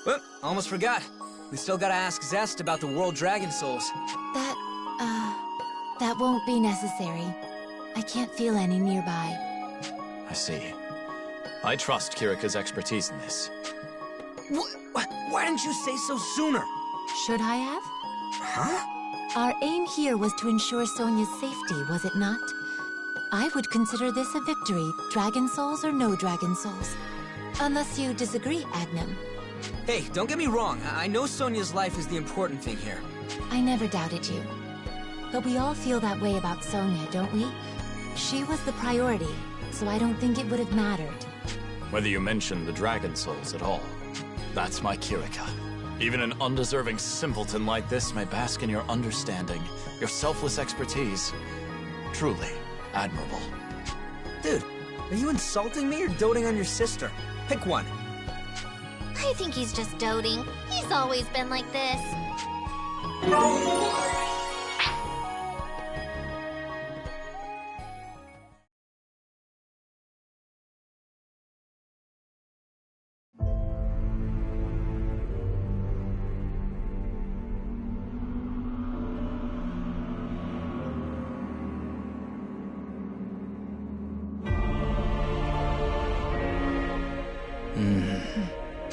Well, almost forgot. We still gotta ask Zest about the World Dragon Souls. That won't be necessary. I can't feel any nearby. I see. I trust Kirika's expertise in this. Why didn't you say so sooner? Should I have? Huh? Our aim here was to ensure Sonia's safety, was it not? I would consider this a victory, Dragon Souls or no Dragon Souls. Unless you disagree, Agnum. Hey, don't get me wrong. I know Sonia's life is the important thing here. I never doubted you. But we all feel that way about Sonia, don't we? She was the priority, so I don't think it would have mattered. Whether you mention the Dragon Souls at all. That's my Kirika. Even an undeserving simpleton like this may bask in your understanding, your selfless expertise. Truly admirable. Dude, are you insulting me or doting on your sister? Pick one. I think he's just doting. He's always been like this.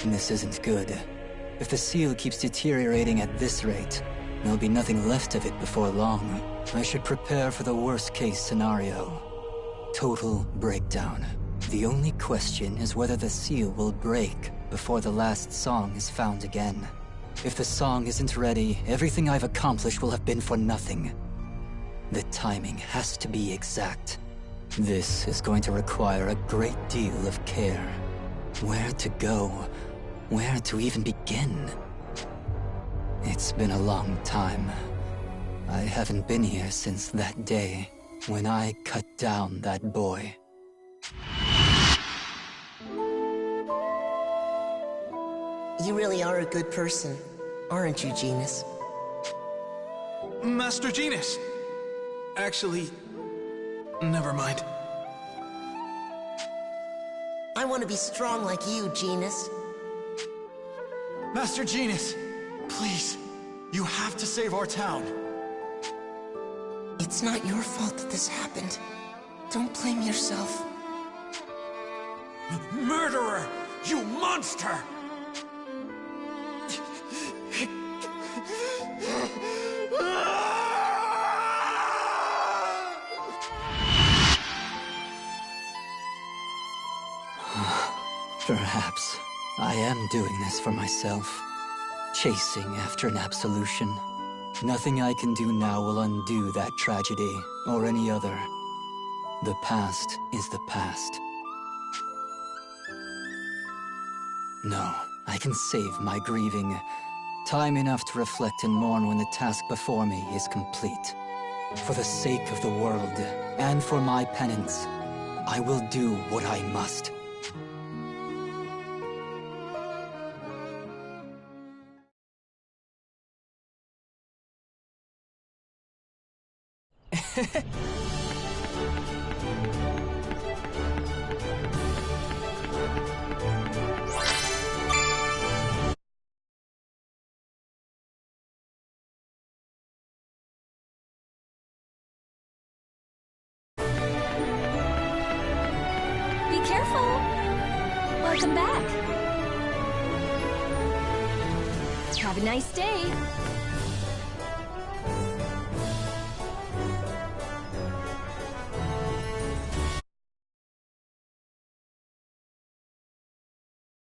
This isn't good. If the seal keeps deteriorating at this rate, there'll be nothing left of it before long. I should prepare for the worst-case scenario. Total breakdown. The only question is whether the seal will break before the last song is found again. If the song isn't ready, everything I've accomplished will have been for nothing. The timing has to be exact. This is going to require a great deal of care. Where to go? Where to even begin? It's been a long time. I haven't been here since that day when I cut down that boy. You really are a good person, aren't you, Genus? Master Genus! Actually, never mind. I want to be strong like you, Genus. Master Genus, please, you have to save our town. It's not your fault that this happened. Don't blame yourself. Murderer! You monster! Perhaps I am doing this for myself, chasing after an absolution. Nothing I can do now will undo that tragedy, or any other. The past is the past. No, I can save my grieving. Time enough to reflect and mourn when the task before me is complete. For the sake of the world, and for my penance, I will do what I must. Be careful! Welcome back! Have a nice day!